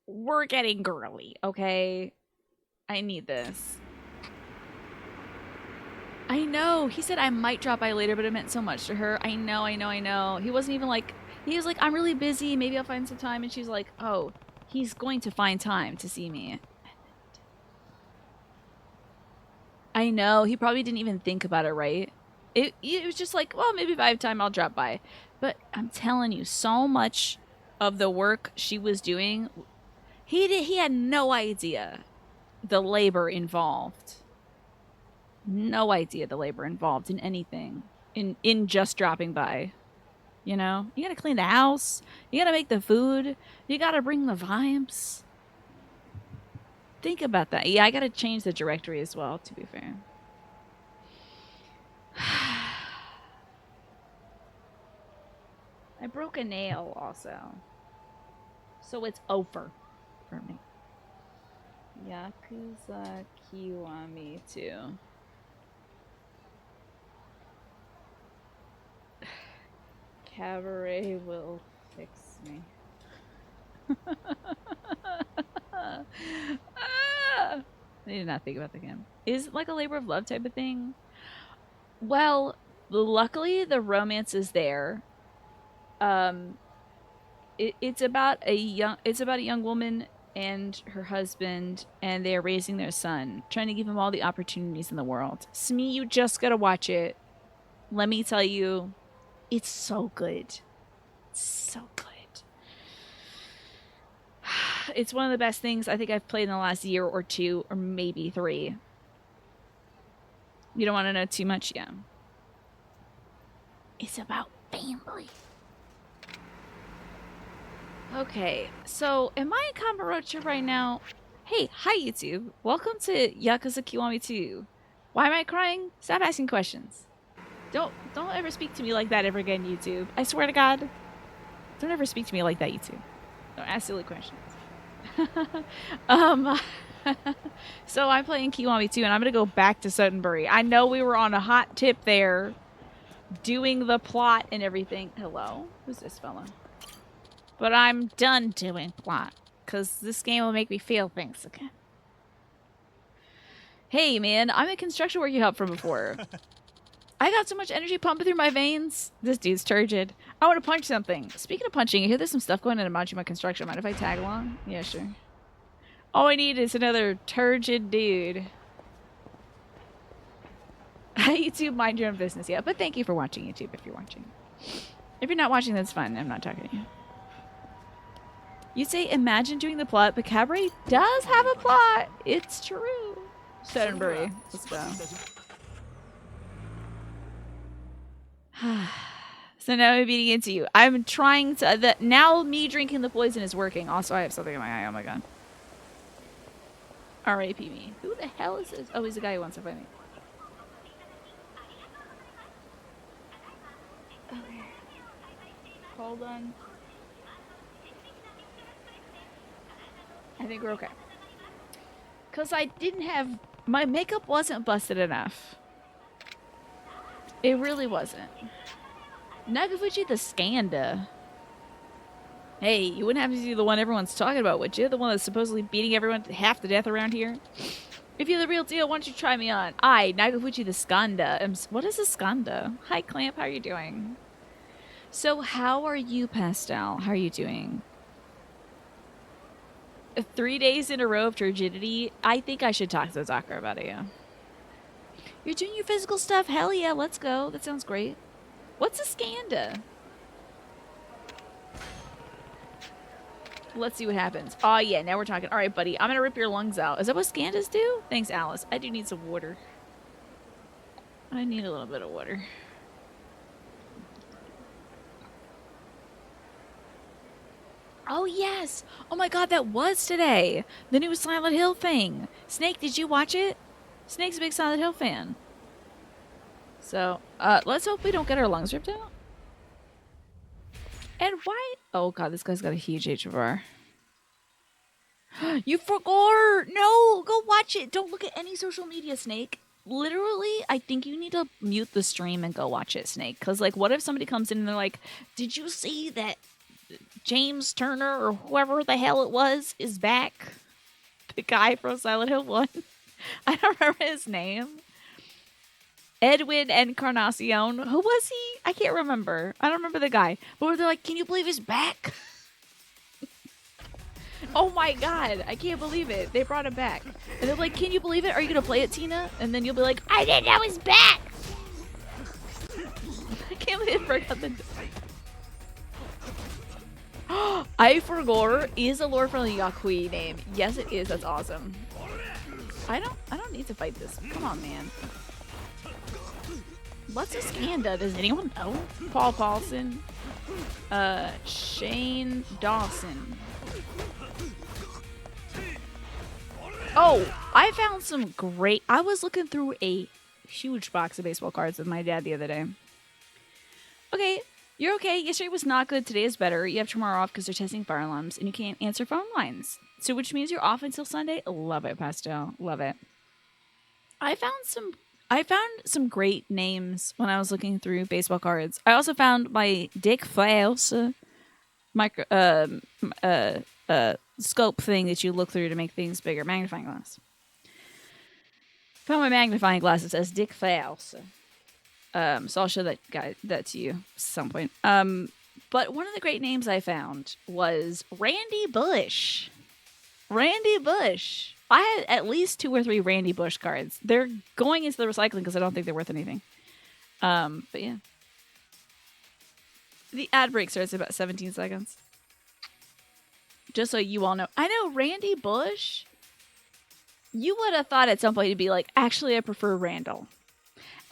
we're getting girly, okay? I need this. I know. He said I might drop by later, but it meant so much to her. I know. He wasn't even like, he was like, I'm really busy. Maybe I'll find some time. And she's like, oh, he's going to find time to see me. I know. He probably didn't even think about it, right? It was just like, well, maybe if I have time, I'll drop by. But I'm telling you, so much of the work she was doing, he had no idea the labor involved. No idea the labor involved in anything. In just dropping by. You know? You gotta clean the house. You gotta make the food. You gotta bring the vibes. Think about that. Yeah, I gotta change the directory as well, to be fair. I broke a nail also. So it's over for me. Yakuza Kiwami 2. Cabaret will fix me. I did not think about the game. Is it like a labor of love type of thing? Well, luckily the romance is there. It's about a young woman and her husband, and they are raising their son, trying to give him all the opportunities in the world. Smee, you just gotta watch it. Let me tell you, it's so good. It's so good. It's one of the best things I think I've played in the last year or two, or maybe 3. You don't want to know too much? Yeah. It's about family. Okay, so am I in Kamurocho right now? Hey, hi YouTube. Welcome to Yakuza Kiwami 2. Why am I crying? Stop asking questions. Don't ever speak to me like that ever again, YouTube. I swear to God. Don't ever speak to me like that, YouTube. Don't ask silly questions. So I'm playing Kiwami 2, and I'm gonna go back to Sotenbori. I know we were on a hot tip there, doing the plot and everything. Hello? Who's this fella? But I'm done doing plot, because this game will make me feel things again. Hey, man, I'm a construction work you helped from before. I got so much energy pumping through my veins. This dude's turgid. I want to punch something. Speaking of punching, I hear there's some stuff going on in Majima Construction. Mind if I tag along? Yeah, sure. All I need is another turgid dude. YouTube, mind your own business. Yeah, but thank you for watching, YouTube, if you're watching. If you're not watching, that's fine. I'm not talking to you. You'd say, imagine doing the plot, but Cabaret does have a plot. It's true. Sotenbori. Let's go. So now I'm beating into you. I'm trying to... now me drinking the poison is working. Also, I have something in my eye. Oh my god. R.A.P. me. Who the hell is this? Oh, he's the guy who wants to fight me. Okay. Hold on. I think we're okay. Because I didn't have... my makeup wasn't busted enough. It really wasn't. Nagafuchi the Skanda. Hey, you wouldn't have to do the one everyone's talking about, would you? The one that's supposedly beating everyone half to death around here? If you're the real deal, why don't you try me on? I, Nagafuchi the Skanda. What is a Skanda? Hi, Clamp. How are you doing? So, how are you, Pastel? How are you doing? 3 days in a row of turgidity? I think I should talk to Zakura about it, yeah. You're doing your physical stuff? Hell yeah, let's go. That sounds great. What's a Skanda? Let's see what happens. Oh, yeah, now we're talking. All right, buddy, I'm going to rip your lungs out. Is that what Skandas do? Thanks, Alice. I do need some water. I need a little bit of water. Oh, yes. Oh, my God, that was today. The new Silent Hill thing. Snake, did you watch it? Snake's a big Silent Hill fan. So, let's hope we don't get our lungs ripped out. And why? Oh, God, this guy's got a huge HFR. You forgot! No! Go watch it! Don't look at any social media, Snake. Literally, I think you need to mute the stream and go watch it, Snake. Because, like, what if somebody comes in and they're like, did you see that James Turner or whoever the hell it was is back. The guy from Silent Hill 1. I don't remember his name. Edwin Encarnacion. Who was he? I can't remember. I don't remember the guy. But they're like, can you believe he's back? Oh my god, I can't believe it. They brought him back. And they're like, can you believe it? Are you going to play it, Tina? And then you'll be like, I didn't know he's back! I can't believe I forgot the... I forgot is a lore from the Yakuza name. Yes, it is. That's awesome. I don't need to fight this. Come on, man. What's a Skanda? Does anyone know? Paul Paulson. Shane Dawson. Oh, I found some great... I was looking through a huge box of baseball cards with my dad the other day. Okay, you're okay. Yesterday was not good. Today is better. You have tomorrow off because they're testing fire alarms and you can't answer phone lines. So which means you're off until Sunday. Love it, Pastel. Love it. I found some great names when I was looking through baseball cards. I also found my Dick Fails scope thing that you look through to make things bigger. Magnifying glass. Found my magnifying glass. It says Dick Fails. So I'll show that to you at some point. But one of the great names I found was Randy Bush. Randy Bush. I had at least 2 or 3 Randy Bush cards. They're going into the recycling because I don't think they're worth anything. But yeah. The ad break starts in about 17 seconds. Just so you all know. I know Randy Bush. You would have thought at some point you'd be like, actually, I prefer Randall.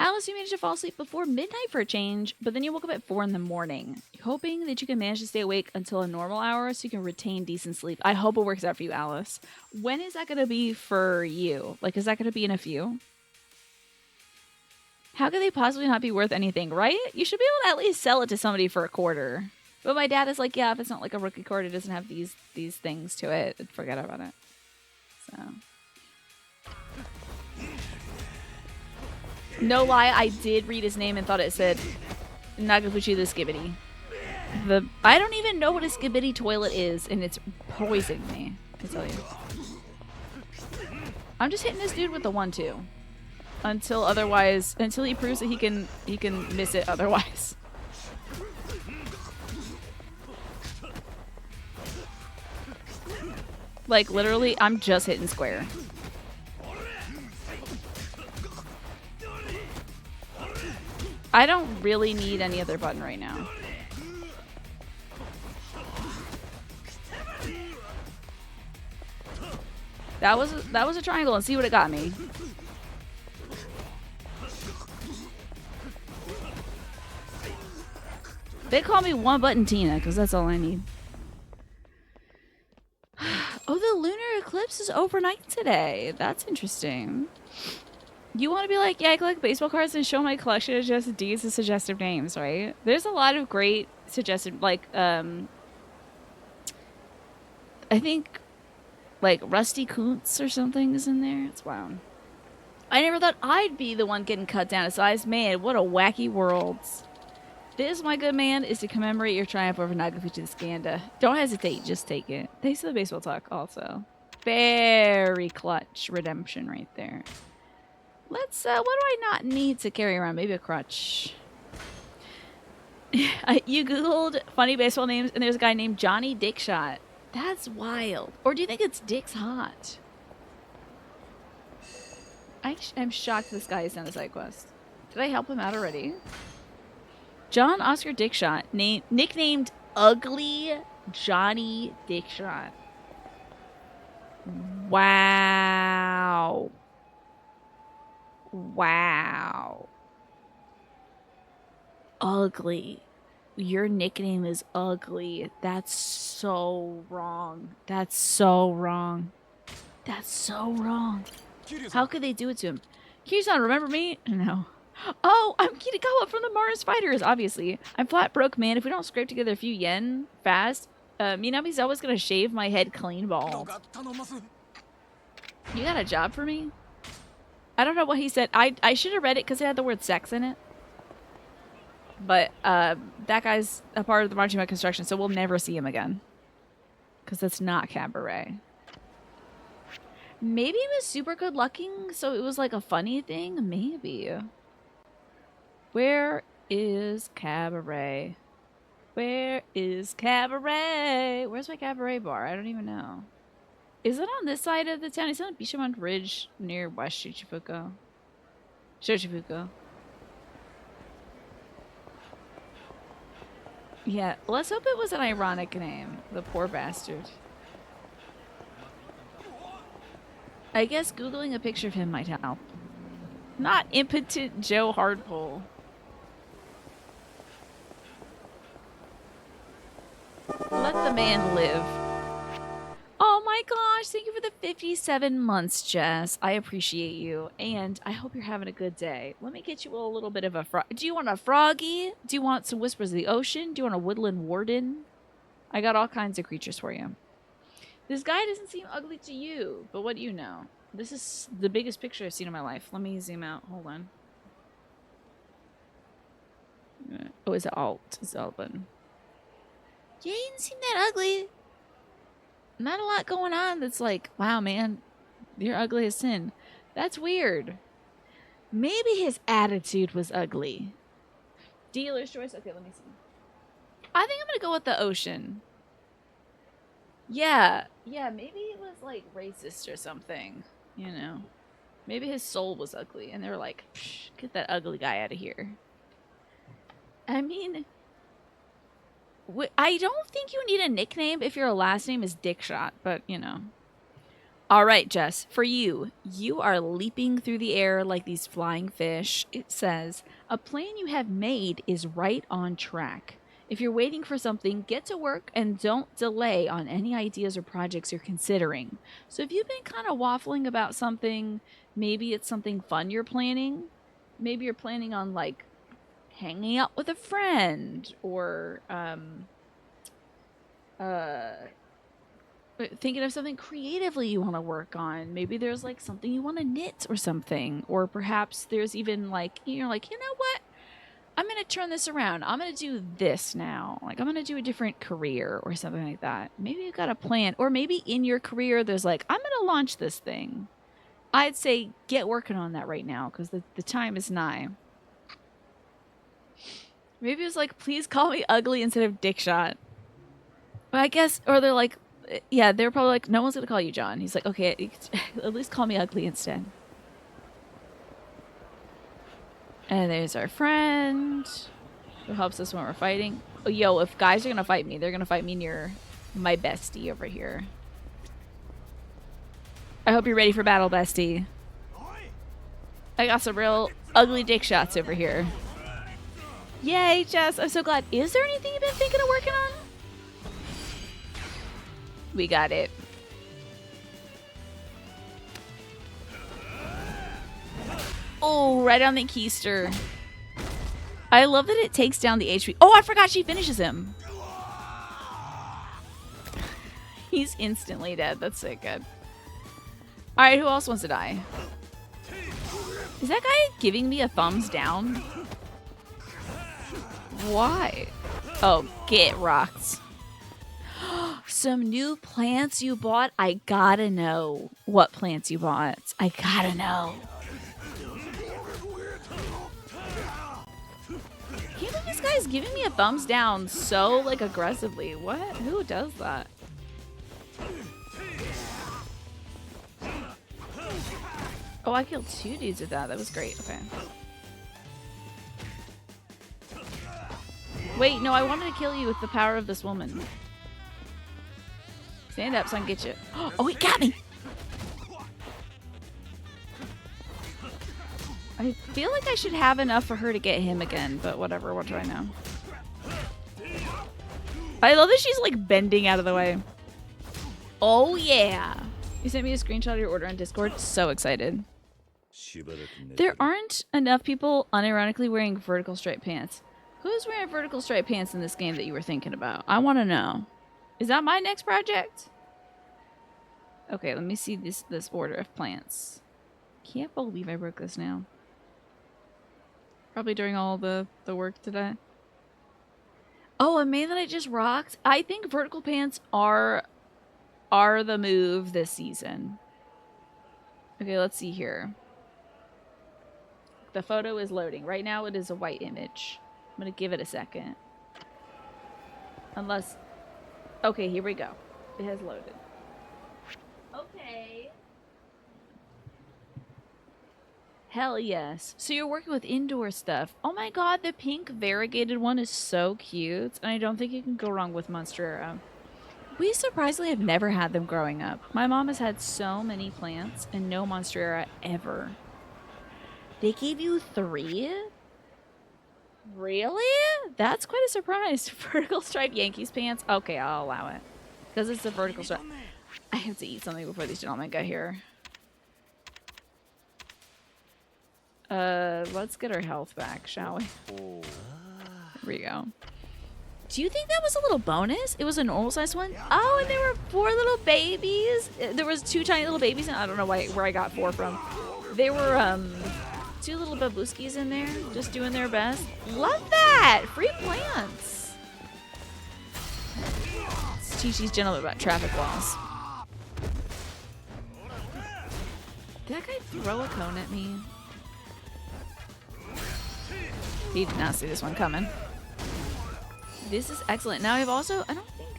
Alice, you managed to fall asleep before midnight for a change, but then you woke up at 4 in the morning, hoping that you can manage to stay awake until a normal hour so you can retain decent sleep. I hope it works out for you, Alice. When is that going to be for you? Like, is that going to be in a few? How could they possibly not be worth anything, right? You should be able to at least sell it to somebody for a quarter. But my dad is like, yeah, if it's not like a rookie card, it doesn't have these things to it. Forget about it. So... No lie, I did read his name and thought it said Nagafuchi the Skibbity. I don't even know what a Skibbity toilet is, and it's poisoning me, I tell you. I'm just hitting this dude with the 1-2. Until he proves that he can miss it otherwise. Like, literally, I'm just hitting square. I don't really need any other button right now. That was a triangle, and see what it got me. They call me One Button Tina because that's all I need. Oh, the lunar eclipse is overnight today. That's interesting. You want to be like, yeah, I collect baseball cards and show my collection of just D's and suggestive names, right? There's a lot of great suggestive, like, I think, like, Rusty Kuntz or something is in there. It's wild. I never thought I'd be the one getting cut down to size. Man, what a wacky world. This, my good man, is to commemorate your triumph over Nagafuchi the Skanda. Don't hesitate, just take it. Thanks for the baseball talk, also. Very clutch redemption right there. Let's, what do I not need to carry around? Maybe a crutch. You Googled funny baseball names, and there's a guy named Johnny Dickshot. That's wild. Or do you think it's Dick's Hot? I'm shocked this guy is done a side quest. Did I help him out already? John Oscar Dickshot, nicknamed Ugly Johnny Dickshot. Wow. Wow. Ugly. Your nickname is Ugly. That's so wrong. That's so wrong. That's so wrong. How could they do it to him? Kiryu-san, remember me? No. Oh, I'm Kitagawa from the Mars Fighters, obviously. I'm flat broke, man. If we don't scrape together a few yen fast, Minami's always gonna shave my head clean bald. You got a job for me? I don't know what he said. I should have read it because it had the word sex in it. But that guy's a part of the Marching Band construction, so we'll never see him again. Because that's not Cabaret. Maybe he was super good looking, so it was like a funny thing? Maybe. Where is Cabaret? Where is Cabaret? Where's my Cabaret bar? I don't even know. Is it on this side of the town? Is it on Bishamon Ridge near West Shichibuko? Shichibuko. Yeah, let's hope it was an ironic name. The poor bastard. I guess Googling a picture of him might help. Not impotent Joe Hardpole. Let the man live. Oh my gosh, thank you for the 57 months, Jess. I appreciate you. And I hope you're having a good day. Let me get you a little bit of a frog. Do you want a froggy? Do you want some whispers of the ocean? Do you want a woodland warden? I got all kinds of creatures for you. This guy doesn't seem ugly to you, but what do you know? This is the biggest picture I've seen in my life. Let me zoom out. Hold on. Oh, is it alt? It's the alt button. Yeah, he didn't seem that ugly. Not a lot going on that's like, wow, man, you're ugly as sin. That's weird. Maybe his attitude was ugly. Dealer's choice? Okay, let me see. I think I'm going to go with the ocean. Yeah, maybe it was like racist or something, you know. Maybe his soul was ugly and they were like, psh, get that ugly guy out of here. I mean, I don't think you need a nickname if your last name is Dickshot, but you know. All right, Jess, for you, you are leaping through the air like these flying fish. It says, a plan you have made is right on track. If you're waiting for something, get to work and don't delay on any ideas or projects you're considering. So if you've been kind of waffling about something, maybe it's something fun you're planning. Maybe you're planning on like hanging out with a friend or thinking of something creatively you want to work on. Maybe there's like something you want to knit or something, or perhaps there's even like you're like, you know what, I'm gonna turn this around, I'm gonna do this now, like I'm gonna do a different career or something like that. Maybe you've got a plan, or maybe in your career there's like, I'm gonna launch this thing. I'd say get working on that right now because the time is nigh. Maybe it was like, please call me ugly instead of Dickshot. But I guess, or they're like, yeah, they're probably like, no one's gonna call you John. He's like, okay, at least call me ugly instead. And there's our friend who helps us when we're fighting. Oh, yo, if guys are gonna fight me, they're gonna fight me near my bestie over here. I hope you're ready for battle, bestie. I got some real ugly dick shots over here. Yay, Jess, I'm so glad. Is there anything you've been thinking of working on? We got it. Oh, right on the keister. I love that it takes down the HP. Oh, I forgot she finishes him. He's instantly dead. That's so good. All right, who else wants to die? Is that guy giving me a thumbs down? Why? Oh, get rocked. Some new plants you bought? I gotta know what plants you bought. I gotta know. I can't believe this guy's giving me a thumbs down so like aggressively. What? Who does that? Oh, I killed 2 dudes with that. That was great. Okay. Wait, no, I wanted to kill you with the power of this woman. Stand up so I can get you. Oh, he got me! I feel like I should have enough for her to get him again, but whatever. What do I know? I love that she's like bending out of the way. Oh, yeah. You sent me a screenshot of your order on Discord. So excited. There aren't enough people unironically wearing vertical striped pants. Who's wearing vertical striped pants in this game that you were thinking about? I want to know. Is that my next project? Okay, let me see this order of plants. Can't believe I broke this now. Probably during all the work today. Oh, a man that I just rocked. I think vertical pants are the move this season. Okay, let's see here. The photo is loading. Right now it is a white image. I'm going to give it a second. Unless... Okay, here we go. It has loaded. Okay. Hell yes. So you're working with indoor stuff. Oh my god, the pink variegated one is so cute. And I don't think you can go wrong with Monstera. We surprisingly have never had them growing up. My mom has had so many plants and no Monstera ever. They gave you 3? Really? That's quite a surprise. Vertical stripe Yankees pants? Okay, I'll allow it. Because it's a vertical stripe. I have to eat something before these gentlemen get here. Let's get our health back, shall we? There we go. Do you think that was a little bonus? It was a normal size one? Oh, and there were 4 little babies. There was 2 tiny little babies, and I don't know where I got 4 from. They were, 2 little babuskis in there, just doing their best. Love that! Free plants! Let's teach these gentlemen about traffic laws. Did that guy throw a cone at me? He did not see this one coming. This is excellent. Now I've also, I don't think...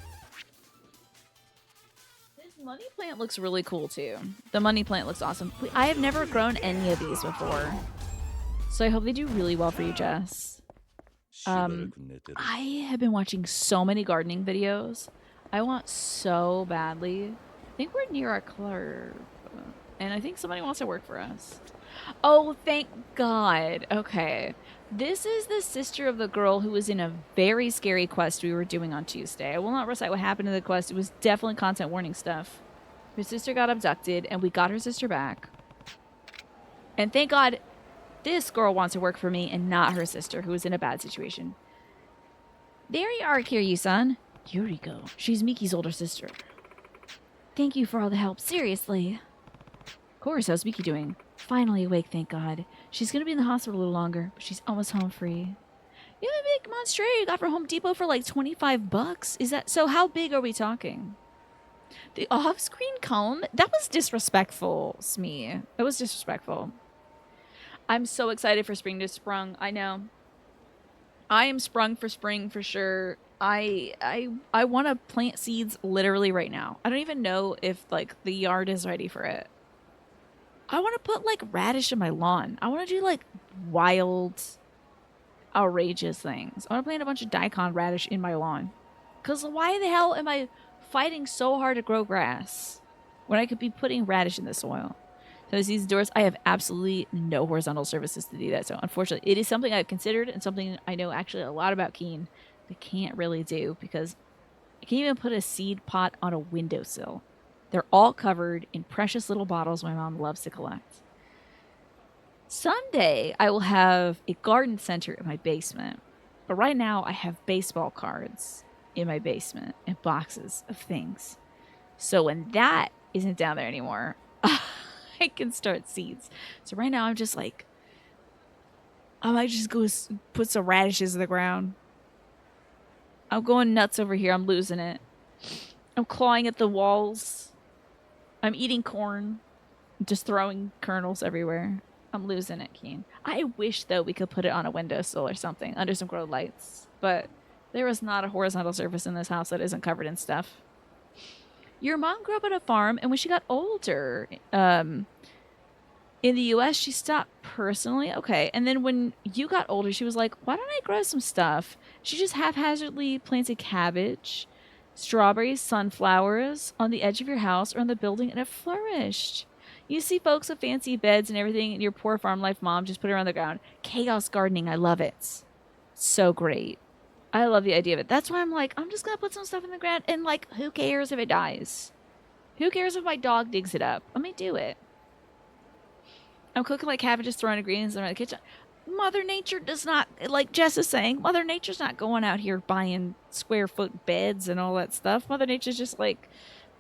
This money plant looks really cool too. The money plant looks awesome. I have never grown any of these before. So I hope they do really well for you, Jess. I have been watching so many gardening videos. I want so badly. I think we're near our club. And I think somebody wants to work for us. Oh, thank God. Okay. This is the sister of the girl who was in a very scary quest we were doing on Tuesday. I will not recite what happened in the quest. It was definitely content warning stuff. Her sister got abducted, and we got her sister back. And thank God this girl wants to work for me and not her sister, who was in a bad situation. There you are, Kiryu-san. Yuriko. She's Miki's older sister. Thank you for all the help. Seriously. Of course, how's Miki doing? Finally awake, thank God. She's gonna be in the hospital a little longer, but she's almost home free. You have a big Monstera you got from Home Depot for like $25. Is that so? How big are we talking? The off-screen cone? That was disrespectful, Smee. That was disrespectful. I'm so excited for spring to sprung. I know. I am sprung for spring for sure. I want to plant seeds literally right now. I don't even know if like the yard is ready for it. I want to put like radish in my lawn. I want to do like wild, outrageous things. I want to plant a bunch of daikon radish in my lawn. Because why the hell am I fighting so hard to grow grass when I could be putting radish in the soil? So as these doors, I have absolutely no horizontal surfaces to do that. So unfortunately, it is something I've considered and something I know actually a lot about Keen, but can't really do because I can't even put a seed pot on a windowsill. They're all covered in precious little bottles my mom loves to collect. Someday, I will have a garden center in my basement. But right now, I have baseball cards in my basement and boxes of things. So when that isn't down there anymore, I can start seeds. So right now, I'm just like, I might just go put some radishes in the ground. I'm going nuts over here. I'm losing it. I'm clawing at the walls. I'm eating corn, just throwing kernels everywhere. I'm losing it, Keen. I wish, though, we could put it on a windowsill or something under some grow lights. But there is not a horizontal surface in this house that isn't covered in stuff. Your mom grew up on a farm, and when she got older, in the U.S., she stopped personally. Okay, and then when you got older, she was like, why don't I grow some stuff? She just haphazardly planted cabbage, strawberries, sunflowers on the edge of your house or on the building, and it flourished. You see folks with fancy beds and everything, and your poor farm life mom just put it on the ground. Chaos gardening, I love it. So great. I love the idea of it. That's why I'm like, I'm just going to put some stuff in the ground, and like, who cares if it dies? Who cares if my dog digs it up? Let me do it. I'm cooking like cabbages, throwing greens around the kitchen. Mother Nature does not, like Jess is saying, Mother Nature's not going out here buying square foot beds and all that stuff. Mother Nature's just like,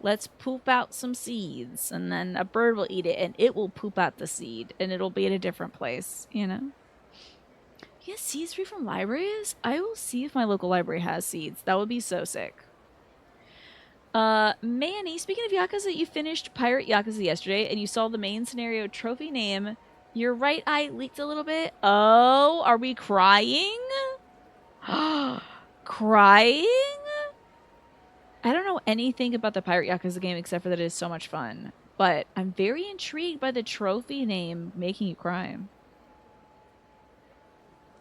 let's poop out some seeds, and then a bird will eat it, and it will poop out the seed, and it'll be in a different place, you know? You get seeds free from libraries? I will see if my local library has seeds. That would be so sick. Manny, speaking of Yakuza, you finished Pirate Yakuza yesterday and you saw the main scenario trophy name. Your right eye leaked a little bit. Oh, are we crying? Crying? I don't know anything about the Pirate Yakuza game except for that it is so much fun. But I'm very intrigued by the trophy name making you cry.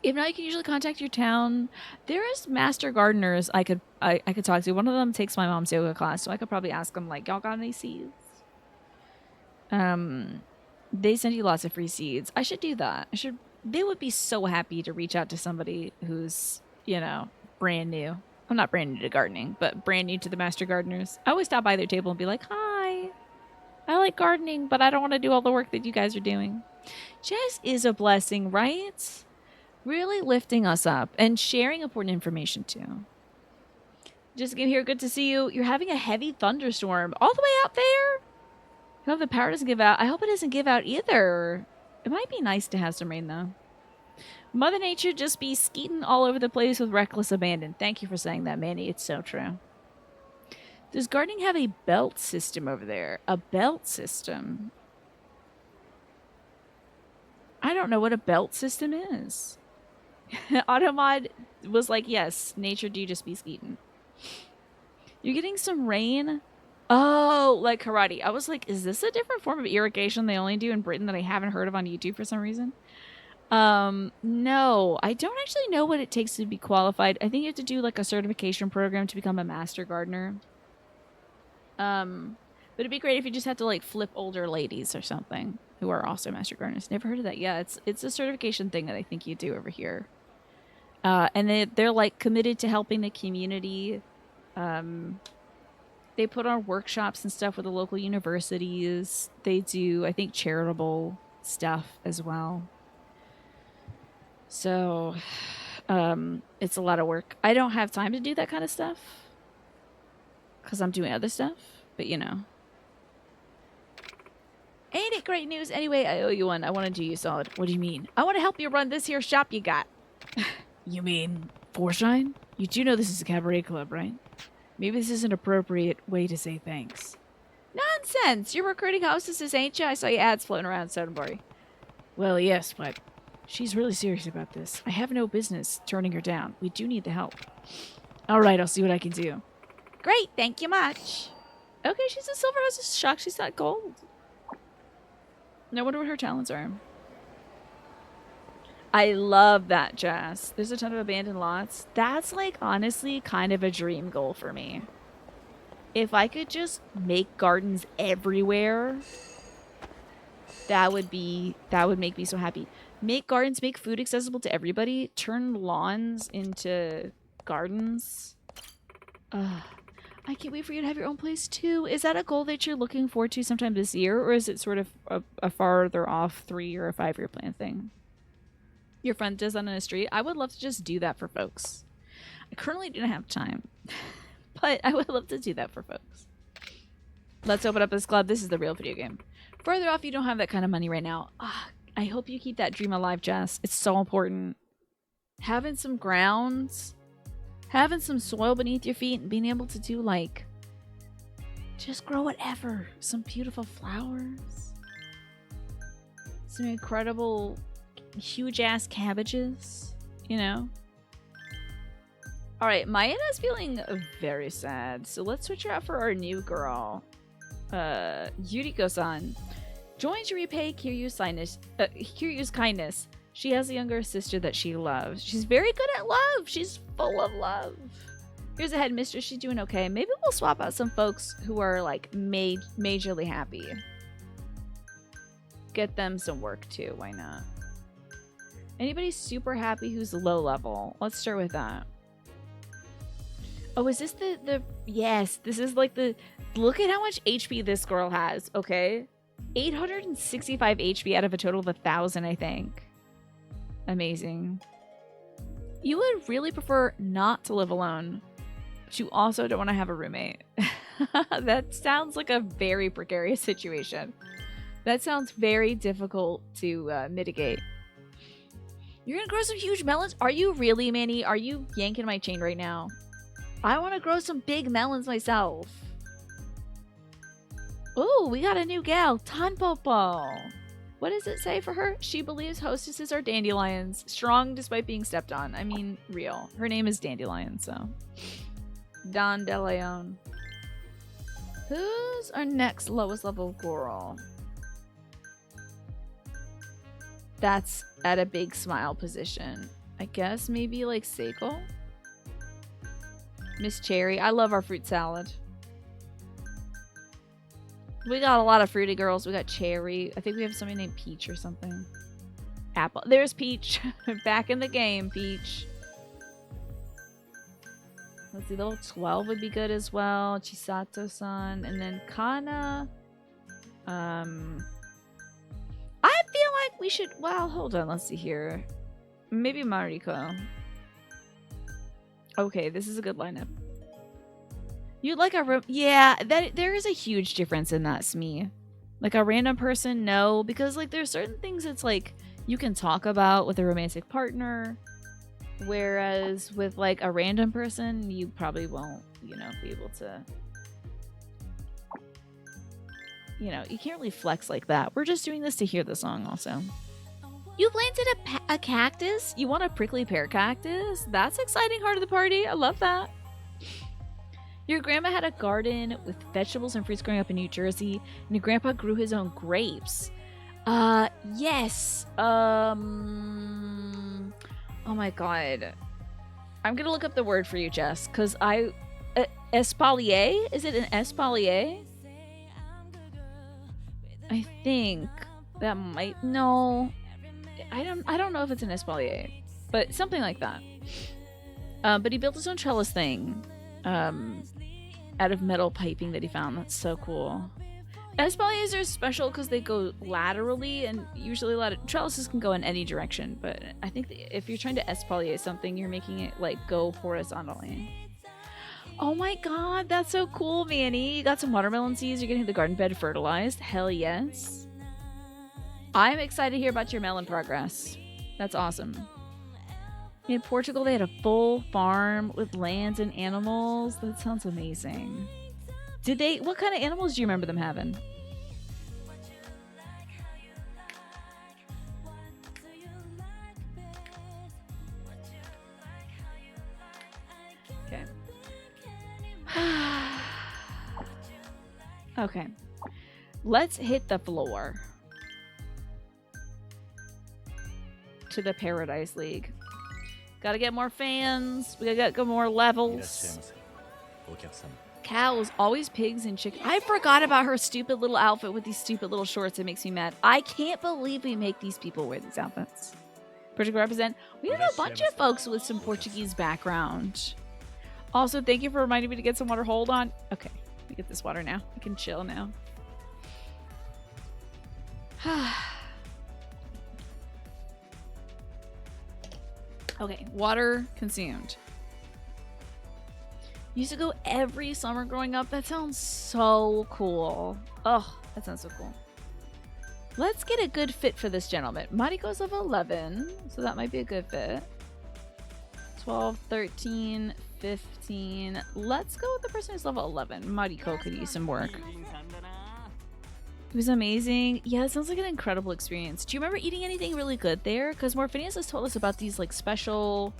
If not, you can usually contact your town. There is master gardeners I could talk to. One of them takes my mom's yoga class, so I could probably ask them, like, y'all got any seeds? They send you lots of free seeds. I should do that. They would be so happy to reach out to somebody who's, you know, brand new. I'm not brand new to gardening, but brand new to the master gardeners. I always stop by their table and be like, hi, I like gardening, but I don't want to do all the work that you guys are doing. Jess is a blessing, right? Really lifting us up and sharing important information too. Just get here. Good to see you. You're having a heavy thunderstorm all the way out there. I hope the power doesn't give out. I hope it doesn't give out either. It might be nice to have some rain though. Mother Nature just be skeeting all over the place with reckless abandon. Thank you for saying that, Manny. It's so true. Does gardening have a belt system over there? A belt system? I don't know what a belt system is. Automod was like, yes, nature do just be skeeting. You're getting some rain? Oh, like karate. I was like, is this a different form of irrigation they only do in Britain that I haven't heard of on YouTube for some reason? No, I don't actually know what it takes to be qualified. I think you have to do like a certification program to become a master gardener. But it'd be great if you just had to like flip older ladies or something who are also master gardeners. Never heard of that. Yeah, it's a certification thing that I think you do over here. And they're like committed to helping the community. They put on workshops and stuff with the local universities. They do, I think, charitable stuff as well. So, it's a lot of work. I don't have time to do that kind of stuff because I'm doing other stuff, but you know. Ain't it great news? Anyway, I owe you one. I want to do you solid. What do you mean? I want to help you run this here shop you got. You mean Forshine? You do know this is a cabaret club, right? Maybe this is an appropriate way to say thanks. Nonsense! You're recruiting hostesses, ain't you? I saw your ads floating around Sotenbori. Well, yes, but she's really serious about this. I have no business turning her down. We do need the help. All right, I'll see what I can do. Great, thank you much. Okay, she's a silver hostess. Shocked she's not gold. I wonder what her talents are. I love that, Jess. There's a ton of abandoned lots. That's like honestly kind of a dream goal for me. If I could just make gardens everywhere, that would make me so happy. Make gardens, make food accessible to everybody, turn lawns into gardens. I can't wait for you to have your own place too. Is that a goal that you're looking forward to sometime this year, or is it sort of a farther off 3 or a 5 year plan thing? Your friend does that on the street. I would love to just do that for folks. I currently don't have time, but I would love to do that for folks. Let's open up this club. This is the real video game. Further off, you don't have that kind of money right now. I hope you keep that dream alive, Jess. It's so important. Having some grounds, having some soil beneath your feet, and being able to do like, just grow whatever. Some beautiful flowers. Some incredible huge ass cabbages, you know. All right, Mayana's feeling very sad, so let's switch her out for our new girl, Yuriko-san. Join to repay Kiryu's kindness. She has a younger sister that she loves. She's very good at love. She's full of love. Here's a headmistress. She's doing okay. Maybe we'll swap out some folks who are like majorly happy. Get them some work too. Why not? Anybody super happy who's low level? Let's start with that. Oh, is this the yes, this is like the, look at how much HP this girl has, okay? 865 HP out of a total of 1,000, I think. Amazing. You would really prefer not to live alone, but you also don't want to have a roommate. That sounds like a very precarious situation. That sounds very difficult to mitigate. You're gonna grow some huge melons? Are you really, Manny? Are you yanking my chain right now? I want to grow some big melons myself. Ooh, we got a new gal, Tanpopo. What does it say for her? She believes hostesses are dandelions, strong despite being stepped on. I mean, real. Her name is Dandelion, so. Dandelion. Who's our next lowest level girl? That's at a big smile position. I guess maybe like Seiko? Miss Cherry. I love our fruit salad. We got a lot of fruity girls. We got Cherry. I think we have somebody named Peach or something. Apple. There's Peach. Back in the game, Peach. Let's see. Level 12 would be good as well. Chisato-san. And then Kana. I feel like we should... Well, hold on. Let's see here. Maybe Mariko. Okay, this is a good lineup. You'd like a... Yeah, there is a huge difference in that, Smee. Like a random person, no. Because like there's certain things it's like you can talk about with a romantic partner. Whereas with like a random person, you probably won't, you know, be able to... You know, you can't really flex like that. We're just doing this to hear the song also. You planted a cactus? You want a prickly pear cactus? That's exciting, heart of the party. I love that. Your grandma had a garden with vegetables and fruits growing up in New Jersey, and your grandpa grew his own grapes. Yes. Oh my god. I'm gonna look up the word for you, Jess, because espalier? Is it an espalier? I think that might... No. I don't know if it's an espalier, but something like that. But he built his own trellis thing. Out of metal piping that he found. That's so cool. Espaliers are special because they go laterally, and usually trellises can go in any direction, but I think if you're trying to espalier something, you're making it like go horizontally. Oh my god, that's so cool, Manny. You got some watermelon seeds, you're getting the garden bed fertilized. Hell yes. I'm excited to hear about your melon progress. That's awesome. In Portugal, they had a full farm with lands and animals. That sounds amazing. What kind of animals do you remember them having? Okay. Okay. Let's hit the floor. To the Paradise League. Gotta get more fans. We gotta get more levels. Cows, always pigs and chickens. I forgot about her stupid little outfit with these stupid little shorts. It makes me mad. I can't believe we make these people wear these outfits. Portugal represent. We have a bunch of folks with some Portuguese background. Also, thank you for reminding me to get some water. Hold on. Okay, let me get this water now. I can chill now. Okay, water consumed. Used to go every summer growing up. That sounds so cool. Oh, that sounds so cool. Let's get a good fit for this gentleman. Mariko's level 11, so that might be a good fit. 12, 13, 15. Let's go with the person who's level 11. Mariko could use some work. It was amazing. Yeah, it sounds like an incredible experience. Do you remember eating anything really good there? Because Morphinius has told us about these like special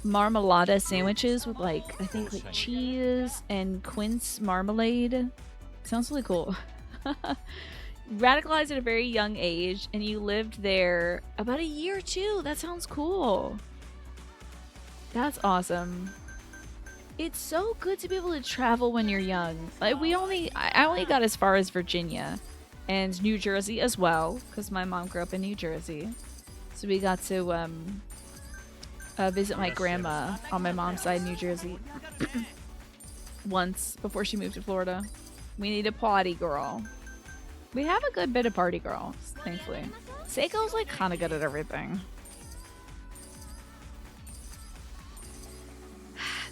marmalada sandwiches with like, I think like cheese and quince marmalade. Sounds really cool. Radicalized at a very young age, and you lived there about a year or two. That sounds cool. That's awesome. It's so good to be able to travel when you're young. Like I only got as far as Virginia. And New Jersey as well, because my mom grew up in New Jersey. So we got to visit my grandma on my mom's side in New Jersey once before she moved to Florida. We need a party girl. We have a good bit of party girls, thankfully. Seiko's like kind of good at everything.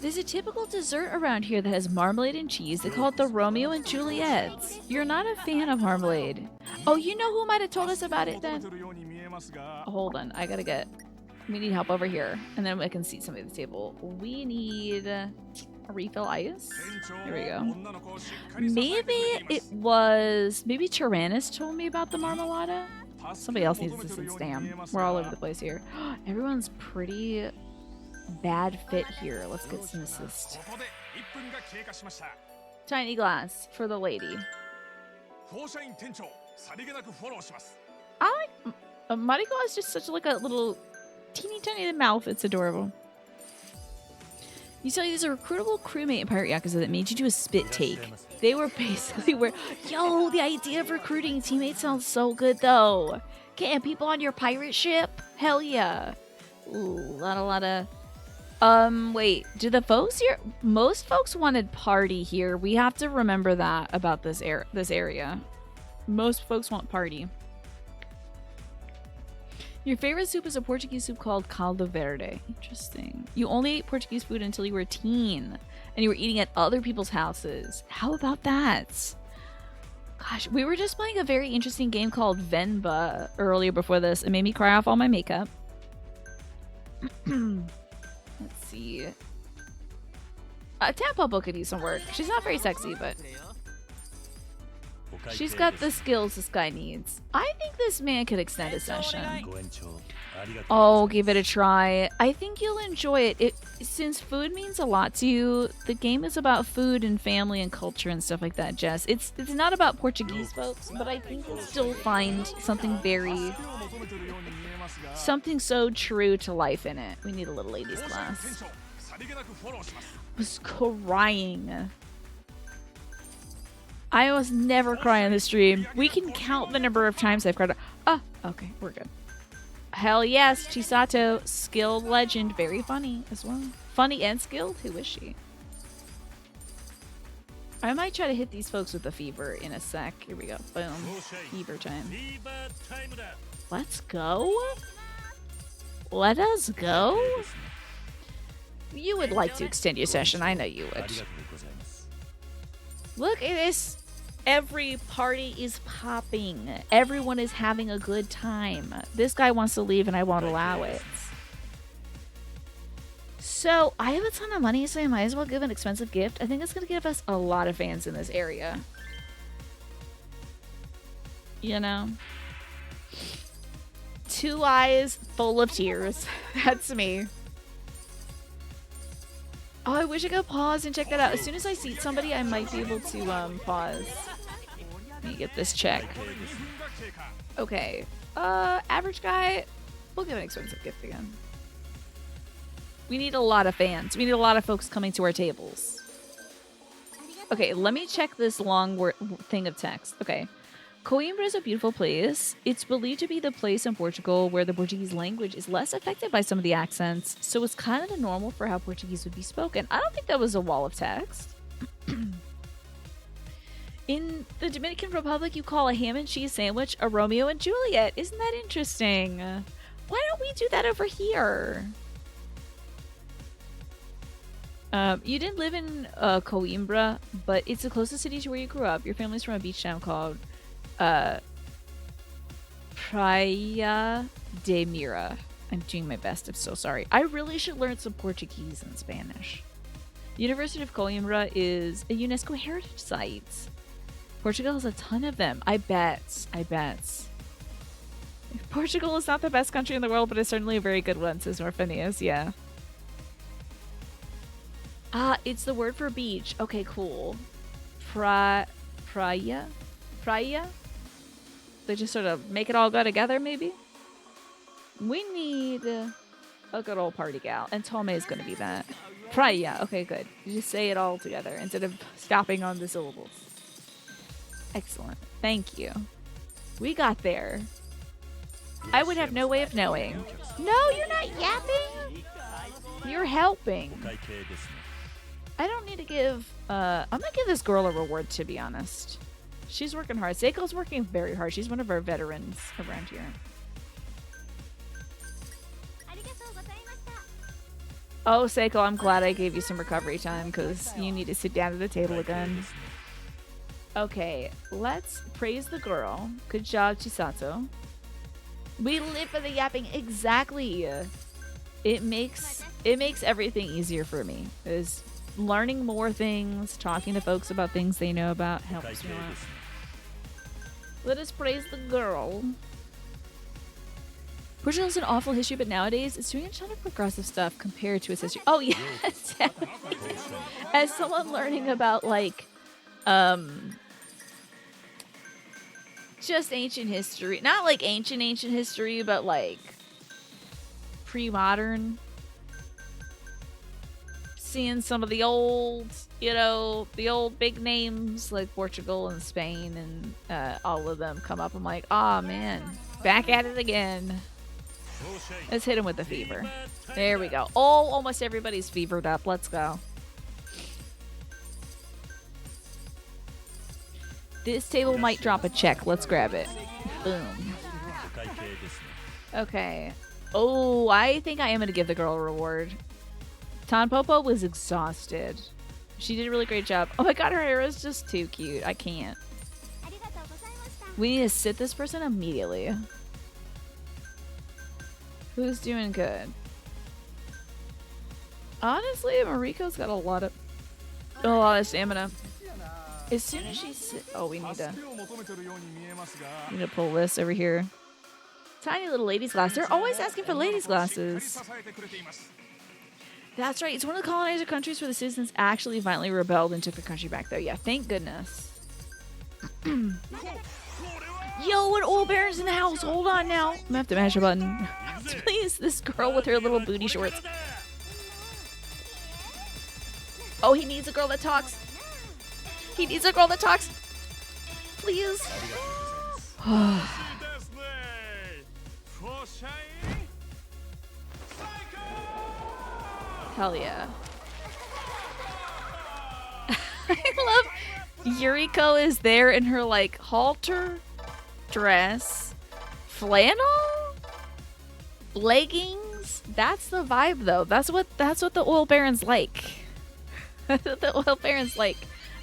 There's a typical dessert around here that has marmalade and cheese. They call it the Romeo and Juliet's. You're not a fan of marmalade. Oh, you know who might have told us about it then? Hold on, I gotta get We need help over here. And then I can seat somebody at the table. We need a refill ice. There we go. Maybe it was... Maybe Tyrannus told me about the marmalada? Somebody else needs assistance. Damn. We're all over the place here. Everyone's pretty bad fit here. Let's get some assist. Tiny glass for the lady. I like... Mariko is just such like a little teeny tiny mouth. It's adorable. You tell you there's a recruitable crewmate in Pirate Yakuza that made you do a spit take. They were basically where... Yo, the idea of recruiting teammates sounds so good, though. Getting people on your pirate ship? Hell yeah. Ooh, a lot of... wait. Do the folks here... Most folks wanted party here. We have to remember that about this area. Most folks want party. Your favorite soup is a Portuguese soup called caldo verde. Interesting. You only ate Portuguese food until you were a teen, and you were eating at other people's houses. How about that? Gosh, we were just playing a very interesting game called Venba earlier before this. It made me cry off all my makeup. Let's see. Tampopo could use some work. She's not very sexy, but... She's got the skills this guy needs. I think this man could extend a session. Oh, give it a try. I think you'll enjoy it. Since food means a lot to you, the game is about food and family and culture and stuff like that, Jess. It's not about Portuguese folks, but I think you'll still find something so true to life in it. We need a little ladies class. I was crying. I almost never cry on the stream. We can count the number of times I've cried. Oh, okay, we're good. Hell yes, Chisato, skilled legend, very funny as well. Funny and skilled? Who is she? I might try to hit these folks with a fever in a sec. Here we go. Boom. Fever time. Let's go. Let us go. You would like to extend your session. I know you would. Look at this. Every party is popping. Everyone is having a good time. This guy wants to leave and I won't allow it. So, I have a ton of money, so I might as well give an expensive gift. I think it's going to give us a lot of fans in this area. You know? 2 eyes full of tears. That's me. Oh, I wish I could pause and check that out. As soon as I see somebody, I might be able to pause. Let me get this check. Okay. Average guy. We'll give an expensive gift again. We need a lot of fans. We need a lot of folks coming to our tables. Okay, let me check this long thing of text. Okay. Coimbra is a beautiful place. It's believed to be the place in Portugal where the Portuguese language is less affected by some of the accents, so it's kind of the normal for how Portuguese would be spoken. I don't think that was a wall of text. In the Dominican Republic, you call a ham and cheese sandwich a Romeo and Juliet. Isn't that interesting? Why don't we do that over here? You didn't live in Coimbra, but it's the closest city to where you grew up. Your family's from a beach town called Praia de Mira. I'm doing my best. I'm so sorry. I really should learn some Portuguese and Spanish. University of Coimbra is a UNESCO heritage site. Portugal has a ton of them. I bet. Portugal is not the best country in the world, but it's certainly a very good one, says Morphinius. Yeah. Ah, it's the word for beach. Okay, cool. Praia? They just sort of make it all go together, maybe? We need a good old party gal. And Tome is going to be that. Praia. Okay, good. You just say it all together instead of stopping on the syllables. Excellent. Thank you. We got there. I would have no way of knowing. No, you're not yapping. You're helping. I don't need to give... I'm going to give this girl a reward, to be honest. She's working hard. Seiko's working very hard. She's one of our veterans around here. Oh, Seiko, I'm glad I gave you some recovery time because you need to sit down at the table again. Okay, let's praise the girl. Good job, Chisato. We live for the yapping. Exactly. it makes everything easier for me. Is learning more things, talking to folks about things they know about helps me a lot. Let us praise the girl. Portugal has an awful history, but nowadays it's doing a ton of progressive stuff compared to its history. Oh yes, as someone learning about like, just ancient history, not like ancient history, but like pre-modern. Seeing some of the old, the old big names like Portugal and Spain and all of them come up. I'm like, oh man, back at it again. Let's hit him with the fever. There we go. Oh, almost everybody's fevered up. Let's go. This table might drop a check. Let's grab it. Boom. Okay. Oh, I think I am going to give the girl a reward. Tanpopo was exhausted. She did a really great job. Oh my god, her hair is just too cute. I can't. We need to sit this person immediately. Who's doing good? Honestly, Mariko's got a lot of stamina. As soon as she's... Oh, we need to pull this over here. Tiny little ladies' glass. They're always asking for ladies' glasses. That's right. It's one of the colonizer countries where the citizens actually violently rebelled and took the country back, though. Yeah, thank goodness. Yo, an oil baron's in the house. Hold on now. I'm gonna have to mash a button. Please, this girl with her little booty shorts. Oh, he needs a girl that talks. He needs a girl that talks. Please. Hell yeah. I love Yuriko is there in her like halter dress, flannel, leggings. That's the vibe though. That's what the oil baron's like. That's what the oil baron's like.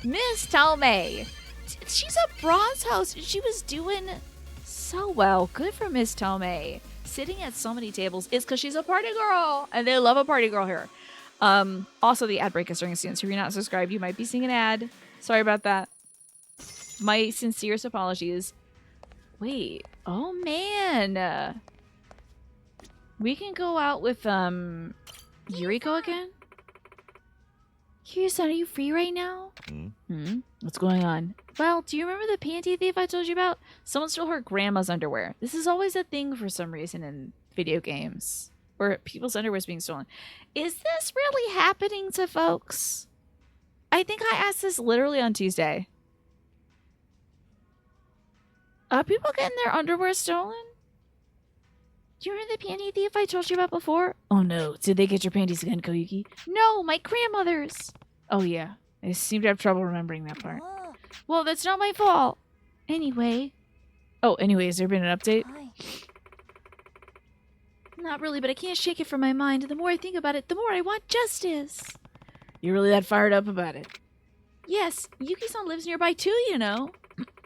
Miss Tomei. She's a bronze host. She was doing so well. Good for Miss Tomei. Sitting at so many tables is because she's a party girl, and they love a party girl here. Also, the ad break is starting soon, so if you're not subscribed, you might be seeing an ad. Sorry about that. My sincerest apologies. Wait. Oh, man. We can go out with, Yuriko again? Kiryu-san, are you free right now? What's going on? Well, do you remember the panty thief I told you about? Someone stole her grandma's underwear. This is always a thing for some reason in video games. Where people's underwear is being stolen. Is this really happening to folks? I think I asked this literally on Tuesday. Are people getting their underwear stolen? Do you remember the panty thief I told you about before? Oh no, did they get your panties again, Koyuki? No, my grandmother's. Oh yeah, I seem to have trouble remembering that part. Well, that's not my fault. Anyway. Oh, anyway, has there been an update? Not really, but I can't shake it from my mind. The more I think about it, the more I want justice. You're really that fired up about it? Yes, Yuki-san lives nearby too, you know.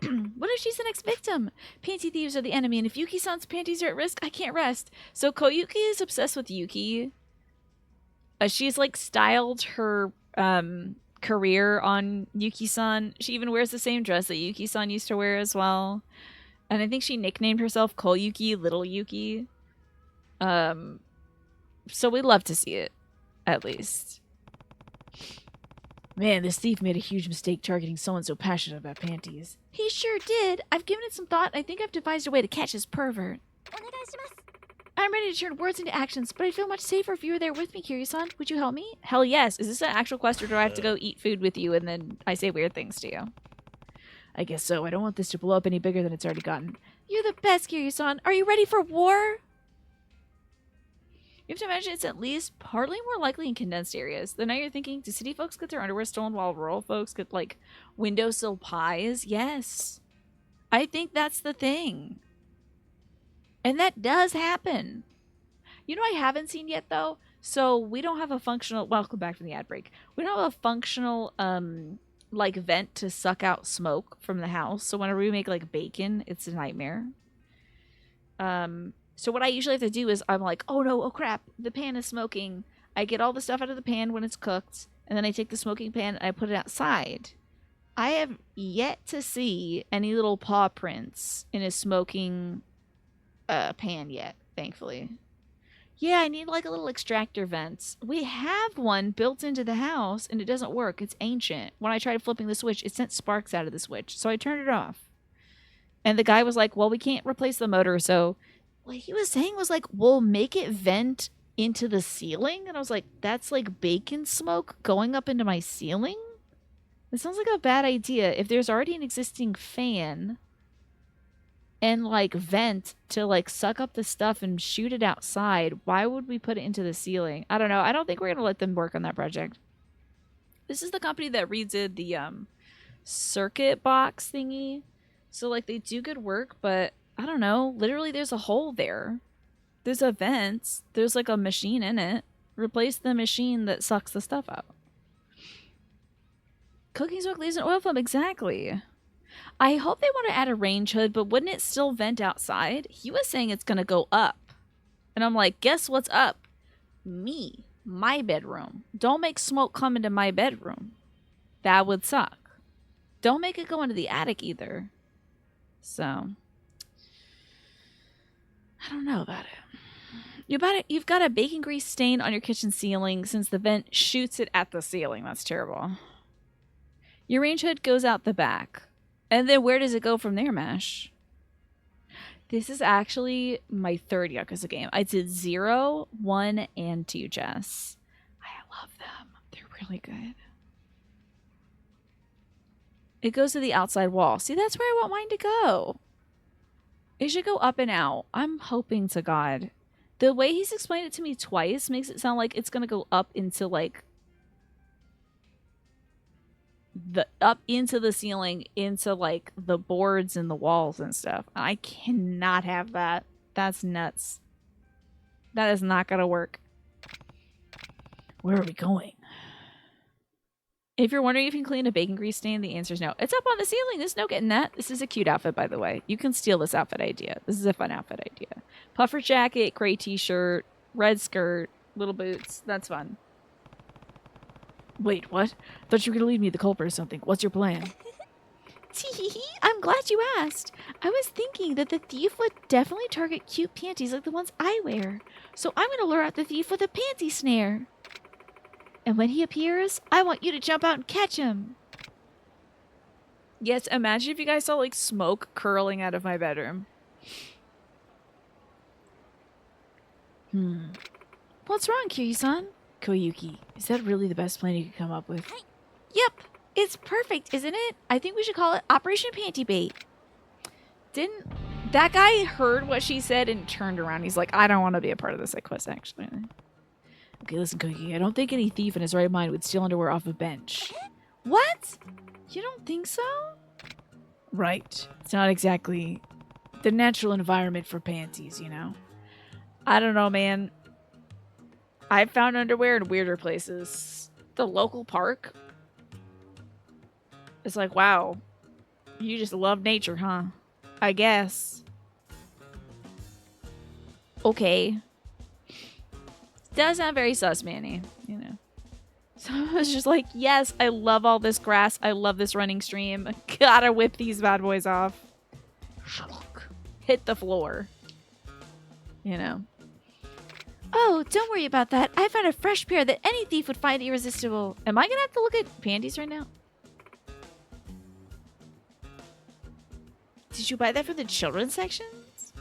What if she's the next victim? Panty thieves are the enemy, and if Yuki-san's panties are at risk, I can't rest. So Koyuki is obsessed with Yuki. She's like styled her career on Yuki-san. She even wears the same dress that Yuki-san used to wear as well. And I think she nicknamed herself Koyuki, Little Yuki. So we love to see it, at least. Man, this thief made a huge mistake targeting someone so passionate about panties. He sure did. I've given it some thought. I think I've devised a way to catch this pervert. I'm ready to turn words into actions, but I'd feel much safer if you were there with me, Kiryu-san. Would you help me? Hell yes. Is this an actual quest, or do I have to go eat food with you and then I say weird things to you? I guess so. I don't want this to blow up any bigger than it's already gotten. You're the best, Kiryu-san. Are you ready for war? You have to imagine it's at least partly more likely in condensed areas. Then now you're thinking, do city folks get their underwear stolen while rural folks get, like, windowsill pies? Yes. I think that's the thing. And that does happen. You know what I haven't seen yet, though? So we don't have a functional... Welcome back from the ad break. We don't have a functional, like, vent to suck out smoke from the house. So whenever we make, like, bacon, it's a nightmare. So what I usually have to do is I'm like, oh no, oh crap, the pan is smoking. I get all the stuff out of the pan when it's cooked, and then I take the smoking pan and I put it outside. I have yet to see any little paw prints in a smoking pan yet, thankfully. Yeah, I need like a little extractor vent. We have one built into the house and it doesn't work. It's ancient. When I tried flipping the switch, it sent sparks out of the switch. So I turned it off. And the guy was like, well, we can't replace the motor. So what he was saying was like, we'll make it vent into the ceiling. And I was like, that's like bacon smoke going up into my ceiling? It sounds like a bad idea. If there's already an existing fan and like vent to like suck up the stuff and shoot it outside, why would we put it into the ceiling? I don't know. I don't think we're gonna let them work on that project. This is the company that redid the circuit box thingy, so like they do good work, but I don't know, literally there's a hole there, there's a vent, there's like a machine in it. Replace the machine that sucks the stuff out. Cooking smoke leaves an oil film. Exactly. I hope they want to add a range hood, but wouldn't it still vent outside? He was saying it's going to go up. And I'm like, guess what's up? Me. My bedroom. Don't make smoke come into my bedroom. That would suck. Don't make it go into the attic either. So, I don't know about it. You've got a bacon grease stain on your kitchen ceiling since the vent shoots it at the ceiling. That's terrible. Your range hood goes out the back. And then where does it go from there, Mash? This is actually my third Yakuza game. I did 0, 1, and 2, Jess. I love them. They're really good. It goes to the outside wall. See, that's where I want mine to go. It should go up and out. I'm hoping to God. The way he's explained it to me twice makes it sound like it's going to go up into like up into the ceiling, into like the boards and the walls and stuff. I cannot have that. That's nuts. That is not gonna work. Where are we going? If you're wondering if you can clean a bacon grease stain, the answer is no. It's up on the ceiling. There's no getting that. This is a cute outfit, by the way. You can steal this outfit idea. This is a fun outfit idea. Puffer jacket, gray t-shirt, red skirt, little boots. That's fun. Wait, what? Thought you were going to lead me the culprit or something. What's your plan? Tee-hee-hee, I'm glad you asked. I was thinking that the thief would definitely target cute panties like the ones I wear. So I'm going to lure out the thief with a panty snare. And when he appears, I want you to jump out and catch him. Yes, imagine if you guys saw like smoke curling out of my bedroom. What's wrong, Kiryu-san? Koyuki, is that really the best plan you could come up with? Yep, it's perfect, isn't it? I think we should call it Operation Panty Bait. Didn't that guy heard what she said and turned around? He's like, I don't want to be a part of this quest, actually. Okay, listen, Koyuki, I don't think any thief in his right mind would steal underwear off a bench. What? You don't think so? Right. It's not exactly the natural environment for panties, you know? I don't know, man. I've found underwear in weirder places. The local park. It's like, wow. You just love nature, huh? I guess. Okay. Does sound very sus, Manny. You know. So I was just like, yes, I love all this grass. I love this running stream. Gotta whip these bad boys off. Hit the floor. You know. Oh, don't worry about that. I found a fresh pair that any thief would find irresistible. Am I gonna have to look at panties right now? Did you buy that from the children's sections?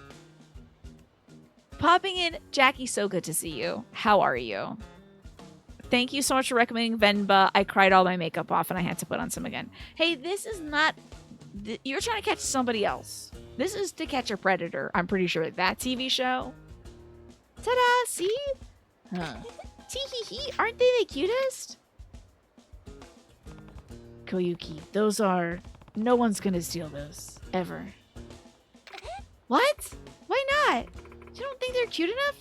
Popping in, Jackie, so good to see you. How are you? Thank you so much for recommending Venba. I cried all my makeup off and I had to put on some again. Hey, this is not... You're trying to catch somebody else. This is To Catch a Predator. I'm pretty sure that TV show. Ta-da! See? Huh. Tee-hee-hee. Aren't they the cutest? Koyuki, those are... No one's gonna steal those. Ever. What? Why not? You don't think they're cute enough?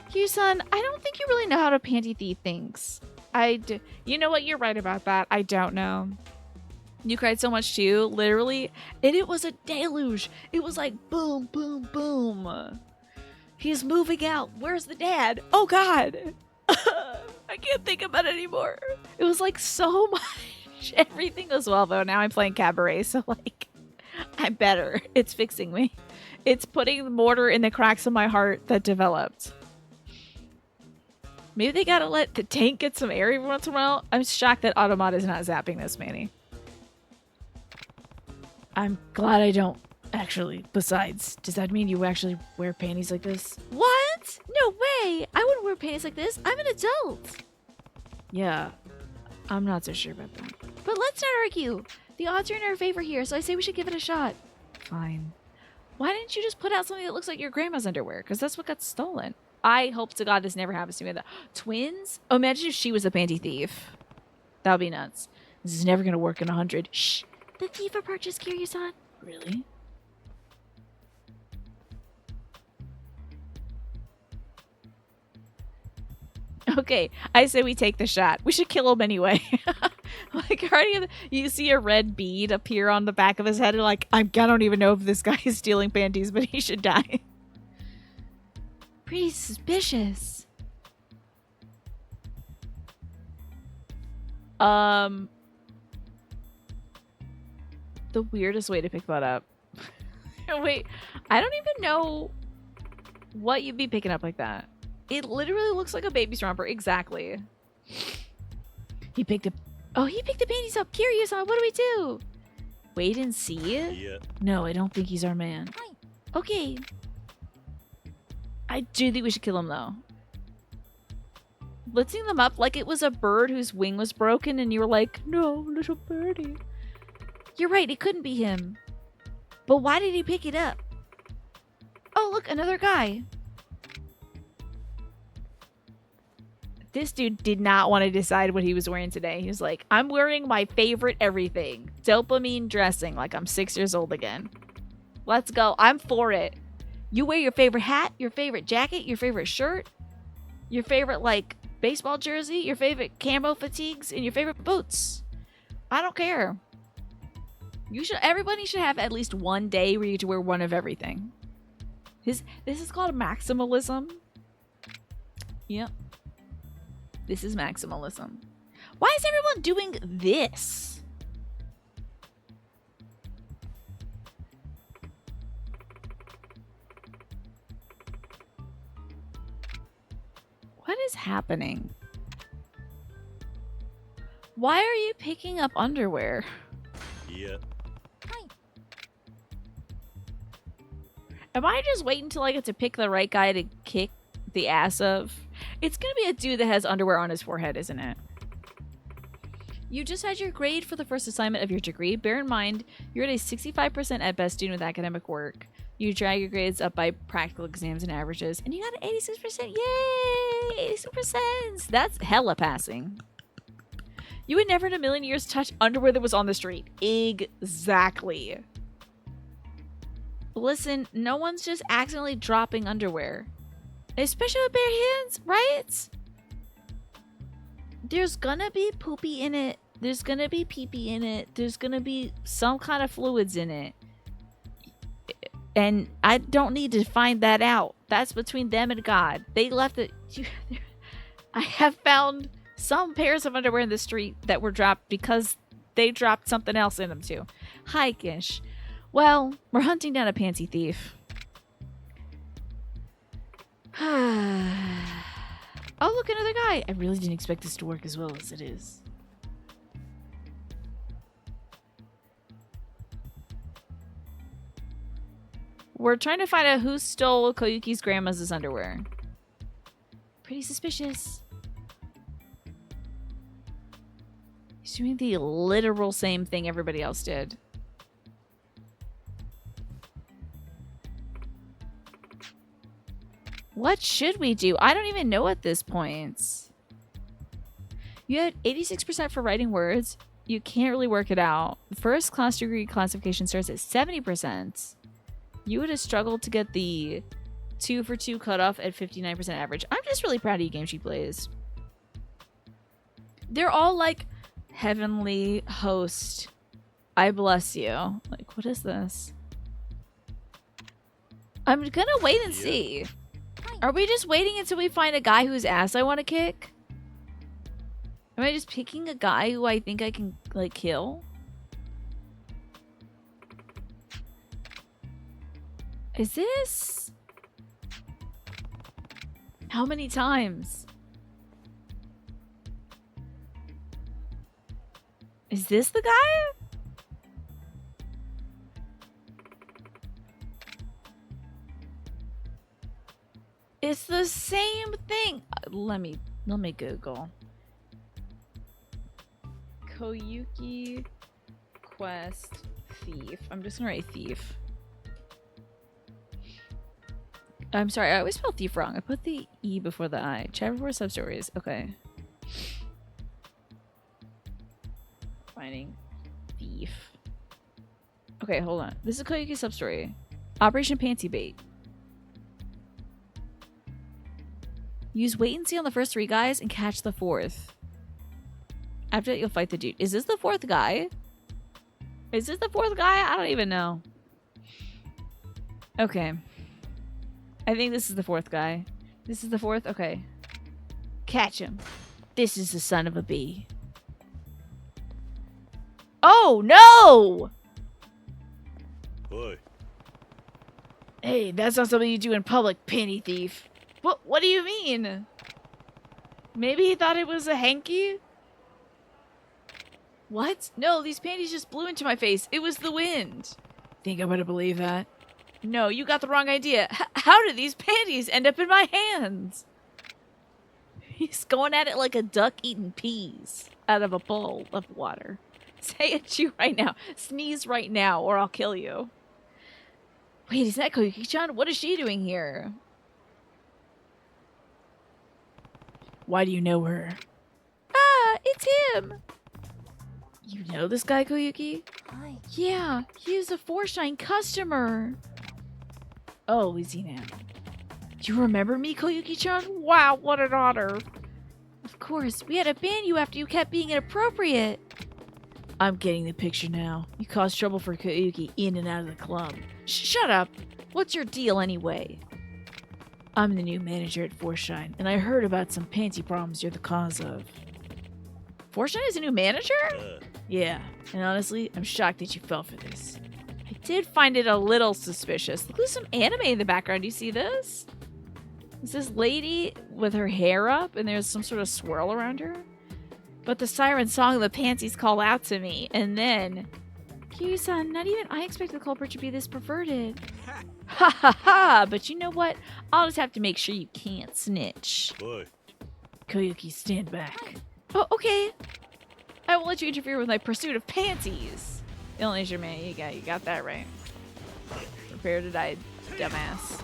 Hugh-san, I don't think you really know how to panty thief things. You know what? You're right about that. I don't know. You cried so much too, literally. And it was a deluge. It was like boom, boom, boom. He's moving out. Where's the dad? Oh God. I can't think about it anymore. It was like so much. Everything was well though. Now I'm playing Cabaret, so like I'm better. It's fixing me. It's putting the mortar in the cracks of my heart that developed. Maybe they gotta let the tank get some air every once in a while. I'm shocked that Automata is not zapping this, Manny. I'm glad I don't actually. Besides, does that mean you actually wear panties like this? What? No way! I wouldn't wear panties like this. I'm an adult. Yeah, I'm not so sure about that. But let's not argue. The odds are in our favor here, so I say we should give it a shot. Fine. Why didn't you just put out something that looks like your grandma's underwear? Because that's what got stolen. I hope to God this never happens to me. Twins? Oh, imagine if she was a panty thief. That would be nuts. This is never going to work in 100. Shh. The thief approaches Kiryu-san. Really? Okay, I say we take the shot. We should kill him anyway. Like, already you see a red bead appear on the back of his head. And like, I don't even know if this guy is stealing panties, but he should die. Pretty suspicious. The weirdest way to pick that up. Wait, I don't even know what you'd be picking up like that. It literally looks like a baby's romper. Exactly. He picked up. Oh, he picked the panties up. Kiryu-san, what do we do? Wait and see? Yeah. No, I don't think he's our man. Hi. Okay. I do think we should kill him, though. Lifting them up like it was a bird whose wing was broken, and you were like, no, little birdie. You're right, it couldn't be him. But why did he pick it up? Oh, look, another guy. This dude did not want to decide what he was wearing today. He was like, I'm wearing my favorite everything. Dopamine dressing like I'm 6 years old again. Let's go. I'm for it. You wear your favorite hat, your favorite jacket, your favorite shirt, your favorite, like, baseball jersey, your favorite camo fatigues, and your favorite boots. I don't care. Everybody should have at least one day where you get to wear one of everything. This is called maximalism. Yep. This is maximalism. Why is everyone doing this? What is happening? Why are you picking up underwear? Yeah. Hi. Am I just waiting until I get to pick the right guy to kick the ass of? It's gonna be a dude that has underwear on his forehead, isn't it? You just had your grade for the first assignment of your degree. Bear in mind, you're at a 65% at best student with academic work. You drag your grades up by practical exams and averages, and you got an 86%. Yay! 86%! That's hella passing. You would never in a million years touch underwear that was on the street. Exactly. Listen, no one's just accidentally dropping underwear. Especially with bare hands, right? There's gonna be poopy in it. There's gonna be pee-pee in it. There's gonna be some kind of fluids in it. And I don't need to find that out. That's between them and God. They left it. I have found some pairs of underwear in the street that were dropped because they dropped something else in them too. Hi, Gish. Well, we're hunting down a panty thief. Oh, look, another guy. I really didn't expect this to work as well as it is. We're trying to find out who stole Koyuki's grandma's underwear. Pretty suspicious. He's doing the literal same thing everybody else did. What should we do? I don't even know at this point. You had 86% for writing words. You can't really work it out. First class degree classification starts at 70%. You would have struggled to get the 2 for 2 cutoff at 59% average. I'm just really proud of you, Game She Plays. They're all like heavenly host I bless you. Like, what is this? I'm gonna wait and see. Are we just waiting until we find a guy whose ass I want to kick? Am I just picking a guy who I think I can, like, kill? Is this... How many times? Is this the guy? It's the same thing. Let me Google. Koyuki quest thief. I'm just gonna write thief. I'm sorry, I always spell thief wrong. I put the E before the I. Chat before sub-stories. Okay. Finding thief. Okay, hold on. This is Koyuki sub-story. Operation Panty Bait. Use wait and see on the first 3 guys and catch the 4th. After that, you'll fight the dude. Is this the 4th guy? Is this the 4th guy? I don't even know. Okay. I think this is the 4th guy. This is the 4th? Okay. Catch him. This is the son of a bee. Oh, no! Boy. Hey, that's not something you do in public, panty thief. What do you mean? Maybe he thought it was a hanky? What? No, these panties just blew into my face. It was the wind. Think I'm gonna believe that? No, you got the wrong idea. How did these panties end up in my hands? He's going at it like a duck eating peas out of a bowl of water. Say it to you right now. Sneeze right now or I'll kill you. Wait, is that Koyuki-chan? What is she doing here? Why do you know her? Ah, it's him! You know this guy, Koyuki? Hi. Yeah, he is a 4Shine customer. Oh, is he now? Do you remember me, Koyuki-chan? Wow, what an honor. Of course, we had to ban you after you kept being inappropriate. I'm getting the picture now. You caused trouble for Koyuki in and out of the club. Shut up! What's your deal anyway? I'm the new manager at 4Shine, and I heard about some panty problems you're the cause of. 4Shine is a new manager? Yeah, and honestly, I'm shocked that you fell for this. I did find it a little suspicious. Look, there's some anime in the background. Do you see this? It's this lady with her hair up, and there's some sort of swirl around her. But the siren song of the panties call out to me, and then... Kiryu-san, not even I expect the culprit to be this perverted. Ha ha ha! But you know what? I'll just have to make sure you can't snitch. Boy. Koyuki, stand back. Oh, okay. I won't let you interfere with my pursuit of panties. Illinois, man, you got that right. Prepare to die, dumbass.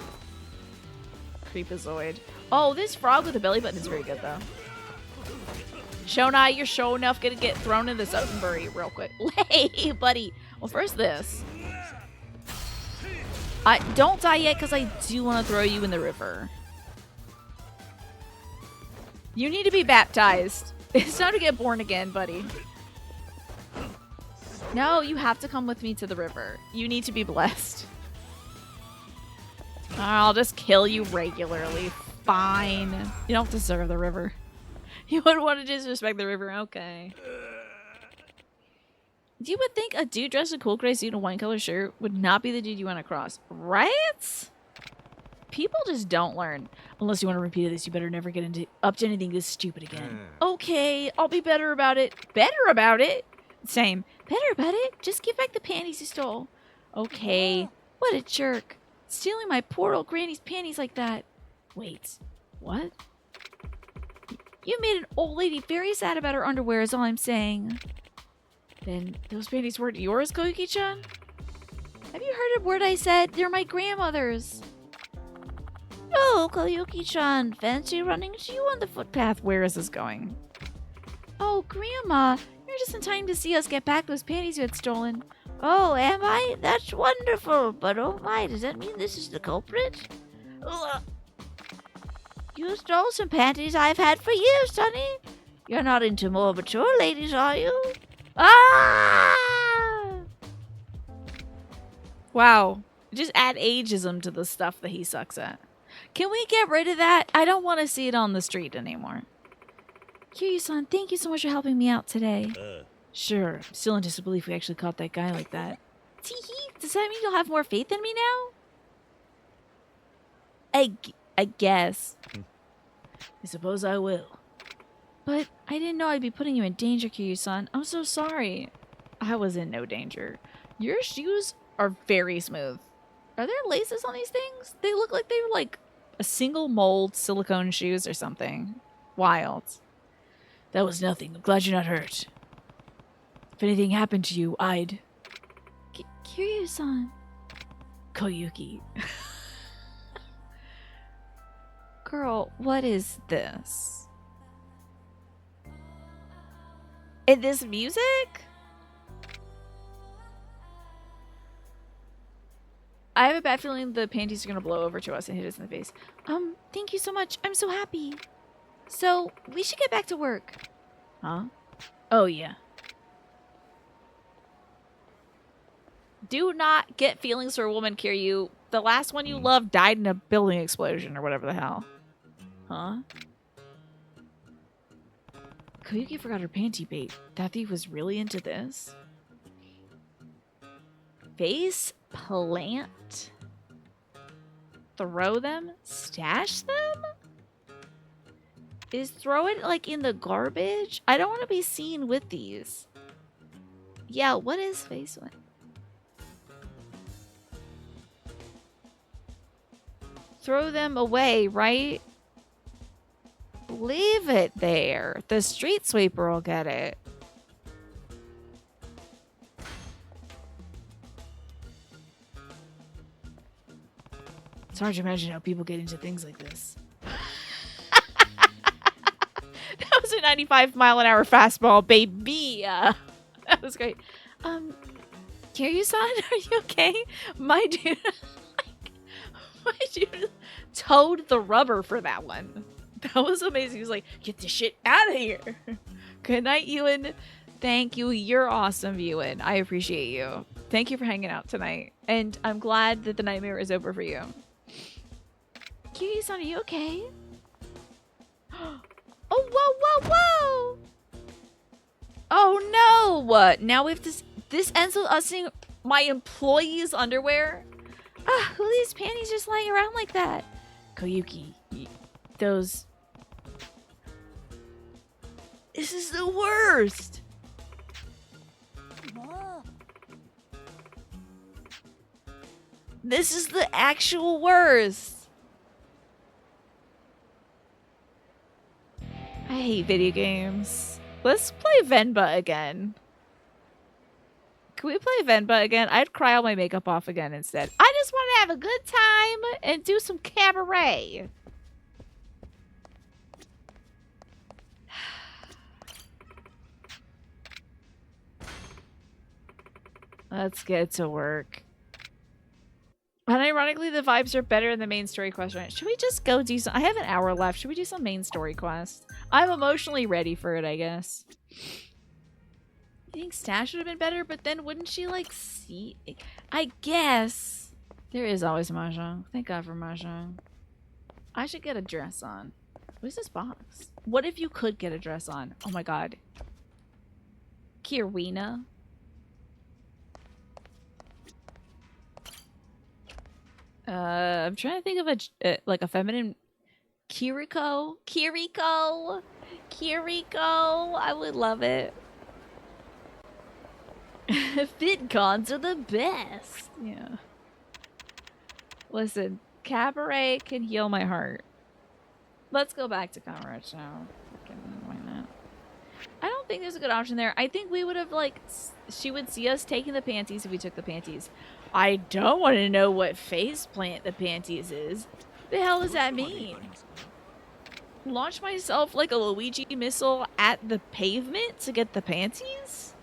Creepazoid. Oh, this frog with a belly button is very good, though. Shonai, you're sure enough gonna get thrown in the Sotenbori real quick. Hey, buddy. Well, first this. Don't die yet, because I do want to throw you in the river. You need to be baptized. It's time to get born again, buddy. No, you have to come with me to the river. You need to be blessed. I'll just kill you regularly. Fine. You don't deserve the river. You wouldn't want to disrespect the river. Okay. You would think a dude dressed in a cool gray suit and a wine color shirt would not be the dude you want to cross, right? People just don't learn. Unless you want to repeat this, you better never get up to anything this stupid again. Okay, I'll be better about it. Better about it? Same. Better about it? Just give back the panties you stole. Okay. What a jerk. Stealing my poor old granny's panties like that. Wait. What? You made an old lady very sad about her underwear is all I'm saying. Then those panties weren't yours, Koyuki-chan? Have you heard a word I said? They're my grandmother's. Oh, Koyuki-chan, fancy running into you on the footpath. Where is this going? Oh, Grandma, you're just in time to see us get back those panties you had stolen. Oh, am I? That's wonderful. But oh my, does that mean this is the culprit? Ugh. You stole some panties I've had for years, Sonny. You're not into more mature ladies, are you? Ah! Wow. Just add ageism to the stuff that he sucks at. Can we get rid of that? I don't want to see it on the street anymore. Kiryu-san, thank you so much for helping me out today. Sure. I'm still in disbelief we actually caught that guy like that. Teehee, does that mean you'll have more faith in me now? I guess. I suppose I will. But I didn't know I'd be putting you in danger, Kiryu-san. I'm so sorry. I was in no danger. Your shoes are very smooth. Are there laces on these things? They look like they were like a single mold silicone shoes or something. Wild. That was nothing. I'm glad you're not hurt. If anything happened to you, I'd... Kiryu-san. Koyuki. Girl, what is this? And this music? I have a bad feeling the panties are gonna blow over to us and hit us in the face. Thank you so much. I'm so happy. So, we should get back to work. Huh? Oh, yeah. Do not get feelings for a woman, Kiryu. The last one you loved died in a building explosion or whatever the hell. Huh? Koyuki forgot her panty bait. That thief was really into this. Face plant. Throw them? Stash them? Is throw it like in the garbage? I don't want to be seen with these. Yeah, what is face plant? Throw them away, right? Leave it there. The street sweeper will get it. It's hard to imagine how people get into things like this. That was a 95-mile-an-hour fastball, baby. That was great. Kiryu-san, are you okay? My dude... My dude towed the rubber for that one. That was amazing. He was like, get this shit out of here. Good night, Ewan. Thank you. You're awesome, Ewan. I appreciate you. Thank you for hanging out tonight. And I'm glad that the nightmare is over for you. Kiryu-san, are you okay? Oh, whoa, whoa, whoa. Oh, no. Now we have to... This ends with us seeing my employee's underwear. Ah, who are these panties just lying around like that? Koyuki, those... This is the worst! This is the actual worst! I hate video games. Let's play Venba again. Can we play Venba again? I'd cry all my makeup off again instead. I just want to have a good time and do some cabaret. Let's get to work. And ironically, the vibes are better in the main story quest. Right? Should we just go do some... I have an hour left. Should we do some main story quest? I'm emotionally ready for it, I guess. I think Stash would have been better, but then wouldn't she, like, see... I guess. There is always Mahjong. Thank God for Mahjong. I should get a dress on. What is this box? What if you could get a dress on? Oh my god. Kirwina. I'm trying to think of like a feminine... Kiriko? Kiriko! Kiriko! I would love it. Fit cons are the best. Yeah. Listen, cabaret can heal my heart. Let's go back to cabaret now. Why not? I don't think there's a good option there. I think we would have, like, she would see us taking the panties if we took the panties. I don't want to know what faceplant the panties is. The hell does that mean? Launch myself like a Luigi missile at the pavement to get the panties?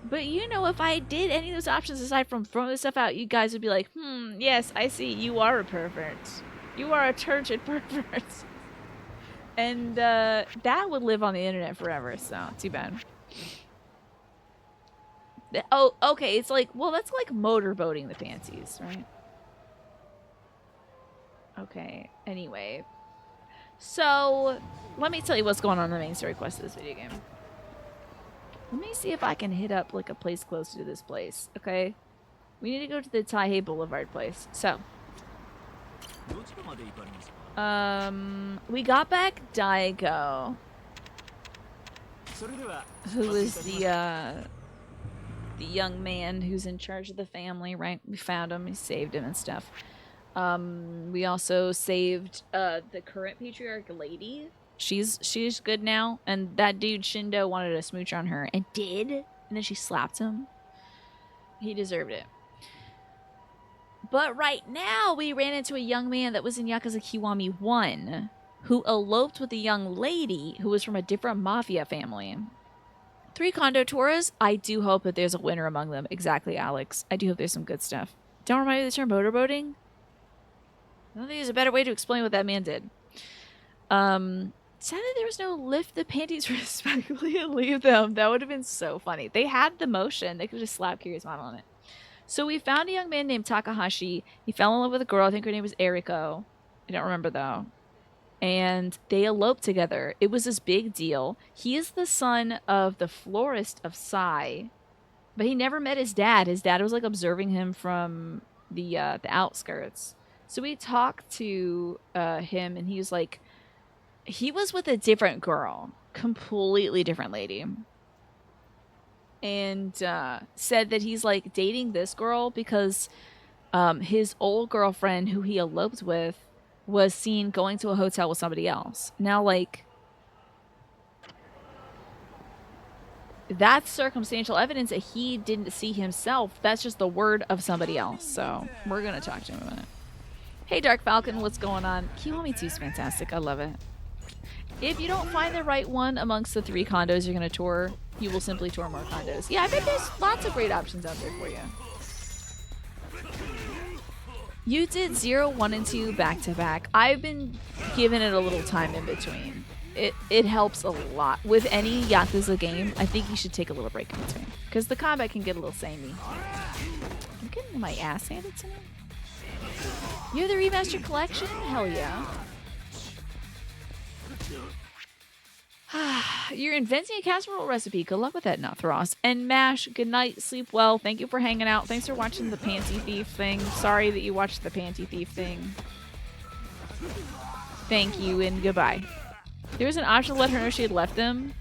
But you know, if I did any of those options aside from throwing this stuff out, you guys would be like, yes, I see, you are a pervert. You are a turgid pervert. And that would live on the internet forever, so too bad. Oh, okay. It's like, well, that's like motorboating the panties, right? Okay. Anyway. So, let me tell you what's going on in the main story quest of this video game. Let me see if I can hit up like a place close to this place, okay? We need to go to the Taihei Boulevard place. So, we got back Daigo, who is the young man who's in charge of the family, right? We found him, we saved him and stuff. We also saved the current patriarch lady. She's good now, and that dude Shindo wanted a smooch on her and did, and then she slapped him. He deserved it. But right now, we ran into a young man that was in Yakuza Kiwami 1 who eloped with a young lady who was from a different mafia family. 3 condo tours. I do hope that there's a winner among them. Exactly, Alex. I do hope there's some good stuff. Don't remind me of the term motorboating? I don't think there's a better way to explain what that man did. Sadly, there was no lift the panties respectfully and leave them. That would have been so funny. They had the motion. They could just slap Kiryu's model on it. So we found a young man named Takahashi. He fell in love with a girl. I think her name was Eriko. I don't remember, though. And they eloped together. It was this big deal. He is the son of the florist of Sai. But he never met his dad. His dad was, like, observing him from the outskirts. So we talked to him, and he was like... He was with a different girl. Completely different lady. And said that he's like dating this girl because his old girlfriend who he eloped with was seen going to a hotel with somebody else. Now, like, that's circumstantial evidence that he didn't see himself. That's just the word of somebody else. So we're going to talk to him in a minute. Hey, Dark Falcon, what's going on? Kiwami 2 is fantastic. I love it. If you don't find the right one amongst the 3 condos you're going to tour, you will simply tour more condos. Yeah, I bet there's lots of great options out there for you. You did 0, 1, and 2 back to back. I've been giving it a little time in between. It helps a lot. With any Yakuza game, I think you should take a little break in between. Because the combat can get a little samey. I'm getting my ass handed to me. You have the remastered collection? Hell yeah. You're inventing a casserole recipe. Good luck with that, Nothros. And Mash, good night. Sleep well. Thank you for hanging out. Thanks for watching the Panty Thief thing. Sorry that you watched the Panty Thief thing. Thank you and goodbye. There was an option to let her know she had left them.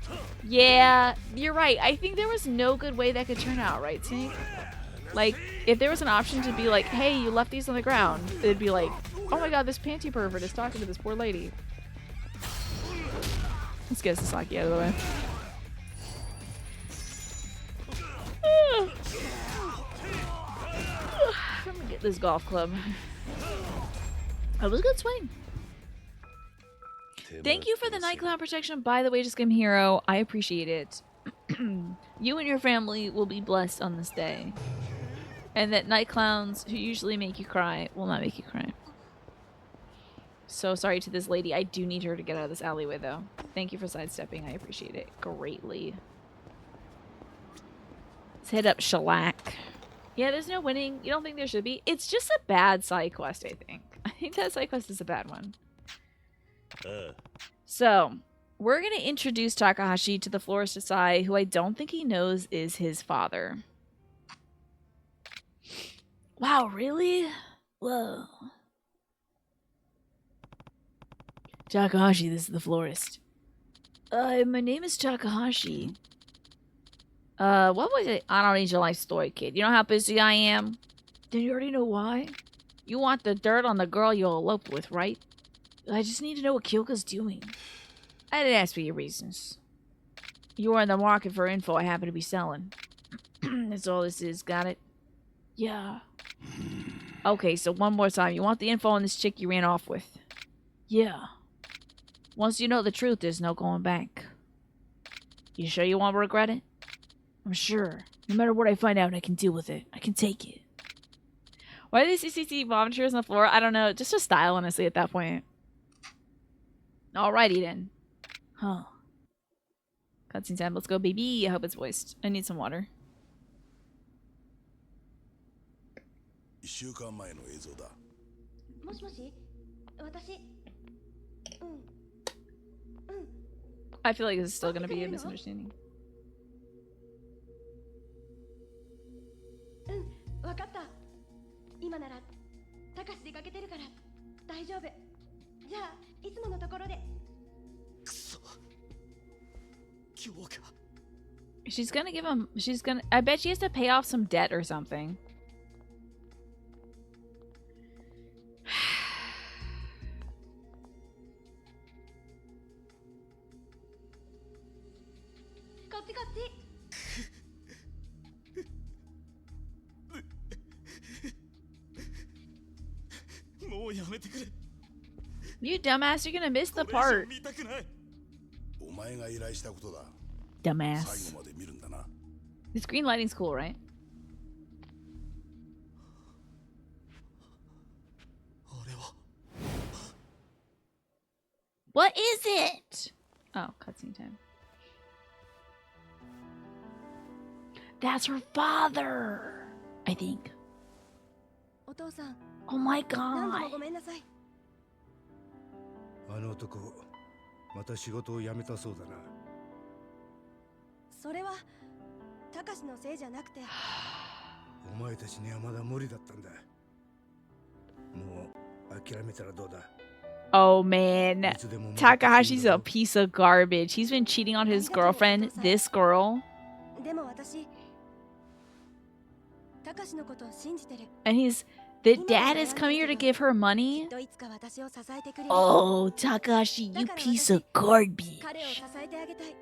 Yeah, you're right. I think there was no good way that could turn out, right, Snake? Like, if there was an option to be like, hey, you left these on the ground, it'd be like, oh my god, this panty pervert is talking to this poor lady. Let's get Sasaki out of the way. I'm gonna get this golf club. That was a good swing. Thank you for the night cloud protection, by the way, Just Game Hero. I appreciate it. You and your family will be blessed on this day. And that night clowns who usually make you cry will not make you cry. So sorry to this lady. I do need her to get out of this alleyway, though. Thank you for sidestepping. I appreciate it greatly. Let's hit up Shellac. Yeah, there's no winning. You don't think there should be? It's just a bad side quest, I think. I think that side quest is a bad one. So, we're going to introduce Takahashi to the Florist Asai, who I don't think he knows is his father. Wow, really? Whoa. Takahashi, this is the florist. My name is Takahashi. What was it? I don't need your life story, kid. You know how busy I am? Then you already know why? You want the dirt on the girl you eloped with, right? I just need to know what Kyoka's doing. I didn't ask for your reasons. You are in the market for info I happen to be selling. That's all this is, got it? Yeah. Okay, so one more time. You want the info on this chick you ran off with? Yeah. Once you know the truth, there's no going back. You sure you won't regret it? I'm sure. No matter what I find out, I can deal with it. I can take it. Why are these CCC volunteers on the floor? I don't know. Just a style, honestly, at that point. Alrighty, then. Huh. Cutscene time. Let's go, baby. I hope it's voiced. I need some water. 週間前の映像だ。もしもし、私、I feel like this is still gonna be a misunderstanding. わかった。今なら、たかし出かけてるから大丈夫。じゃあ、いつものところで。くそ。今日か。She's gonna give him. She's gonna. I bet she has to pay off some debt or something. You dumbass, you're gonna miss the part. お前が依頼したことだ。 Dumbass. 最後まで見るんだな。 This green lighting's cool, right? あれは。 What is it? Oh, cutscene time. That's her father, I think. お父さん、 Oh my 何度も god. ごめんなさい。あの男、また仕事を辞めたそうだな。それは、たかしのせいじゃなくて。お前たちにはまだ無理だったんだ。もう諦めたらどうだ。 Oh man. Takahashi's a piece of garbage. He's been cheating on his girlfriend, this girl. でも私、たかしのことを信じてる。 And the dad is coming here to give her money. きっといつか私を支えてくれる。 Oh, Takahashi, you piece of garbage. 彼を支えてあげたい。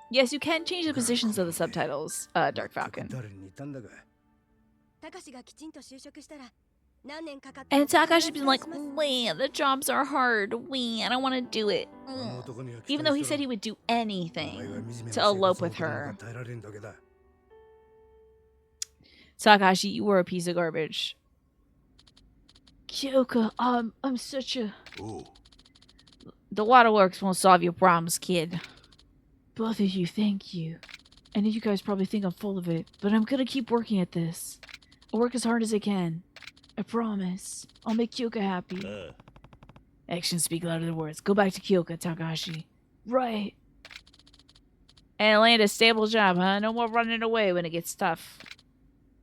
Yes, you can change the positions of the subtitles, Dark Falcon. 誰に似たんだが。たかしがきちんと就職したら、何年かかって。 And Takahashi's been like, man, the jobs are hard. Man, I don't want to do it. あの男には期 Even 待 though he しろ。 said he would do お前 anything は惨めな to 生活を elope with 送るのが her. 耐えられんだけだ。 Takahashi, you were a piece of garbage. Kyoka, I'm such a... おう。 The waterworks won't solve your problems, kid. Both of you, thank you. I know you guys probably think I'm full of it, but I'm gonna keep working at this. I'll work as hard as I can. I promise. I'll make Kyoka happy. Actions speak louder than words. Go back to Kyoka, Takahashi. Right. And land a stable job, huh? No more running away when it gets tough.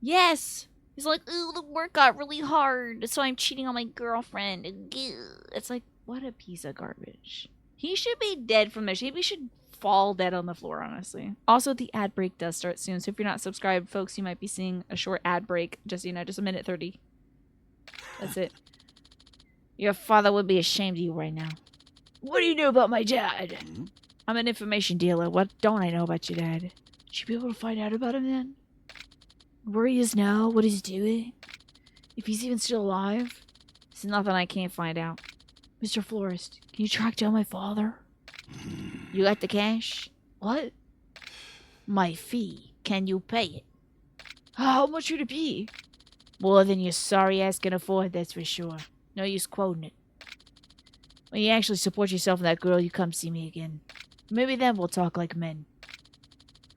Yes! He's like, ooh, the work got really hard, so I'm cheating on my girlfriend. It's like, what a piece of garbage. He should be dead from this. Maybe he should fall dead on the floor, honestly. Also, the ad break does start soon, so if you're not subscribed, folks, you might be seeing a short ad break. Just, you know, just a minute 30. That's it. Your father would be ashamed of you right now. What do you know about my dad? I'm an information dealer. What don't I know about your dad? Should you be able to find out about him then? Where he is now? What he's doing? If he's even still alive? There's nothing I can't find out. Mr. Florist, can you track down my father? You got the cash? What? My fee. Can you pay it? How much would it be? More than your sorry ass can afford, that's for sure. No use quoting it. When you actually support yourself and that girl, you come see me again. Maybe then we'll talk like men.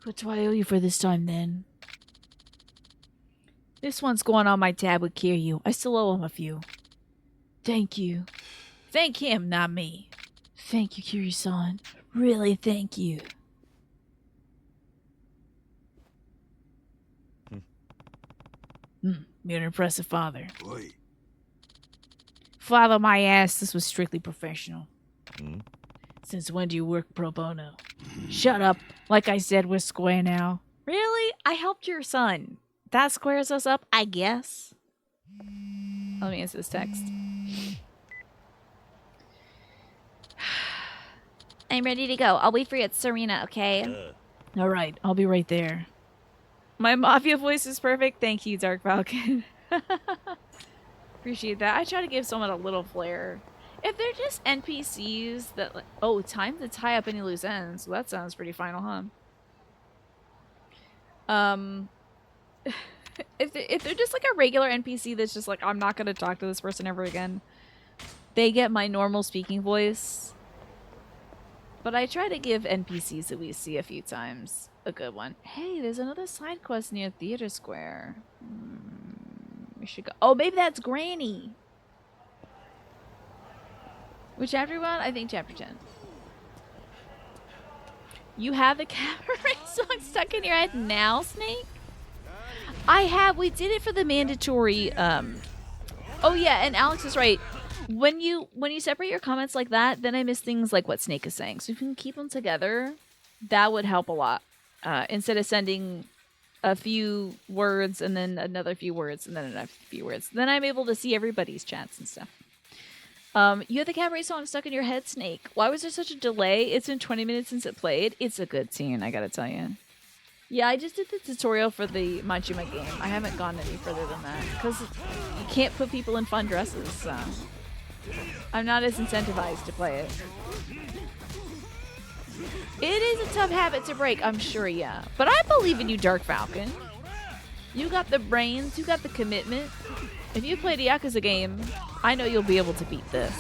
What do I owe you for this time, then? This one's going on my tab with Kiryu. I still owe him a few. Thank you. Thank him, not me. Thank you, Kiryu-san. Really, thank you. You're an impressive father. おい。 Father my ass, this was strictly professional. Hmm? Since when do you work pro bono? Shut up. Like I said, we're square now. Really? I helped your son. That squares us up, I guess. Let me answer this text. I'm ready to go. I'll wait for you at Serena, okay? Alright, I'll be right there. My mafia voice is perfect. Thank you, Dark Falcon. Appreciate that. I try to give someone a little flair. If they're just NPCs that like, oh, time to tie up any loose ends. Well, that sounds pretty final, huh? If they're just like a regular NPC that's just like, I'm not gonna talk to this person ever again. They get my normal speaking voice. But I try to give NPCs that we see a few times a good one. Hey, there's another side quest near Theater Square. should go. Oh, maybe that's Granny. Which chapter you on? I think chapter 10. You have the cabaret song stuck in your head now, Snake? I have. We did it for the mandatory. Oh yeah, and Alex is right. When you separate your comments like that, then I miss things like what Snake is saying. So if you can keep them together, that would help a lot. Instead of sending a few words and then another few words and then another few words, then I'm able to see everybody's chats and stuff. You have the cabaret song stuck in your head, Snake. Why was there such a delay? It's been 20 minutes since it played. It's a good scene, I gotta tell you. Yeah, I just did the tutorial for the Majima game. I haven't gone any further than that because you can't put people in fun dresses. So I'm not as incentivized to play it. It is a tough habit to break, I'm sure, yeah. But I believe in you, Dark Falcon. You got the brains, you got the commitment. If you played a Yakuza game, I know you'll be able to beat this.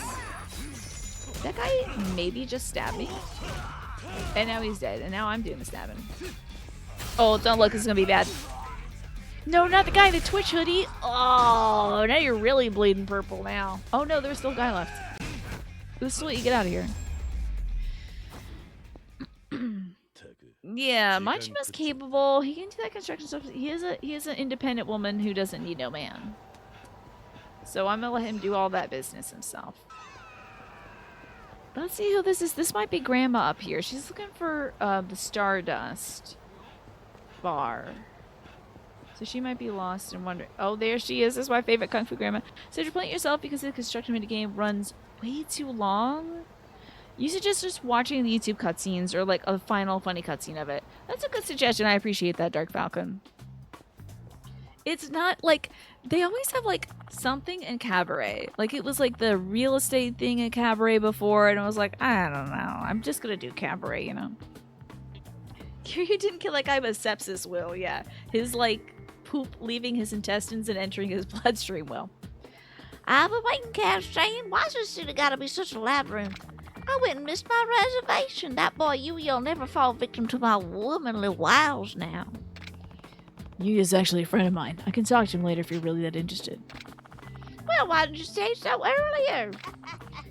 That guy maybe just stabbed me. And now he's dead. And now I'm doing the stabbing. Oh, don't look. It's going to be bad. No, not the guy in the Twitch hoodie. Oh, now you're really bleeding purple now. Oh, no, there's still a guy left. It was sweet. You get out of here. Yeah, Machima's capable. He can do that construction stuff. He is an independent woman who doesn't need no man. So I'm gonna let him do all that business himself. Let's see who this is. This might be Grandma up here. She's looking for the Stardust bar. So she might be lost and wondering. Oh, there she is. This is my favorite Kung Fu Grandma. So you're playing yourself because the construction minigame runs way too long. You suggest just watching the YouTube cutscenes or like a final funny cutscene of it. That's a good suggestion. I appreciate that, Dark Falcon. It's not like they always have like something in Cabaret. Like it was like the real estate thing in Cabaret before, and I was like, I don't know. I'm just gonna do Cabaret, you know. Kiryu didn't kill that guy, but sepsis will. Yeah, his like poop leaving his intestines and entering his bloodstream will. I've been waiting, Cash saying, why's this city gotta be such a loud room? I went and missed my reservation. That boy Yuyi'll never fall victim to my womanly wiles now. Yuya's actually a friend of mine. I can talk to him later if you're really that interested. Well, why didn't you say so earlier?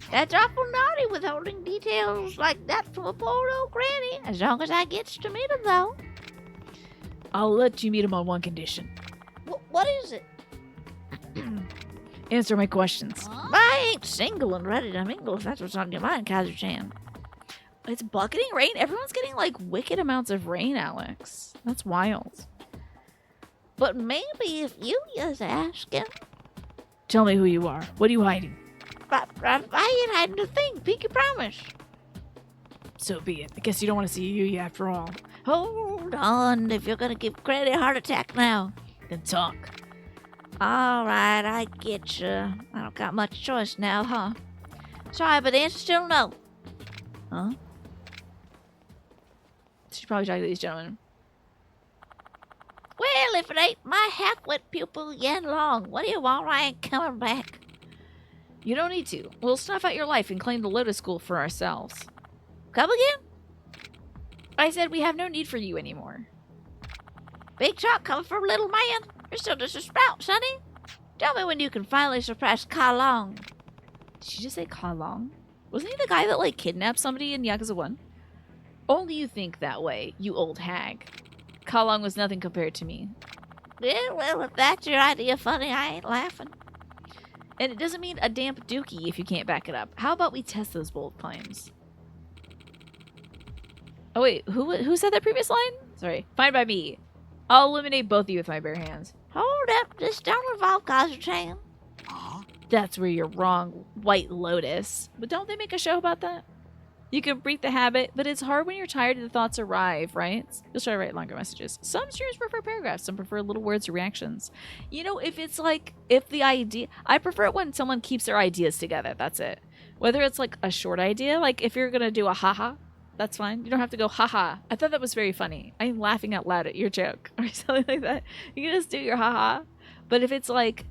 That's awful naughty withholding details like that from a poor old granny. As long as I gets to meet him, though. I'll let you meet him on one condition. What is it? Answer my questions. Huh? I ain't single and ready to mingle if that's what's on your mind, Kaiser-chan. It's bucketing rain? Everyone's getting like wicked amounts of rain, Alex. That's wild. But maybe if Yuya's asking. Tell me who you are. What are you hiding? I ain't hiding a thing. Pinky promise. So be it. I guess you don't want to see Yuya after all. Hold on. If you're gonna give Granny a heart attack now, then talk. All right, I get you. I don't got much choice now, huh? Sorry, but the answer's still no. Huh? She's probably talking to these gentlemen. Well, if it ain't my half-wet pupil Yan Long, what do you want? I ain't coming back. You don't need to. We'll snuff out your life and claim the Lotus School for ourselves. Come again? I said we have no need for you anymore. Big talk coming from little man. You're still just a sprout, sonny. Tell me when you can finally surpass Ka Long. Did she just say Ka Long? Wasn't he the guy that like kidnapped somebody in Yakuza 1? Only you think that way, you old hag. Ka Long was nothing compared to me. Yeah, well, if that's your idea funny, I ain't laughing. And it doesn't mean a damp dookie if you can't back it up. How about we test those bold claims? Oh wait, who said that previous line? Sorry. Fine by me. I'll eliminate both of you with my bare hands. Hold up, this don't involve Kaiser-chan. That's where you're wrong, White Lotus. But don't they make a show about that? You can break the habit, but it's hard when you're tired and the thoughts arrive, right? You'll try to write longer messages. Some streamers prefer paragraphs, some prefer little words or reactions. You know, if it's like, if the idea... I prefer it when someone keeps their ideas together, that's it. Whether it's like a short idea, like if you're gonna do a haha, that's fine. You don't have to go, haha. I thought that was very funny. I'm laughing out loud at your joke or something like that. You can just do your haha. But if it's like,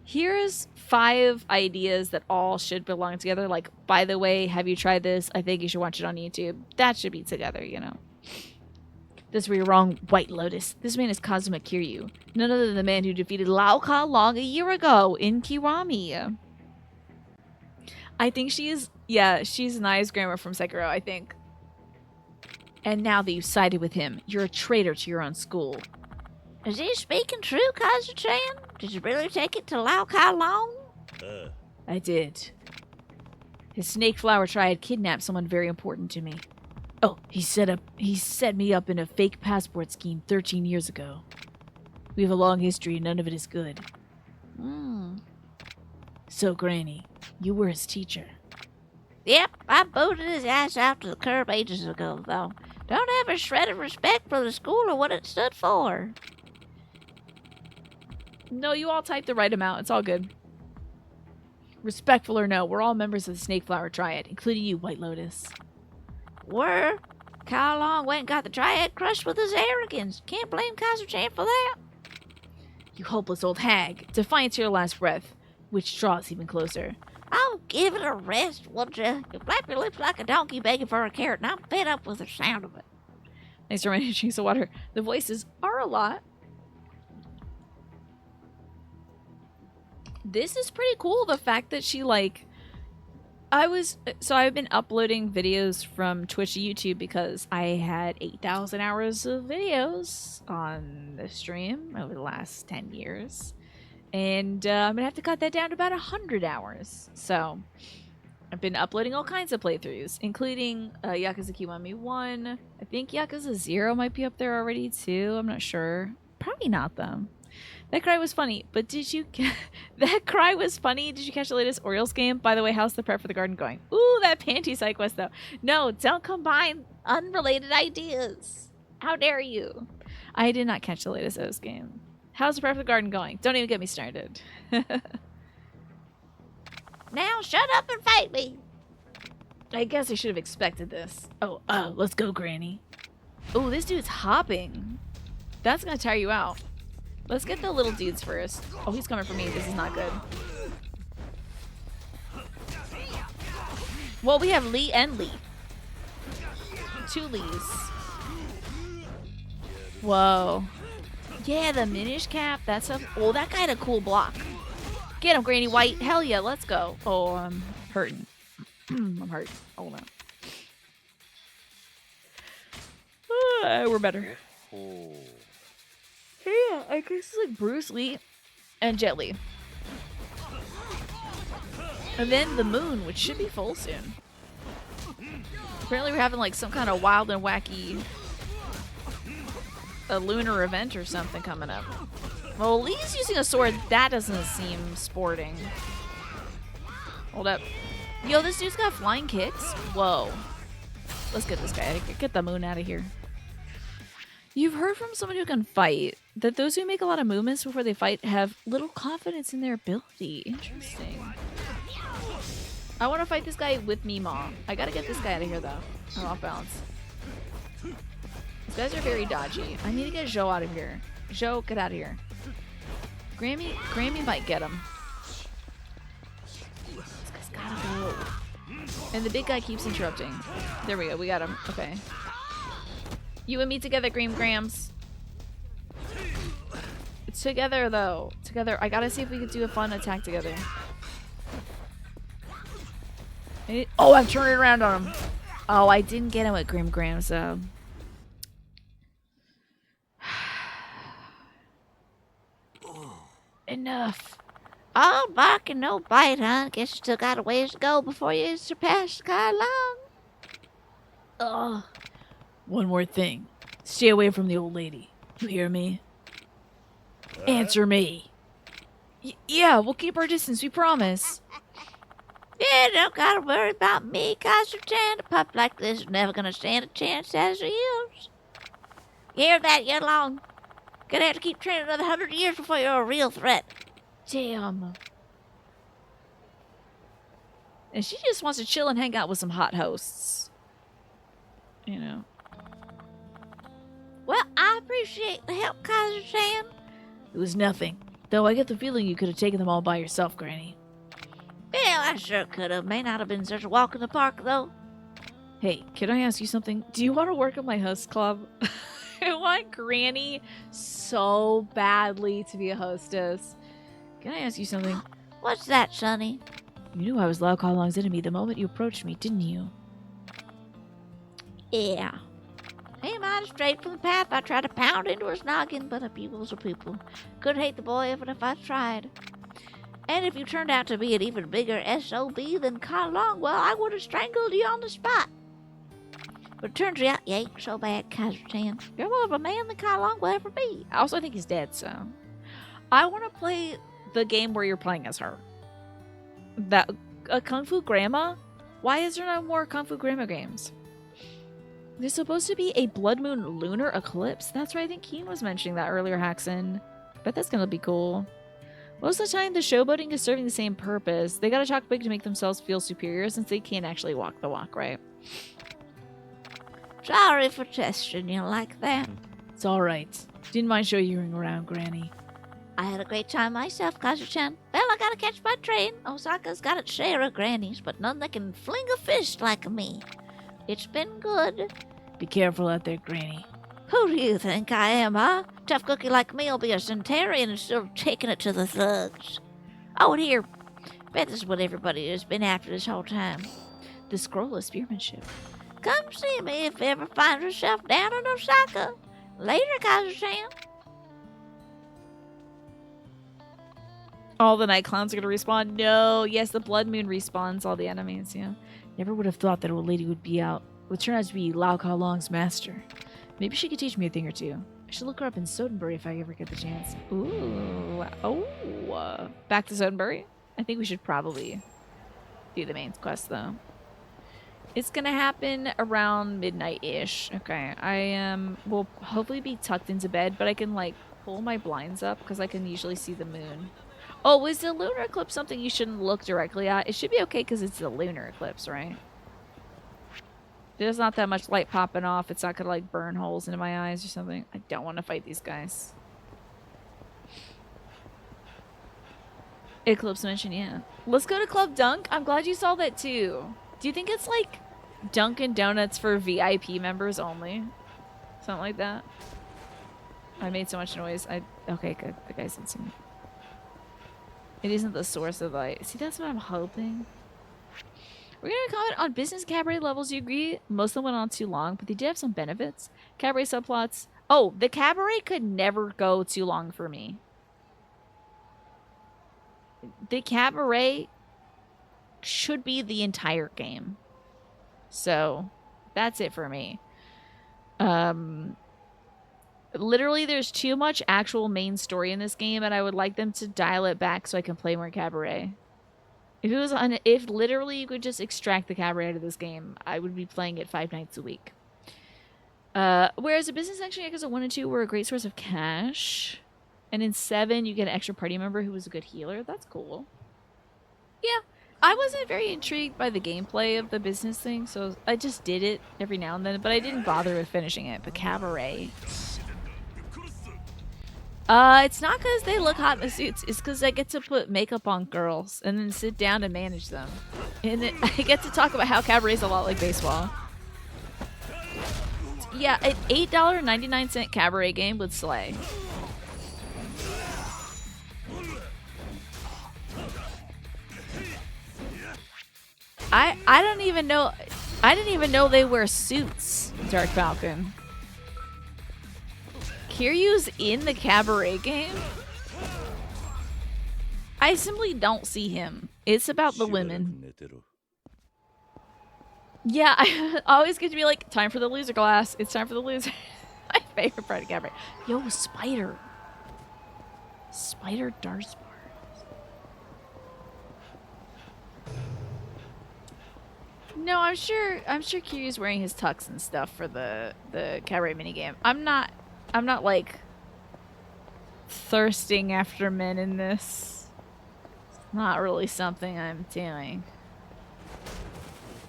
here's 5 ideas that all should belong together. Like, by the way, have you tried this? I think you should watch it on YouTube. That should be together, you know. That's where you're wrong, White Lotus. This man is Kazuma Kiryu, none other than the man who defeated Lao Ka Long a year ago in Kiwami. I think she's Nai's grandma from Sekiro, I think. And now that you've sided with him, you're a traitor to your own school. Is he speaking true, Kazu-chan? Did you really take it to Lao Kai Long? I did. His snake flower triad kidnapped someone very important to me. Oh, he set me up in a fake passport scheme 13 years ago. We have a long history and none of it is good. So, Granny, you were his teacher. Yep, I booted his ass out to the curb ages ago, though. Don't have a shred of respect for the school or what it stood for. No, you all typed the right amount. It's all good. Respectful or no, we're all members of the Snake Flower Triad, including you, White Lotus. Were? Kai Long went and got the triad crushed with his arrogance. Can't blame Kazu-chan for that. You hopeless old hag. Defiance to your last breath. Which draws even closer. Oh, give it a rest, would you? You flap your lips like a donkey begging for a carrot, and I'm fed up with the sound of it. Thanks for reminding drinks of water. The voices are a lot. This is pretty cool. The fact that she, like... I've been uploading videos from Twitch to YouTube because I had 8,000 hours of videos on the stream over the last 10 years. And I'm going to have to cut that down to about 100 hours. So, I've been uploading all kinds of playthroughs, including Yakuza Kiwami 1. I think Yakuza 0 might be up there already, too. I'm not sure. Probably not, though. That cry was funny, but did you... that cry was funny. Did you catch the latest Orioles game? By the way, how's the prep for the garden going? Ooh, that panty side quest, though. No, don't combine unrelated ideas. How dare you? I did not catch the latest O's game. How's the prep for the garden going? Don't even get me started. Now shut up and fight me. I guess I should have expected this. Oh, let's go, Granny. Oh, this dude's hopping. That's gonna tire you out. Let's get the little dudes first. Oh, he's coming for me. This is not good. Well, we have Lee and Lee. Two Lees. Whoa. Yeah, the Minish Cap. That's a... Oh, that guy had a cool block. Get him, Granny White. Hell yeah, let's go. Oh, I'm hurting. I'm hurt. Hold on. We're better. Yeah, I guess it's like Bruce Lee and Jet Li. And then the moon, which should be full soon. Apparently we're having like some kind of wild and wacky a lunar event or something coming up. Well, Lee's using a sword. That doesn't seem sporting. Hold up. Yo, this dude's got flying kicks? Whoa. Let's get this guy. Get the moon out of here. You've heard from someone who can fight that those who make a lot of movements before they fight have little confidence in their ability. Interesting. I want to fight this guy with Mima. I gotta get this guy out of here, though. I'm off balance. These guys are very dodgy. I need to get Zhou out of here. Zhou, get out of here. Grammy might get him. This guy's gotta go. And the big guy keeps interrupting. There we go. We got him. Okay. You and me together, Grams. It's together, though. Together. I gotta see if we could do a fun attack together. Oh, I'm turning around on him. Oh, I didn't get him with Grams, though. Enough. All bark and no bite, huh? Guess you still got a ways to go before you surpass Kai Long. Ugh. One more thing. Stay away from the old lady. You hear me? Answer me. Yeah, we'll keep our distance, we promise. Yeah, don't gotta worry about me, Kazu-chan. A pup like this is never gonna stand a chance as he is. You hear that, Yelong? Gonna have to keep training another 100 years before you're a real threat. Damn. And she just wants to chill and hang out with some hot hosts. You know. Well, I appreciate the help, Kazu-chan. It was nothing. Though I get the feeling you could have taken them all by yourself, Granny. Well, I sure could have. May not have been such a walk in the park, though. Hey, can I ask you something? Do you want to work at my host club? I want Granny so badly to be a hostess. Can I ask you something? What's that, Sonny? You knew I was Lau Ka Long's enemy the moment you approached me, didn't you? Yeah. He might have strayed from the path. I tried to pound into his noggin, but a pupil's a pupil. Could hate the boy even if I tried. And if you turned out to be an even bigger SOB than Ka Long, well, I would have strangled you on the spot. But it turns out you ain't so bad, Kaiser-chan. You're more of a man than Ka Long will ever be. I also think he's dead, so... I want to play the game where you're playing as her. That... Kung Fu Grandma? Why is there no more Kung Fu Grandma games? There's supposed to be a Blood Moon lunar eclipse. That's right, I think Keen was mentioning that earlier, Haxon. Bet that's gonna be cool. Most of the time, the showboating is serving the same purpose. They gotta talk big to make themselves feel superior since they can't actually walk the walk, right? Sorry for testing you like that. It's alright. Didn't mind showing you around, Granny. I had a great time myself, Kaiser-chan. Well, I gotta catch my train. Osaka's got its share of grannies, but none that can fling a fist like me. It's been good. Be careful out there, Granny. Who do you think I am, huh? Tough cookie like me'll be a centurion instead of taking it to the thugs. Oh, and here. Bet this is what everybody has been after this whole time. The scroll of spearmanship. Come see me if you ever find yourself down in Osaka. Later, Kaiser-chan. All the night clowns are gonna respawn. No, yes, the Blood Moon respawns all the enemies, yeah. Never would have thought that old lady would be out. Would turn out to be Lau Ka Long's master. Maybe she could teach me a thing or two. I should look her up in Sotenbori if I ever get the chance. Ooh. Oh. Back to Sotenbori? I think we should probably do the main quest, though. It's gonna happen around midnight-ish. Okay, I will hopefully be tucked into bed, but I can, like, pull my blinds up because I can usually see the moon. Oh, is the lunar eclipse something you shouldn't look directly at? It should be okay because it's the lunar eclipse, right? There's not that much light popping off. It's not gonna, like, burn holes into my eyes or something. I don't want to fight these guys. Eclipse mention, yeah. Let's go to Club Dunk. I'm glad you saw that too. Do you think it's like Dunkin' Donuts for VIP members only? Something like that? I made so much noise. Okay, good. The guys didn't see me. It isn't the source of light. See, that's what I'm hoping. We're going to comment on business cabaret levels. You agree? Most of them went on too long, but they did have some benefits. Cabaret subplots. Oh, the cabaret could never go too long for me. The cabaret should be the entire game. So, that's it for me. Literally, there's too much actual main story in this game, and I would like them to dial it back so I can play more cabaret. If it was if literally you could just extract the cabaret out of this game, I would be playing it 5 nights a week. Whereas the business section, Yakuza 1 and 2 were a great source of cash. And in 7, you get an extra party member who was a good healer. That's cool. Yeah, I wasn't very intrigued by the gameplay of the business thing, so I just did it every now and then, but I didn't bother with finishing it. But cabaret... it's not because they look hot in the suits. It's because I get to put makeup on girls and then sit down and manage them. And I get to talk about how cabaret's a lot like baseball. Yeah, an $8.99 cabaret game would slay. I don't even know. I didn't even know they wear suits, Dark Falcon. Kiryu's in the cabaret game? I simply don't see him. It's about the women. Yeah, I always get to be like, time for the loser class. It's time for the loser. My favorite part of cabaret. Yo, Spider. Spider Darspar. No, I'm sure Kiryu's wearing his tux and stuff for the cabaret minigame. I'm not like thirsting after men in this. It's not really something I'm doing.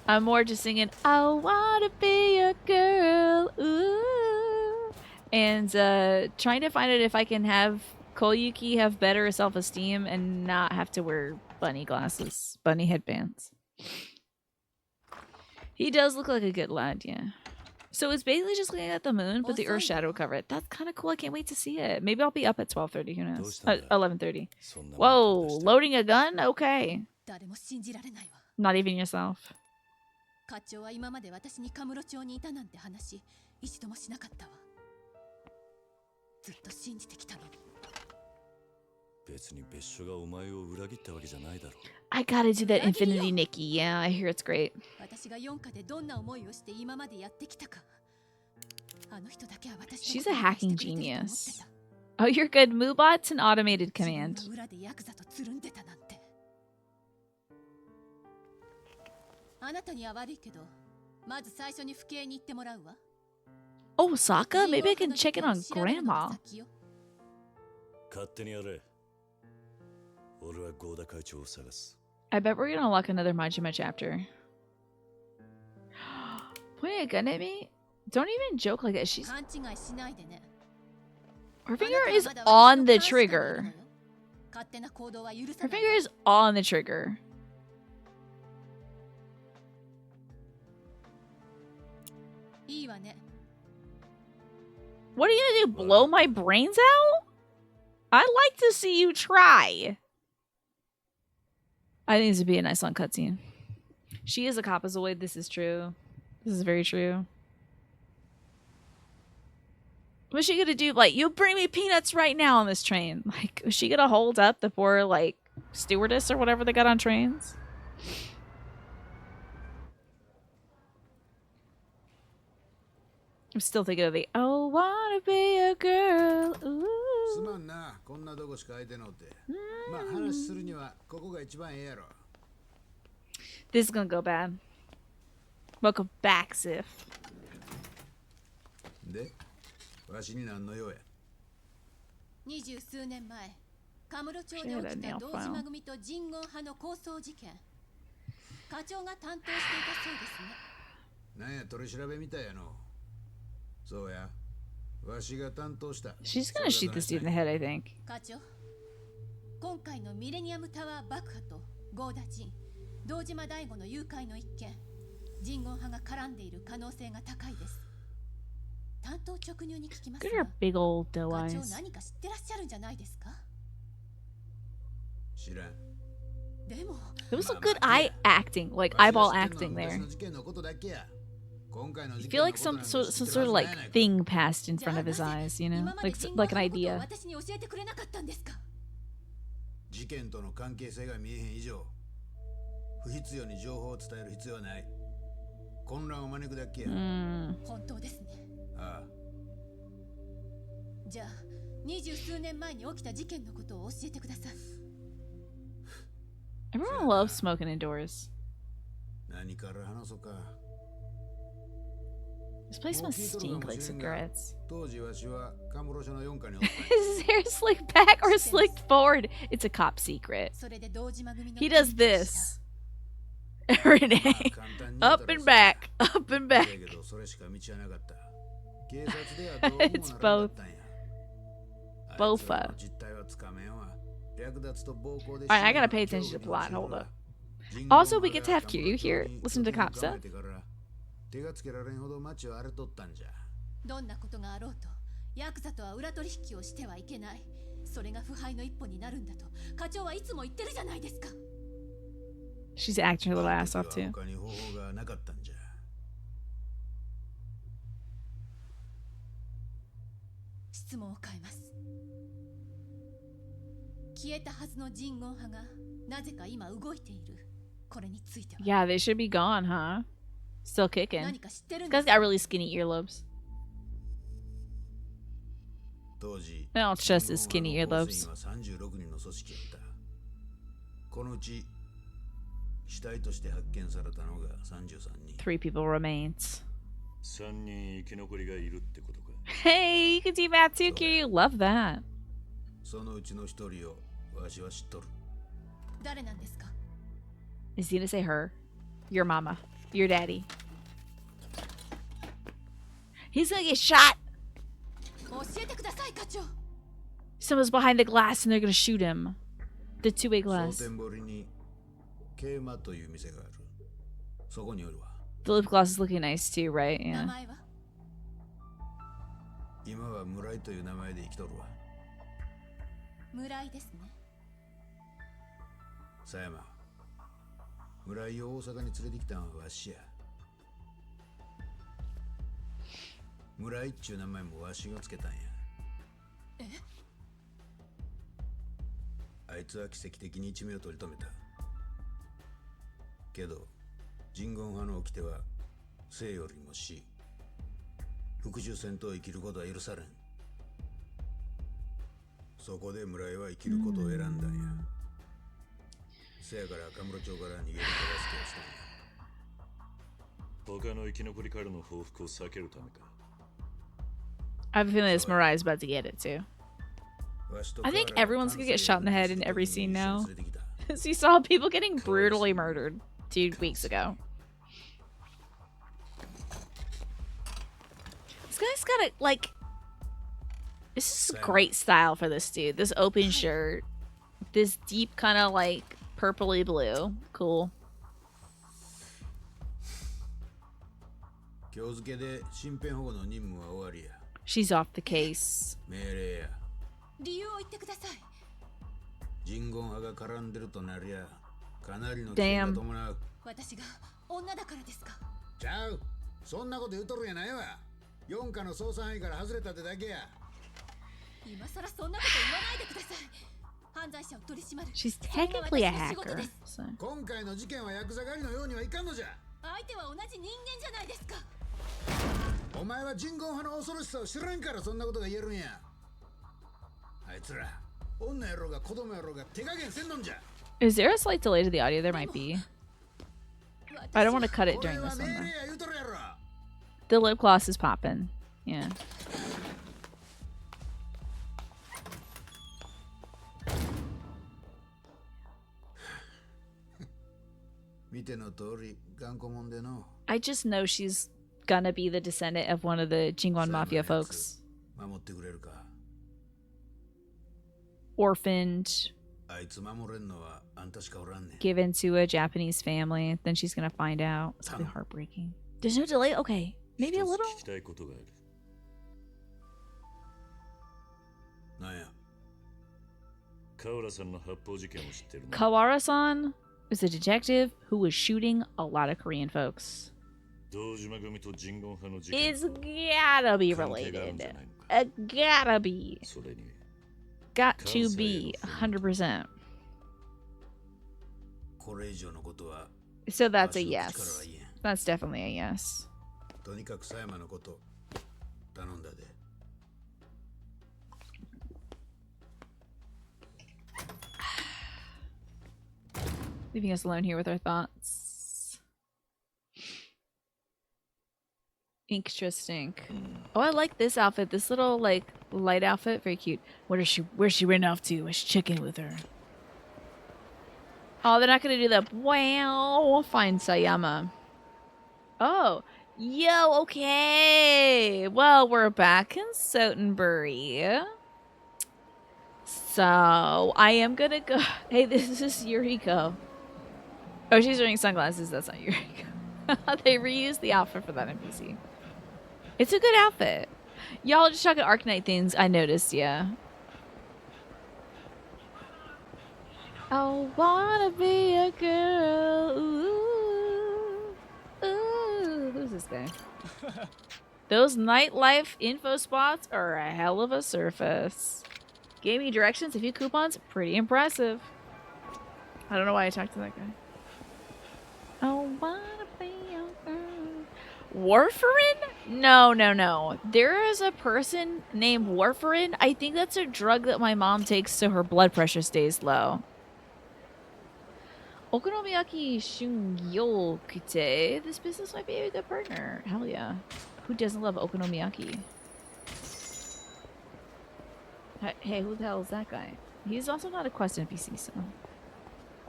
I'm more just singing, I wanna be a girl, ooh. And trying to find out if I can have Koyuki have better self-esteem and not have to wear bunny glasses, bunny headbands. He does look like a good lad, yeah. So it's basically just looking at the moon, but the Earth shadow cover it. That's kind of cool. I can't wait to see it. Maybe I'll be up at 12:30. Who knows? 11:30. Whoa, loading a gun? Okay. 誰も信じられないわ。 Not even yourself. 課長は今まで私にカムロ町にいたなんて話一度もしなかったわ。ずっと信じてきたのに。別に別所がお前を裏切ったわけじゃないだろう。 I gotta do that Infinity Nikki. Yeah, I hear it's great. 私が4課でどんな思いをして今までやってきたか。あの人だけは私の She's a hacking genius. Oh, you're good. Moobot's an automated command. 裏でヤクザとつるんでたなんて。あなたには悪いけど、まず最初に府警に行ってもらうわ。 Oh, Sokka? Maybe I can check in on Grandma. 勝手にやれ。俺はゴーダ会長を探す。 I bet we're gonna unlock another Majima chapter. Pointing a gun at me? Don't even joke like that. She's... 勘違いしないでね。 Her finger is on the trigger. 勝手な行動は許 Her さない。 finger is on the trigger. いいわね。 What are you gonna do? Blow my brains out? I'd like to see you try. I think this would be a nice long cutscene. She is a Kapazoid. This is true. This is very true. What's she gonna do? Like, you bring me peanuts right now on this train. Like, is she gonna hold up the poor, like, stewardess or whatever they got on trains? I'm still thinking of the "Oh, wanna be a girl." す Ooh. まんな、こんなとこしか空いてのって。まあ話するにはここが一番ええやろ。 This is gonna go bad. Welcome back, Sif. で、わしに何の用や。20数年前、カムロ町で起きた堂島組と人言派の抗争事件。課長が担当していたそうですね。なんや取り調べみたいやの。そうや。わしが担当した。 She's gonna shoot this dude in the head, I think. 課長、今回のミレニアムタワー爆破とゴーダ人、堂島大吾の誘拐の一件、人言派が絡んでいる可能性が高いです。担当直入に聞きます Look at が、 her big old doe 課長 eyes. 何か知ってらっしゃるんじゃないですか？知らん。でも、 There was some good eye acting, like eyeball acting there. 事件のことだけや。今回の You 事 feel 件 like のこと some なんか知って sort る of は like ずないやないか。 thing passed in じゃ front あ of な his ぜ eyes, you know, 今まで like 人言 like an 派のことを idea. 私に教えてくれなかったんですか？事件との関係性が見えへん以上、不必要に情報を伝える必要はない。混乱を招くだけや。 本当ですね。ああ、じゃあ、20数年前に起きた事件のことを教えてください。 Everyone loves smoking indoors. 何から話そうか。 This place must stink like cigarettes. 当時わしはカムロ署の4課におった。 Is his hair slicked back or slicked forward? It's a top secret. それで堂島組の He does this every day. Up and back, up and だ back. けどそれしか道はなかった。警察ではどうにもならなかったんや。 Both. あいつらの実態はつかめんわ。略奪と暴行で Alright, I gotta pay attention to the plot. Hold up. Also, we get to have Kiryu here. Listen to cop stuff. 手がつけられんほど街を荒れとったんじゃ。どんなことがあろうと、ヤクザとは裏取引をしてはいけない。それが腐敗の一歩になるんだと、課長はいつも言ってるじゃないですか。 She's acting her little ass off too. 他に方法がなかったんじゃ。質問を変えます。消えたはずの人言派がなぜか今動いている。これについては Yeah, they should be gone, huh? Still 何 kicking. か知ってるん This で guy's す got か？ really skinny earlobes. 当時、 I don't trust his skinny 人言 earlobes. 派の構成員は36人の組織やった。このうち死体として発見されたのが33人。 3 people remains. 3人生き残りがいるってことか。 Hey, you can do that too, Kiryu. Love that. そのうちの一人をわしは知っとる。誰なんですか？ Is he gonna say her? Your mama. Your daddy. He's gonna get shot. 教えてください、課長。 Someone's behind the glass and they're gonna shoot him. The two-way glass. ソテンボリにケーマという店がある。そこにおるわ。The lip gloss is looking nice too, right? 名 Yeah. 前は？今は村井という名前で生きとるわ。村井ですね。佐山、村井を大阪に連れてきたんはわしや。村井っちゅう名前もわしがつけたんや。え？あいつは奇跡的に一命を取り留めた。けど人言派の掟は生よりも死、復讐戦と生きることは許されん。そこで村井は生きることを選んだんや。せやから赤室町から逃げる手助けをしたんや。他の生き残りからの報復を避けるためか。I have a feeling this Mariah's about to get it too. I think everyone's gonna get shot in the head in every scene now. As you saw people getting brutally murdered 2 weeks ago. This guy's got a, like... This is great style for this dude. This open shirt. This deep kind of like purpley blue. Cool. 今日付で身辺保護の任務は終わりや。 She's off the case. 命令や。理由を言ってください。人言派が絡んでるとなりゃかなりの危険が伴う。私が女だからですか？ちゃう、そんなこと言うとるやないわ。4課の捜査範囲から外れたってだけや。今さらそんなこと言わないでください。犯罪者を取り締まる。 She's technically a hacker. So. 今回の事件はヤクザ狩りのようにはいかんのじゃ。相手は同じ人間じゃないですか。お前は人言派の恐ろしさを知らんからそんなことが言えるんや。あいつら女やろうが子供やろうが手加減せんのんじゃ。 Is there a slight delay to the audio? There might be. I don't want to cut it during this one though. The lip gloss is popping. Yeah. 見ての通り頑固もんでの。 I just know she's gonna be the descendant of one of the Jingwon Mafia folks. 守ってくれるか。 Orphaned, あいつ守れんのはあんたしかおらんねん。 given to a Japanese family. Then she's gonna find out. It's gonna be heartbreaking. There's no delay? Okay. Maybe a little? 聞きたいことがある。なんや。河原さんの発砲事件を知ってるの？ Kawara-san is a detective who was shooting a lot of Korean folks. 堂島組と人言派の事件 It's gotta be 関係があるんじゃ related. ないのか。 Gotta be. それに Got to be. 100%. これ以上のことは So that's a わしの口からは yes. 言えん。 That's definitely a yes. とにかく佐山のこと頼んだで。 Leaving us alone here with our thoughts. Interesting. Oh, I like this outfit. This little like light outfit, very cute. Where's she ran off to? I should check in with her. Oh, they're not gonna do that. Wow, fine, Sayama. Oh, yo, okay. Well, we're back in Sotenbori. So I am gonna go. Hey, this is Yuriko. Oh, she's wearing sunglasses. That's not Yuriko. They reused the outfit for that NPC. It's a good outfit. Y'all are just talking Arknight things. I noticed, yeah. I wanna be a girl. Ooh, ooh. Who's this guy? Those nightlife info spots are a hell of a surface. Gave me directions, a few coupons. Pretty impressive. I don't know why I talked to that guy. I wanna be a girl. Warfarin? No, no, no. There is a person named Warfarin. I think that's a drug that my mom takes so her blood pressure stays low. Okonomiyaki Shungyokute. This business might be a good partner. Hell yeah. Who doesn't love okonomiyaki? Hey, who the hell is that guy? He's also not a quest NPC, so...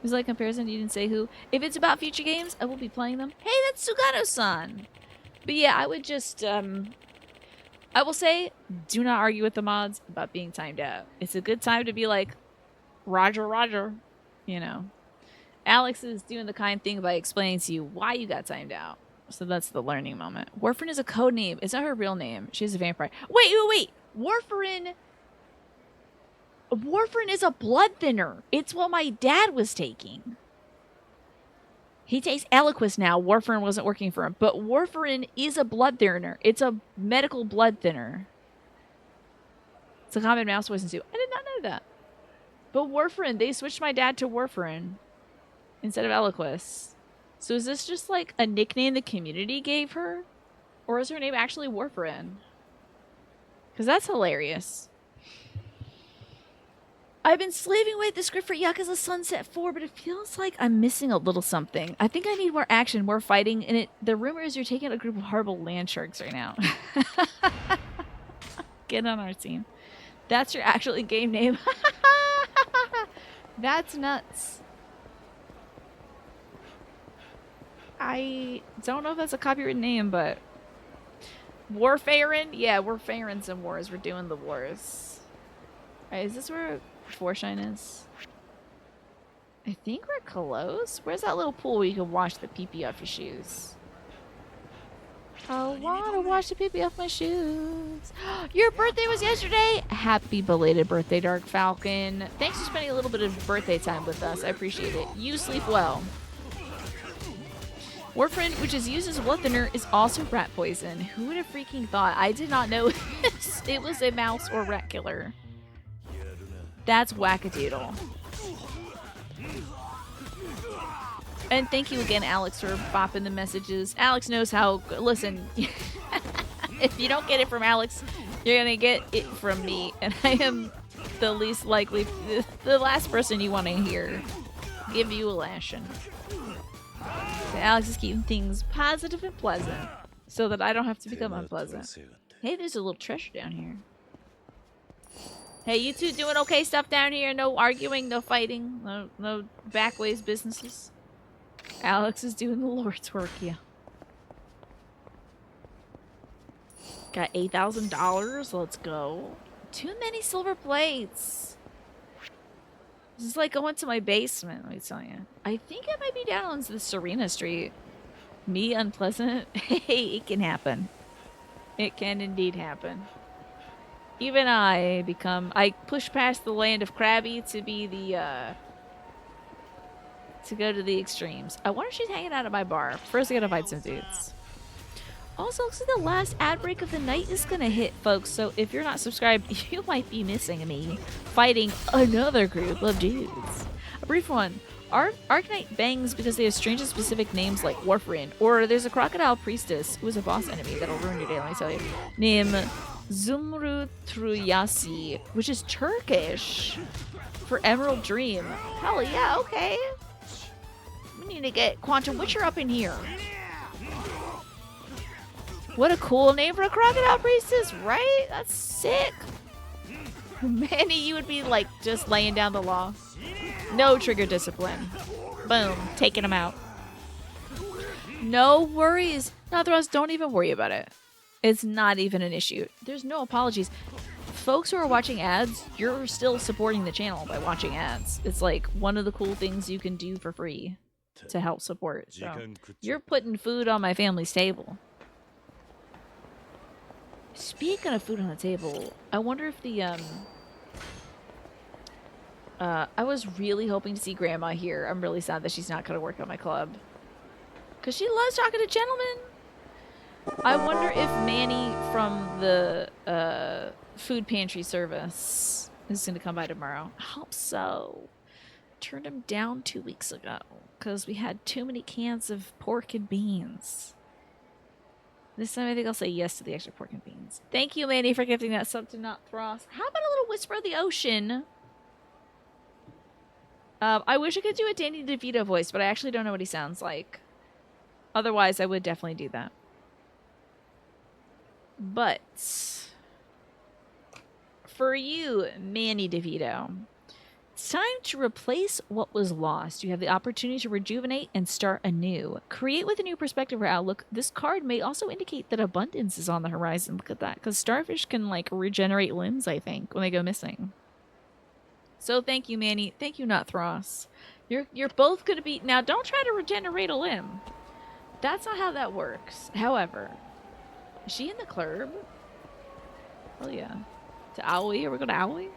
Is that a comparison? You didn't say who. If it's about future games, I will be playing them. Hey, that's Sugano-san! But yeah, I would just, I will say, do not argue with the mods about being timed out. It's a good time to be like, Roger, Roger. You know. Alex is doing the kind thing by explaining to you why you got timed out. So that's the learning moment. Warfarin is a code name. It's not her real name. She's a vampire. Wait. Warfarin is a blood thinner. It's what my dad was taking. He takes Eliquis now. Warfarin wasn't working for him. But Warfarin is a blood thinner. It's a medical blood thinner. It's a common mouse poison too. I did not know that. But Warfarin, they switched my dad to Warfarin instead of Eliquis. So is this just like a nickname the community gave her? Or is her name actually Warfarin? Because that's hilarious. I've been slaving away at the script for Yakuza Sunset 4, but it feels like I'm missing a little something. I think I need more action, more fighting, and the rumor is you're taking a group of horrible land sharks right now. Get on our team. That's your actual in-game name. That's nuts. I don't know if that's a copyrighted name, but... Warfarin? Yeah, we're faring some wars. We're doing the wars. Alright, is this where Forshine is? I think we're close. Where's that little pool where you can wash the pee-pee off your shoes? I wanna wash the pee-pee off my shoes. Your birthday was yesterday! Happy belated birthday, Dark Falcon. Thanks for spending a little bit of birthday time with us. I appreciate it. You sleep well. Warfarin, which is used as a blood thinner, is also rat poison. Who would have freaking thought? I did not know it was a mouse or rat killer. That's wackadoodle. And thank you again, Alex, for bopping the messages. Alex knows how... Listen, if you don't get it from Alex, you're going to get it from me. And I am the least likely... The last person you want to hear. Give you a lashing. So Alex is keeping things positive and pleasant. So that I don't have to become unpleasant. Hey, there's a little treasure down here. Hey, you two doing okay stuff down here? No arguing, no fighting, no backways businesses. Alex is doing the Lord's work, yeah. Got $8,000. Let's go. Too many silver plates. This is like going to my basement, let me tell you. I think it might be down on the Serena Street. Me unpleasant? Hey, it can happen. It can indeed happen. Even I push past the land of Krabby to be the, to go to the extremes. I wonder if she's hanging out at my bar. First, I gotta fight some dudes. Also, looks like the last ad break of the night is gonna hit, folks. So if you're not subscribed, you might be missing me fighting another group of dudes. A brief one. Arcanite bangs because they have strange and specific names like Warfarin. Or there's a crocodile priestess who is a boss enemy that'll ruin your day, let me tell you. Name Zumru Truyasi, which is Turkish for Emerald Dream. Hell yeah, okay. We need to get Quantum Witcher up in here. What a cool name for a crocodile priestess, right? That's sick. Manny, you would be like just laying down the law. No trigger discipline. Boom, taking him out. No worries. Nothros, don't even worry about it. It's not even an issue. There's no apologies. Folks who are watching ads, you're still supporting the channel by watching ads. It's like one of the cool things you can do for free to help support. So you're putting food on my family's table. Speaking of food on the table, I wonder if the, I was really hoping to see Grandma here. I'm really sad that she's not going to work at my club. Because she loves talking to gentlemen. I wonder if Manny from the, food pantry service is going to come by tomorrow. I hope so. Turned him down 2 weeks ago. Because we had too many cans of pork and beans. This time I think I'll say yes to the extra pork and beans. Thank you, Manny, for gifting that sub to Not Frost. How about a little Whisper of the Ocean? I wish I could do a Danny DeVito voice, but I actually don't know what he sounds like. Otherwise, I would definitely do that. But for you, Manny DeVito, it's time to replace what was lost. You have the opportunity to rejuvenate and start anew. Create with a new perspective or outlook. This card may also indicate that abundance is on the horizon. Look at that. Because starfish can, like, regenerate limbs, I think, when they go missing. So thank you, Manny. Thank you, Not Thross. You're both going to be... Now, don't try to regenerate a limb. That's not how that works. However, is she in the club? Oh yeah. To Aoi? Are we going to Aoi?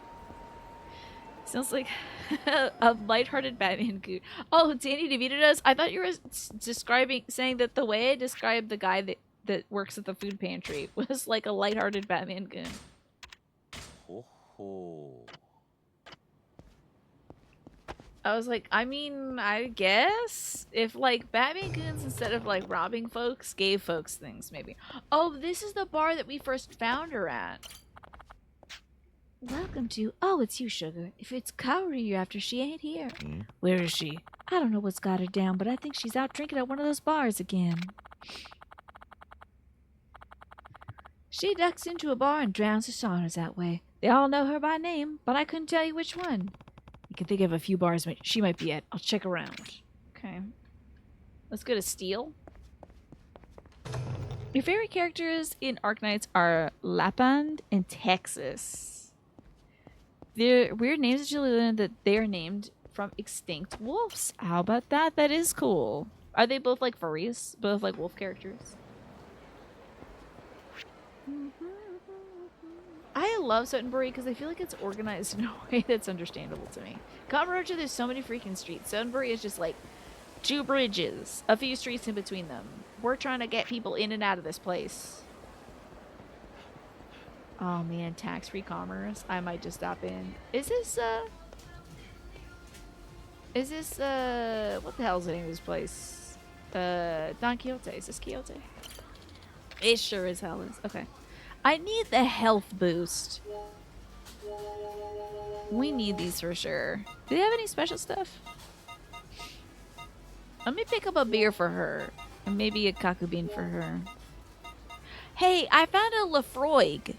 Sounds like a lighthearted Batman goon. Oh, Danny DeVito does? I thought you were saying that the way I described the guy that works at the food pantry was like a lighthearted Batman goon. Ho ho. I was like, I mean, I guess if like Batman goons instead of like robbing folks gave folks things, maybe. Oh, this is the bar that we first found her at. Welcome to. Oh, it's you, Sugar. If it's Kaori you're after, she ain't here. Where is she? I don't know what's got her down, but I think she's out drinking at one of those bars again. She ducks into a bar and drowns her sorrows that way. They all know her by name, but I couldn't tell you which one. You can think of a few bars she might be at. I'll check around. Okay. Let's go to Steel. Your favorite characters in Arknights are Lapland and Texas. They're weird names that you learn that they are named from extinct wolves. How about that? That is cool. Are they both like furries? Both like wolf characters? I love Sotenbori because I feel like it's organized in a way that's understandable to me. Kamurocho, there's so many freaking streets. Sotenbori is just like 2 bridges, a few streets in between them. We're trying to get people in and out of this place. Oh man, tax-free commerce. I might just stop in. Is this what the hell is the name of this place? Don Quixote. Is this Quixote? It sure as hell is. Okay. I need the health boost. We need these for sure. Do they have any special stuff? Let me pick up a beer for her. And maybe a kaku bean for her. Hey, I found a Lafroig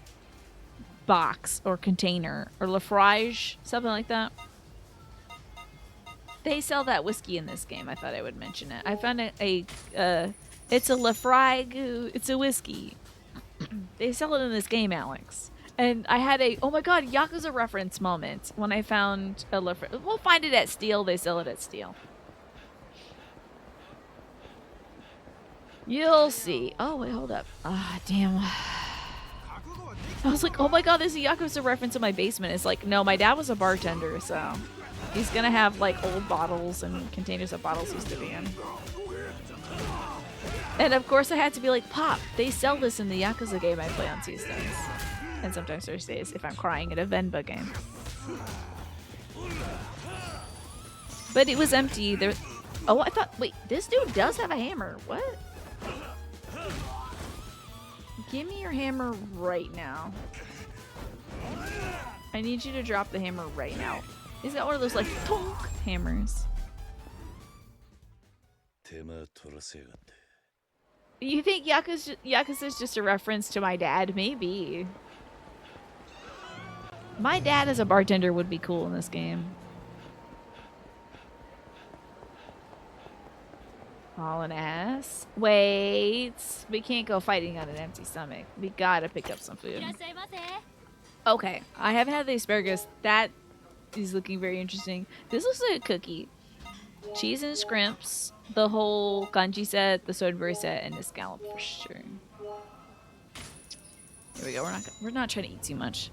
box or container. Or Lafroige. Something like that. They sell that whiskey in this game. I thought I would mention it. I found it's a Lafroig. It's a whiskey. They sell it in this game, Alex. And I had a, oh my god, Yakuza reference moment when I found a Lafroig. We'll find it at Steel. They sell it at Steel. You'll see. Oh, wait, hold up. Ah, damn. I was like, oh my god, there's a Yakuza reference in my basement. It's like, no, my dad was a bartender, so he's gonna have like old bottles and containers of bottles used to be in. And of course I had to be like, Pop, they sell this in the Yakuza game I play on Tuesdays. And sometimes Thursdays if I'm crying at a Venba game. But it was empty. There. Oh, I thought, wait, this dude does have a hammer. What? Give me your hammer right now. I need you to drop the hammer right now. Is that one of those like tonk hammers? You think Yakuza is just a reference to my dad? Maybe. My dad as a bartender would be cool in this game. Hauling ass. Wait. We can't go fighting on an empty stomach. We gotta pick up some food. Okay. I haven't had the asparagus. That is looking very interesting. This looks like a cookie. Cheese and scrimps. The whole kanji set, the Sotenbori set, and the scallop for sure. Here we go. We're not trying to eat too much.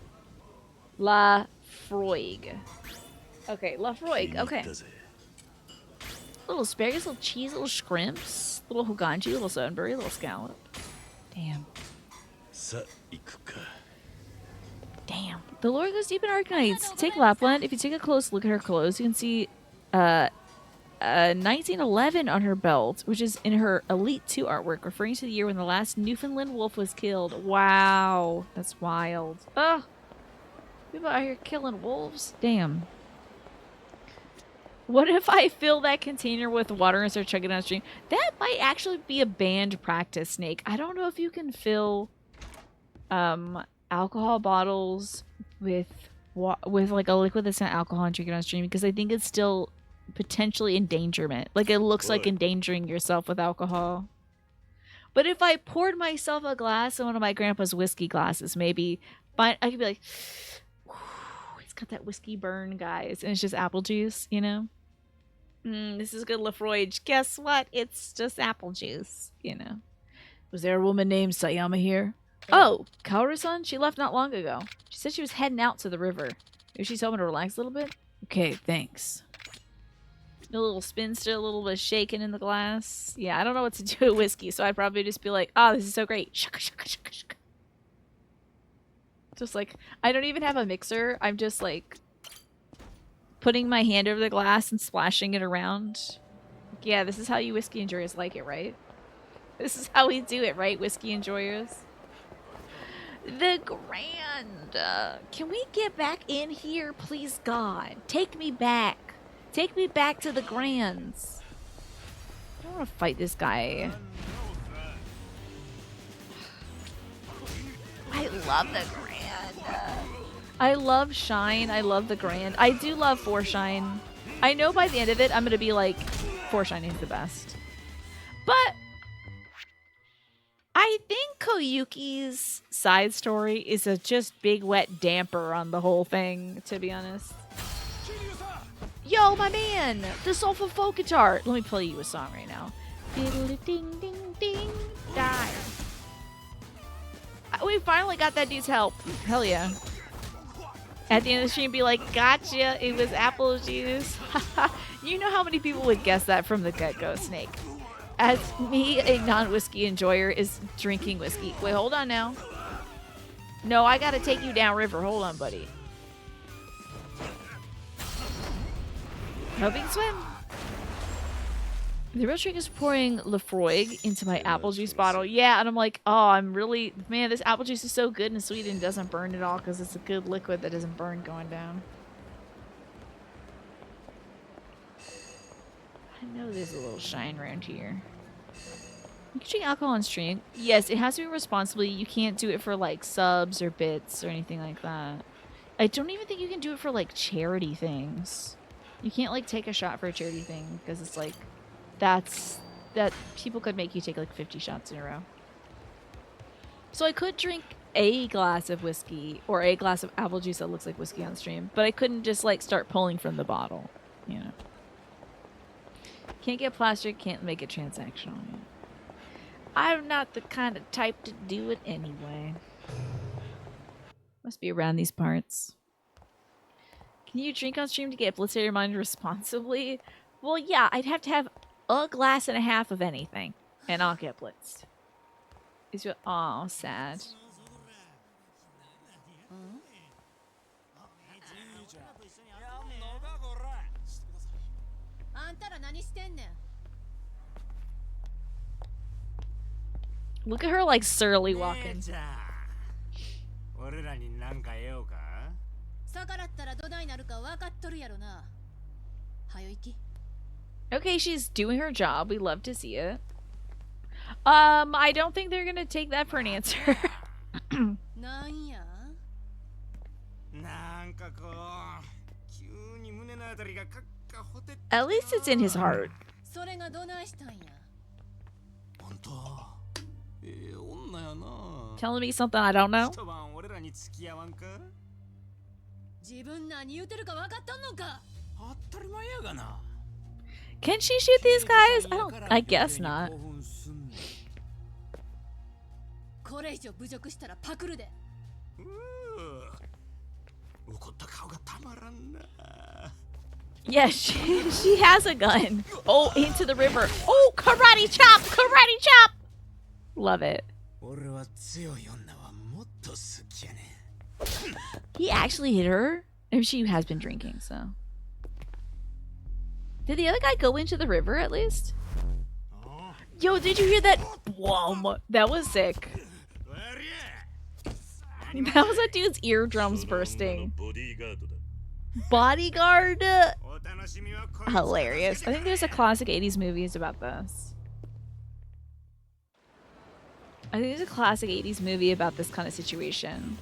La Froig. Okay, La Froig. Okay. Little asparagus, little cheese, little scrimps, little hoganji, little Sotenbori, little scallop. Damn. Damn. The lore goes deep in Arknights. Take Lapland. If you take a close look at her clothes, you can see 1911 on her belt, which is in her Elite 2 artwork, referring to the year when the last Newfoundland wolf was killed. Wow. That's wild. Ugh. People out here killing wolves. Damn. What if I fill that container with water and start chugging downstream? That might actually be a banned practice, Snake. I don't know if you can fill alcohol bottles with like a liquid that's not alcohol and drink it downstream, because I think it's still potentially endangerment. Like it looks like endangering yourself with alcohol. But if I poured myself a glass in one of my grandpa's whiskey glasses, maybe, but I could be like, it's got that whiskey burn, guys, and it's just apple juice, you know? This is good Lafroig. Guess what? It's just apple juice, Was there a woman named Sayama here? Oh, Kaoru-san? She left not long ago. She said she was heading out to the river. Maybe she's hoping to relax a little bit? Okay, thanks. A little spinster, a little bit of shaking in the glass. Yeah, I don't know what to do with whiskey, so I'd probably just be like, oh, this is so great. Shaka, shaka, shaka, shaka. Just like, I don't even have a mixer. I'm just like putting my hand over the glass and splashing it around. Yeah, this is how you whiskey enjoyers like it, right? This is how we do it, right, whiskey enjoyers? The Grand. Can we get back in here, please, God? Take me back. Take me back to the Grands. I don't want to fight this guy. I love the Grand. I love Shine. I love the Grand. I do love 4 Shine. I know by the end of it, I'm going to be like, 4 Shine is the best. But I think Koyuki's side story is a just big wet damper on the whole thing, to be honest. Yo, my man! The soulful folk guitar! Let me play you a song right now. Diddle ding ding ding die. We finally got that dude's help. Hell yeah. At the end of the stream, be like, gotcha, it was apple juice. You know how many people would guess that from the get-go, Snake? As me, a non-whiskey enjoyer, is drinking whiskey. Wait, hold on now. No, I gotta take you downriver. Hold on, buddy. Helping swim. The real trick is pouring Lafroig into my apple juice bottle. Yeah, and I'm like, oh, man, this apple juice is so good and sweet and doesn't burn at all because it's a good liquid that doesn't burn going down. I know there's a little shine around here. You can drink alcohol on stream. Yes, it has to be responsibly. You can't do it for like subs or bits or anything like that. I don't even think you can do it for like charity things. You can't like take a shot for a charity thing because it's like that people could make you take like 50 shots in a row. So I could drink a glass of whiskey or a glass of apple juice that looks like whiskey on stream, but I couldn't just like start pulling from the bottle, Can't get plastic, can't make it transactional. I'm not the kind of type to do it anyway. Must be around these parts. Can you drink on stream to get blitzed your mind responsibly? Well, yeah, I'd have to have a glass and a half of anything, and I'll get blitzed. Is your sad. Look at her like surly walking. Okay, she's doing her job. We love to see it. I don't think they're gonna take that for an answer. At least it's in his heart. Telling me something I don't know? Can she shoot these guys? I guess not. Yeah, she has a gun. Oh, into the river. Oh, karate chop! Karate chop! Love it. He actually hit her? Or she has been drinking, so. Did the other guy go into the river at least? Yo, did you hear that? Whoa, that was sick. That was a dude's eardrums bursting. Bodyguard? Hilarious. I think there's a classic 80s movies about this. I think there's a classic 80s movie about this kind of situation.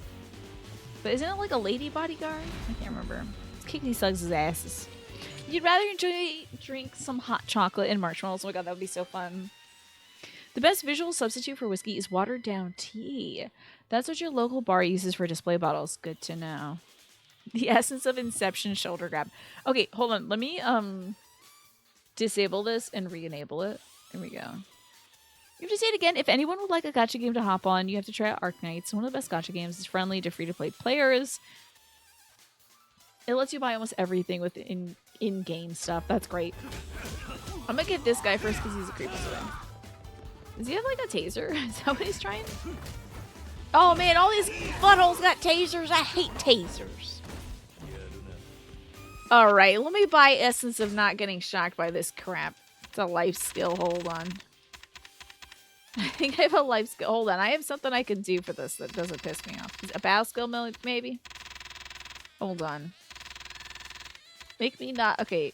But isn't it like a lady bodyguard? I can't remember. Let's kick these thugs' asses. You'd rather drink some hot chocolate and marshmallows. Oh my god, that would be so fun. The best visual substitute for whiskey is watered down tea. That's what your local bar uses for display bottles. Good to know. The essence of Inception shoulder grab. Okay, hold on. Let me disable this and re-enable it. There we go. You have to say it again. If anyone would like a gacha game to hop on, you have to try out Arknights. One of the best gacha games. It's friendly to free-to-play players. It lets you buy almost everything with in-game stuff. That's great. I'm gonna get this guy first because he's a creepy swing. Does he have like a taser? Is that what he's trying? Oh man, all these buttholes got tasers. I hate tasers. Alright, let me buy Essence of not getting shocked by this crap. It's a life skill. Hold on. I think I have a life skill. Hold on. I have something I can do for this that doesn't piss me off. A battle skill, maybe? Hold on. Make me not... Okay.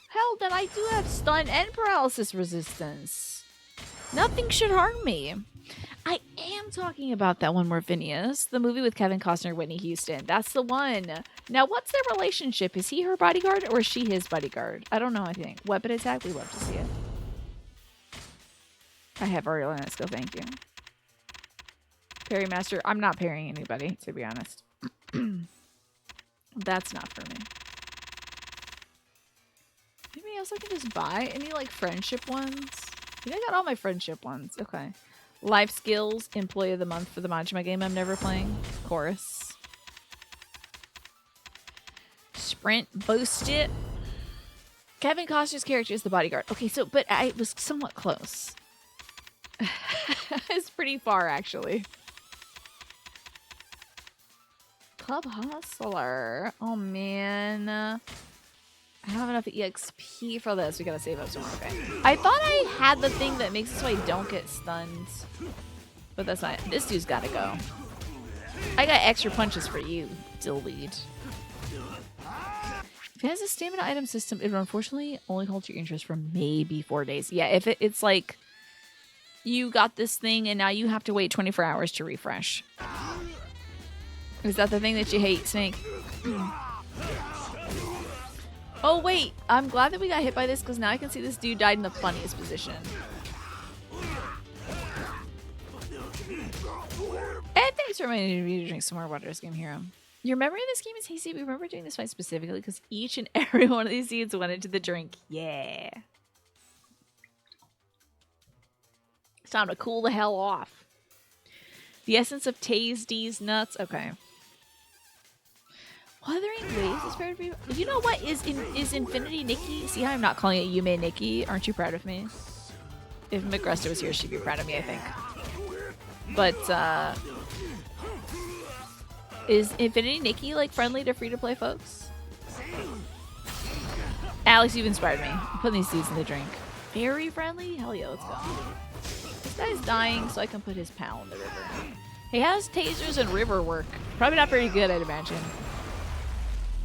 Hell, then I do have stun and paralysis resistance. Nothing should harm me. I am talking about that one more, Phineas. The movie with Kevin Costner and Whitney Houston. That's the one. Now, what's their relationship? Is he her bodyguard or is she his bodyguard? I don't know, I think. Weapon attack? We love to see it. I have already learned that skill, thank you. Parry master. I'm not parrying anybody, to be honest. That's not for me. Anything else I can just buy? Any, like, friendship ones? I think I got all my friendship ones. Okay. Life skills. Employee of the month for the Majima game I'm never playing. Chorus. Sprint. Boost it. Kevin Costner's character is the bodyguard. Okay, so, but I was somewhat close. It's pretty far, actually. Club Hustler. Oh, man. I don't have enough EXP for this. We gotta save up some more. Okay. I thought I had the thing that makes it so I don't get stunned. But that's not it. This dude's gotta go. I got extra punches for you, Delete. If it has a stamina item system, it will unfortunately only hold your interest for maybe 4 days. Yeah, if it's like... You got this thing and now you have to wait 24 hours to refresh. Is that the thing that you hate, Snake? Oh, wait. I'm glad that we got hit by this because now I can see this dude died in the funniest position. And thanks for reminding me to drink some more water, Game Hero. Your memory of this game is hazy. We remember doing this fight specifically because each and every one of these seeds went into the drink. Yeah. Time to cool the hell off. The essence of Taze D's nuts. Okay. Wuthering Waves is fair to be. You know what is Infinity Nikki? See how I'm not calling it Yume Nikki? Aren't you proud of me? If McGruster was here, she'd be proud of me, I think. But is Infinity Nikki like friendly to free-to-play folks? Alex, you've inspired me. I'm putting these seeds in the drink. Very friendly? Hell yeah, let's go. This guy's dying, so I can put his pal in the river. He has tasers and river work. Probably not very good, I'd imagine.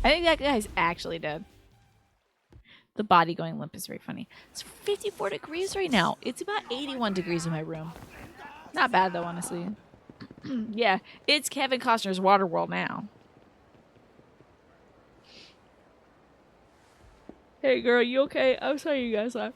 I think that guy's actually dead. The body going limp is very funny. It's 54 degrees right now. It's about 81 degrees in my room. Not bad, though, honestly. Yeah, it's Kevin Costner's Waterworld now. Hey, girl, you okay? I'm sorry you guys are.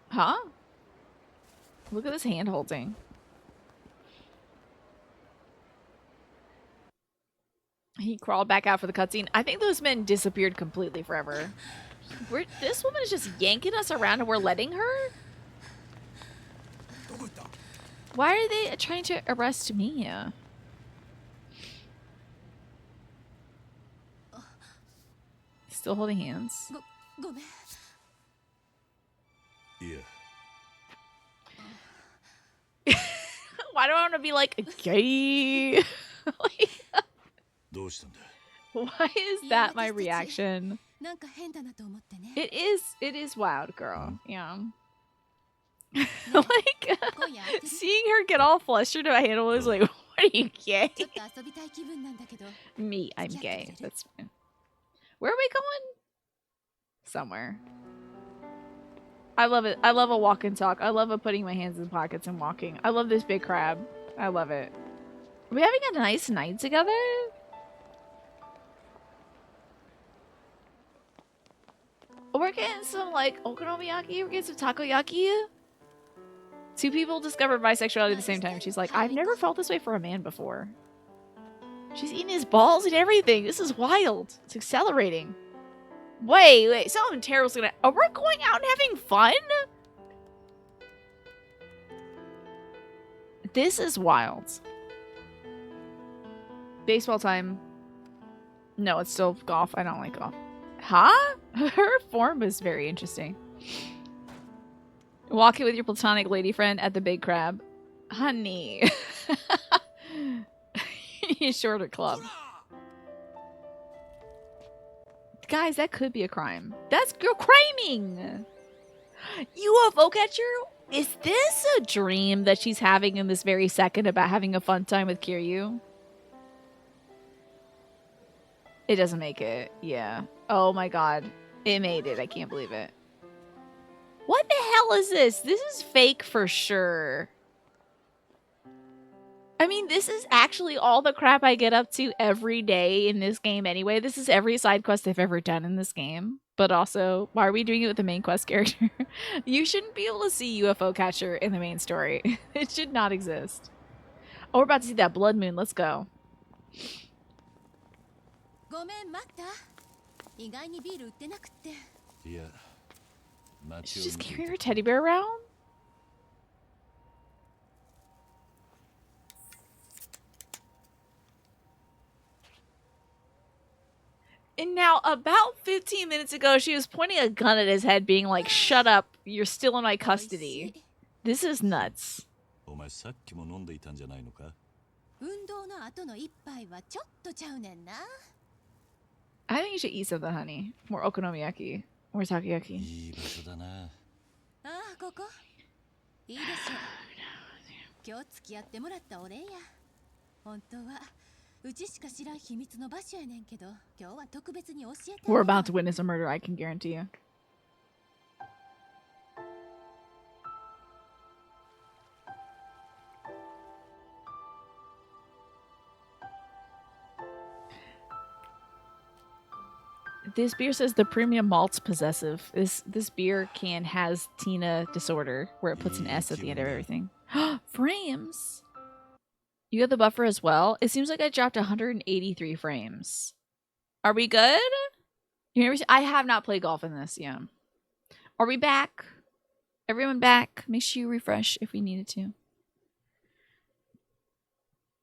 Huh? Look at this hand holding. He crawled back out for the cutscene. I think those men disappeared completely forever. This woman is just yanking us around and we're letting her? Why are they trying to arrest me? Still holding hands. Yeah. Why do I want to be like gay? Why is that my reaction? It is wild, girl. Yeah. Like seeing her get all flustered in my hand was like, what are you, gay? Me, I'm gay. That's fine. Where are we going? Somewhere. I love it. I love a walk and talk. I love a putting my hands in pockets and walking. I love this big crab. I love it. Are we having a nice night together? We're getting some like okonomiyaki. We're getting some takoyaki. Two people discovered bisexuality at the same time. She's like, I've never felt this way for a man before. She's eating his balls and everything. This is wild. It's accelerating. Wait. Something terrible's gonna... Oh, we're going out and having fun? This is wild. Baseball time. No, it's still golf. I don't like golf. Huh? Her form is very interesting. Walking with your platonic lady friend at the Big Crab. Honey. Shorter club. Guys, that could be a crime. That's girl criming. UFO catcher? Is this a dream that she's having in this very second about having a fun time with Kiryu? It doesn't make it. Yeah. Oh my god. It made it. I can't believe it. What the hell is this? This is fake for sure. I mean, this is actually all the crap I get up to every day in this game anyway. This is every side quest I've ever done in this game. But also, why are we doing it with the main quest character? You shouldn't be able to see UFO catcher in the main story. It should not exist. Oh, we're about to see that blood moon. Let's go. She's just carrying her teddy bear around? And now, about 15 minutes ago, she was pointing a gun at his head, being like, shut up, you're still in my custody. This is nuts. I think you should eat something, honey. More okonomiyaki. More takoyaki. We're about to witness a murder, I can guarantee you. This beer says the premium malt's possessive. This beer can has Tina disorder, where it puts an S at the end of everything. Frames! You got the buffer as well? It seems like I dropped 183 frames. Are we good? I have not played golf in this, yeah. Are we back? Everyone back? Make sure you refresh if we needed to.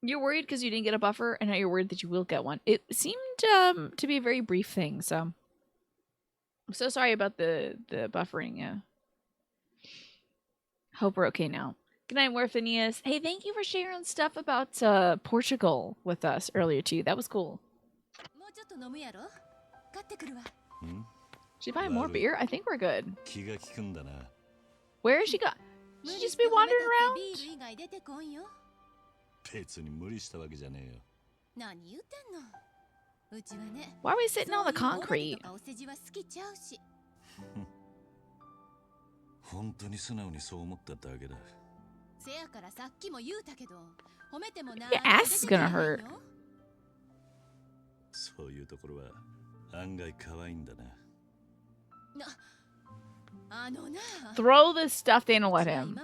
You're worried because you didn't get a buffer, and now you're worried that you will get one. It seemed to be a very brief thing, so... I'm so sorry about the buffering, yeah. Hope we're okay now. Good night, Morphinius. Hey, thank you for sharing stuff about Portugal with us earlier, too. That was cool. She buy more beer? I think we're good. Where is she go? Should she just be wandering around? Why are we sitting on the concrete? Your ass is gonna hurt. Throw this stuffed animal at him.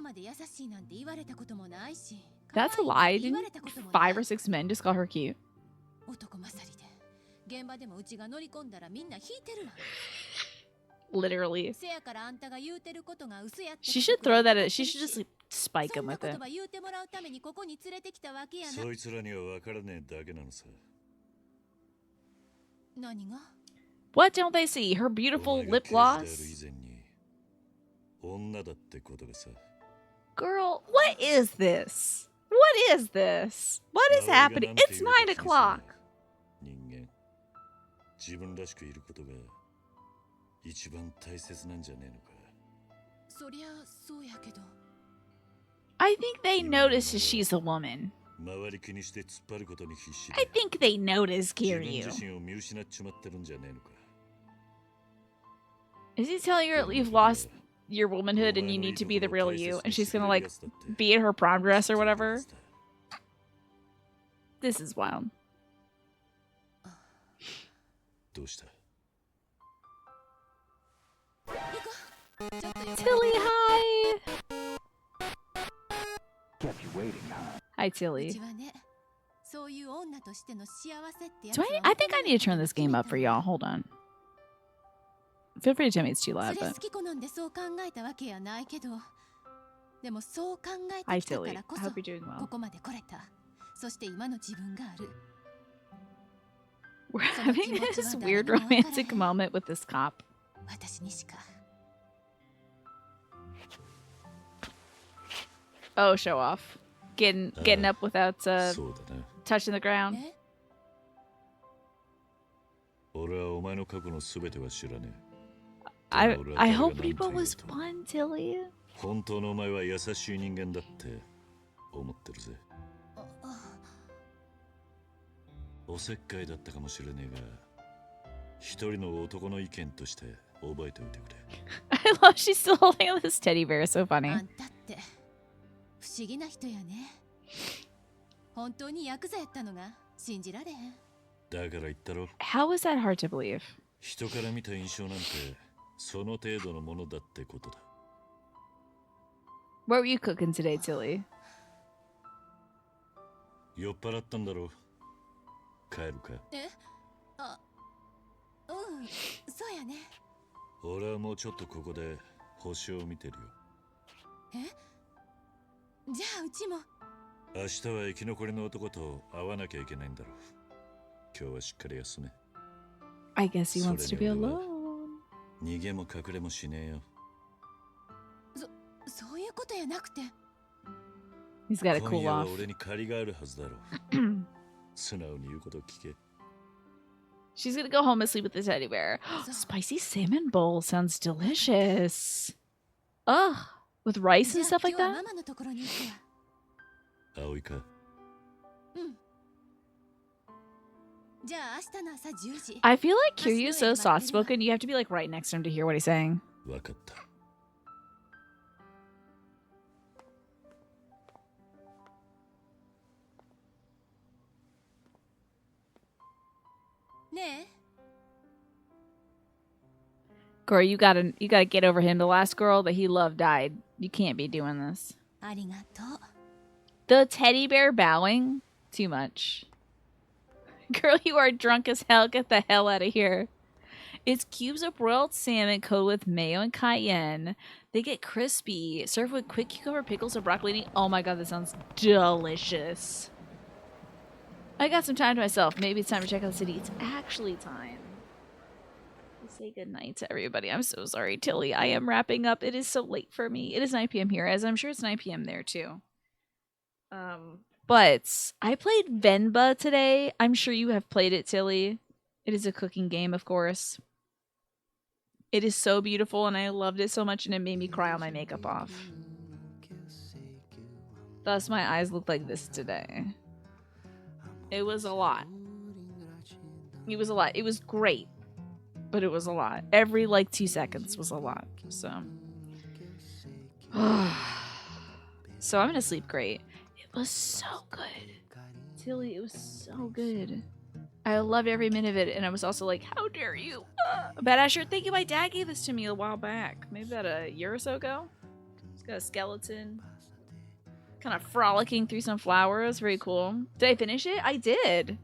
That's a lie. Didn't 5 or 6 men just call her cute? Literally. She should throw that at... She should just like, spike him with it. What don't they see? Her beautiful lip gloss? Girl, what is this? What is this? What is happening? It's 9 o'clock. I think they notice that she's a woman. I think they notice Kiryu. Is he telling her you've lost your womanhood and you need to be the real you? And she's gonna, like, be in her prom dress or whatever? This is wild. Tilly, hi! Hi, う Tilly. ちはね、そういう女としての幸せってやつ Do は I think I need to turn this game up for 決めた y'all. Hold on. Feel free to tell me it's too の loud, それ but 好き好んでそう考えたわけやないけど、でもそう考え hi, てきたか Tilly. らこ I そ hope you're doing こ well. こまで来れた。そして今の自分がある。 We're その having 気持ちは this 誰に weird もわからへん。 romantic moment with this cop. 私にしか。 Oh, show off. Getting up without そうだな。 touching the ground. え、俺はお前の過去の全ては知らねえ。 I 俺は I 誰が hope 何 people と言おう was と fun, Tilly. 本当のお前は優しい人間だって思ってるぜ。おせっかいだったかもしれねえが、一人の男の意見として覚えておいてくれ。 I love she's still holding on this teddy bear. So あ funny. んたって不思議な人やね。本当にヤクザやったのが信じられへん。だから言ったろ、 How is that hard to believe? 人から見た印象なんてその程度のものだってことだ。 What were you cooking today, Tilly? 酔っ払ったんだろ。帰るか。え、あ、うん、そうやね。俺はもうちょっとここで星を見てるよ。え、じゃあうちも。明日は生き残りの男と会わなきゃいけないんだろう。今日はしっかり休め。 I guess he wants to be それに俺は alone. 逃げも隠れもしねえよ。そういうことやなくて。 He's got to 今 cool 夜は off. 俺に借りがあるはずだろう。素直に言うことを聞け。 She's gonna go home and sleep with the teddy bear. Spicy salmon bowl sounds delicious. Ugh, with rice じゃ and あ stuff 今 like 日は that. ママのところに行くわ。葵か。うん。じゃあ明日の朝10時。 I feel like Kiryu's so soft spoken. You have to be like right next to him to hear what he's saying. わかった。ね Girl, you gotta get over him. The last girl that he loved died. You can't be doing this. え、ありがとう。 The teddy bear bowing? Too much. Girl, you are drunk as hell. Get the hell out of here. It's cubes of broiled salmon coated with mayo and cayenne. They get crispy. Served with quick cucumber pickles or broccolini. Oh my god, that sounds delicious. I got some time to myself. Maybe it's time to check out the city. It's actually time. Say goodnight to everybody. I'm so sorry, Tilly. I am wrapping up. It is so late for me. It is 9 p.m. here, as I'm sure it's 9 p.m. there too. But I played Venba today. I'm sure you have played it, Tilly. It is a cooking game, of course. It is so beautiful, and I loved it so much, and it made me cry all my makeup off. Thus, my eyes look like this today. It was a lot. It was a lot. It was great, but it was a lot. Every, like, 2 seconds was a lot, so. So I'm gonna sleep great. It was so good. Tilly, it was so good. I loved every minute of it, and I was also like, how dare you? Badass shirt. Thank you. My dad gave this to me a while back. Maybe about a year or so ago. It's got a skeleton. Kind of frolicking through some flowers. Very cool. Did I finish it? I did.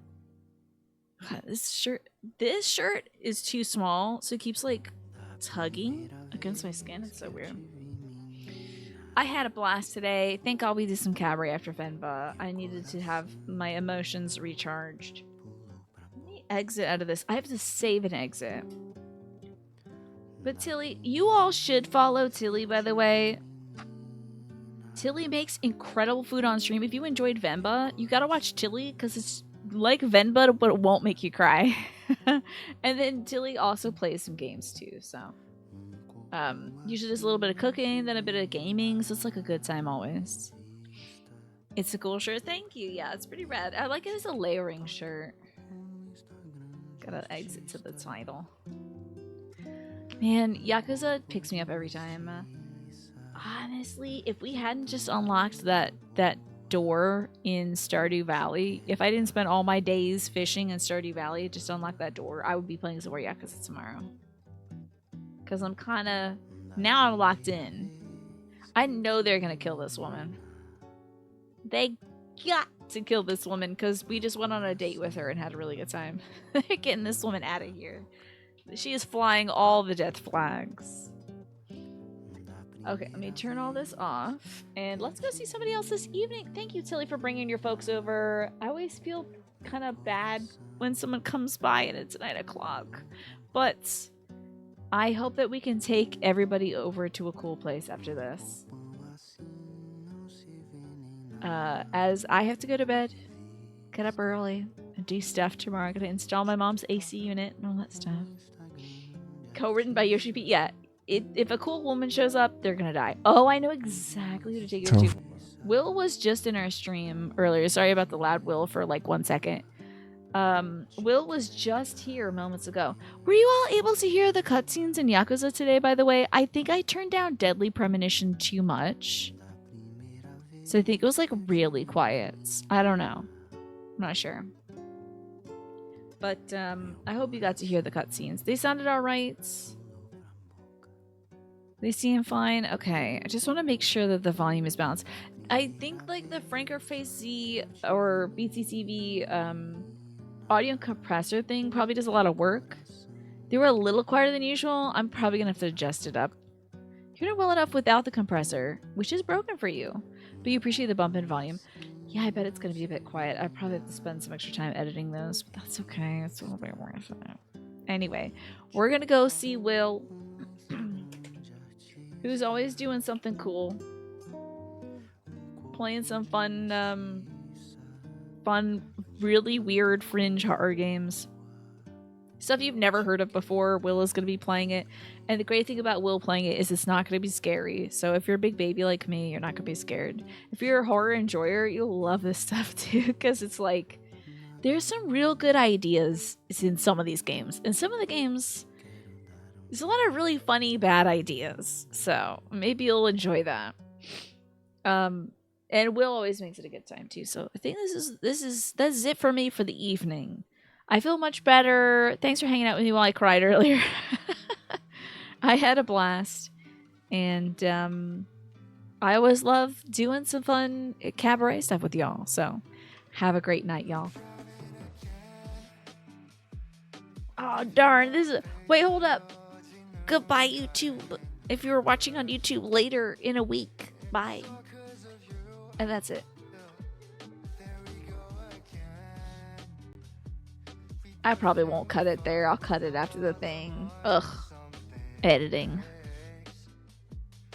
God, this shirt is too small, so it keeps like tugging against my skin. It's so weird. I had a blast today. Thank God we did some cabaret after Fenba. I needed to have my emotions recharged. Let me exit out of this. I have to save and exit. But Tilly, you all should follow Tilly, by the way. Tilly makes incredible food on stream. If you enjoyed Venba, you gotta watch Tilly because it's like Venba, but it won't make you cry. And then Tilly also plays some games too, so. Usually just a little bit of cooking, then a bit of gaming, so it's like a good time always. It's a cool shirt. Thank you. Yeah, it's pretty rad. I like it as a layering shirt. Gotta exit to the title. Man, Yakuza picks me up every time. Honestly, if we hadn't just unlocked that door in Stardew Valley, if I didn't spend all my days fishing in Stardew Valley, just unlock that door, I would be playing some more Yakuza tomorrow. Because I'm kind of... Now I'm locked in. I know they're going to kill this woman. They got to kill this woman because we just went on a date with her and had a really good time. Getting this woman out of here. She is flying all the death flags. Okay, let me turn all this off. And let's go see somebody else this evening. Thank you, Tilly, for bringing your folks over. I always feel kind of bad when someone comes by and it's 9 o'clock. But I hope that we can take everybody over to a cool place after this. As I have to go to bed, get up early, and do stuff tomorrow. I'm going to install my mom's AC unit and all that stuff. Co-written by Yoshi P. Yeah, if a cool woman shows up, they're going to die. Oh, I know exactly who to take you to. Will was just in our stream earlier. Sorry about the loud Will for like 1 second. Will was just here moments ago. Were you all able to hear the cutscenes in Yakuza today, by the way? I think I turned down Deadly Premonition too much. So I think it was like really quiet. I don't know. I'm not sure. But I hope you got to hear the cutscenes. They sounded alright. They seem fine. Okay, I just want to make sure that the volume is balanced. I think like the Franker Face Z or BTCV audio compressor thing probably does a lot of work. They were a little quieter than usual. I'm probably gonna have to adjust it up. You're not well enough without the compressor, which is broken for you. But you appreciate the bump in volume. Yeah, I bet it's gonna be a bit quiet. I probably have to spend some extra time editing those, but that's okay. It's a little bit worth it. Anyway, we're gonna go see Will, who's always doing something cool. Playing some fun, really weird fringe horror games. Stuff you've never heard of before. Will is going to be playing it. And the great thing about Will playing it is it's not going to be scary. So if you're a big baby like me, you're not going to be scared. If you're a horror enjoyer, you'll love this stuff too. Because it's like, there's some real good ideas in some of these games. And some of the games, there's a lot of really funny, bad ideas. So maybe you'll enjoy that. And Will always makes it a good time too. So I think that's it for me for the evening. I feel much better. Thanks for hanging out with me while I cried earlier. I had a blast. And I always love doing some fun cabaret stuff with y'all. So have a great night, y'all. Oh, darn. Wait, hold up. Goodbye, YouTube. If you're watching on YouTube later in a week. Bye. And that's it. I probably won't cut it there. I'll cut it after the thing. Ugh. Editing.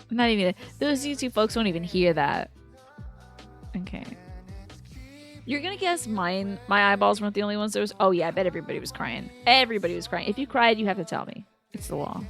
Not even... Those YouTube folks won't even hear that. Okay. You're gonna guess my eyeballs weren't the only ones that was... Oh yeah, I bet everybody was crying. Everybody was crying. If you cried, you have to tell me. It's the law.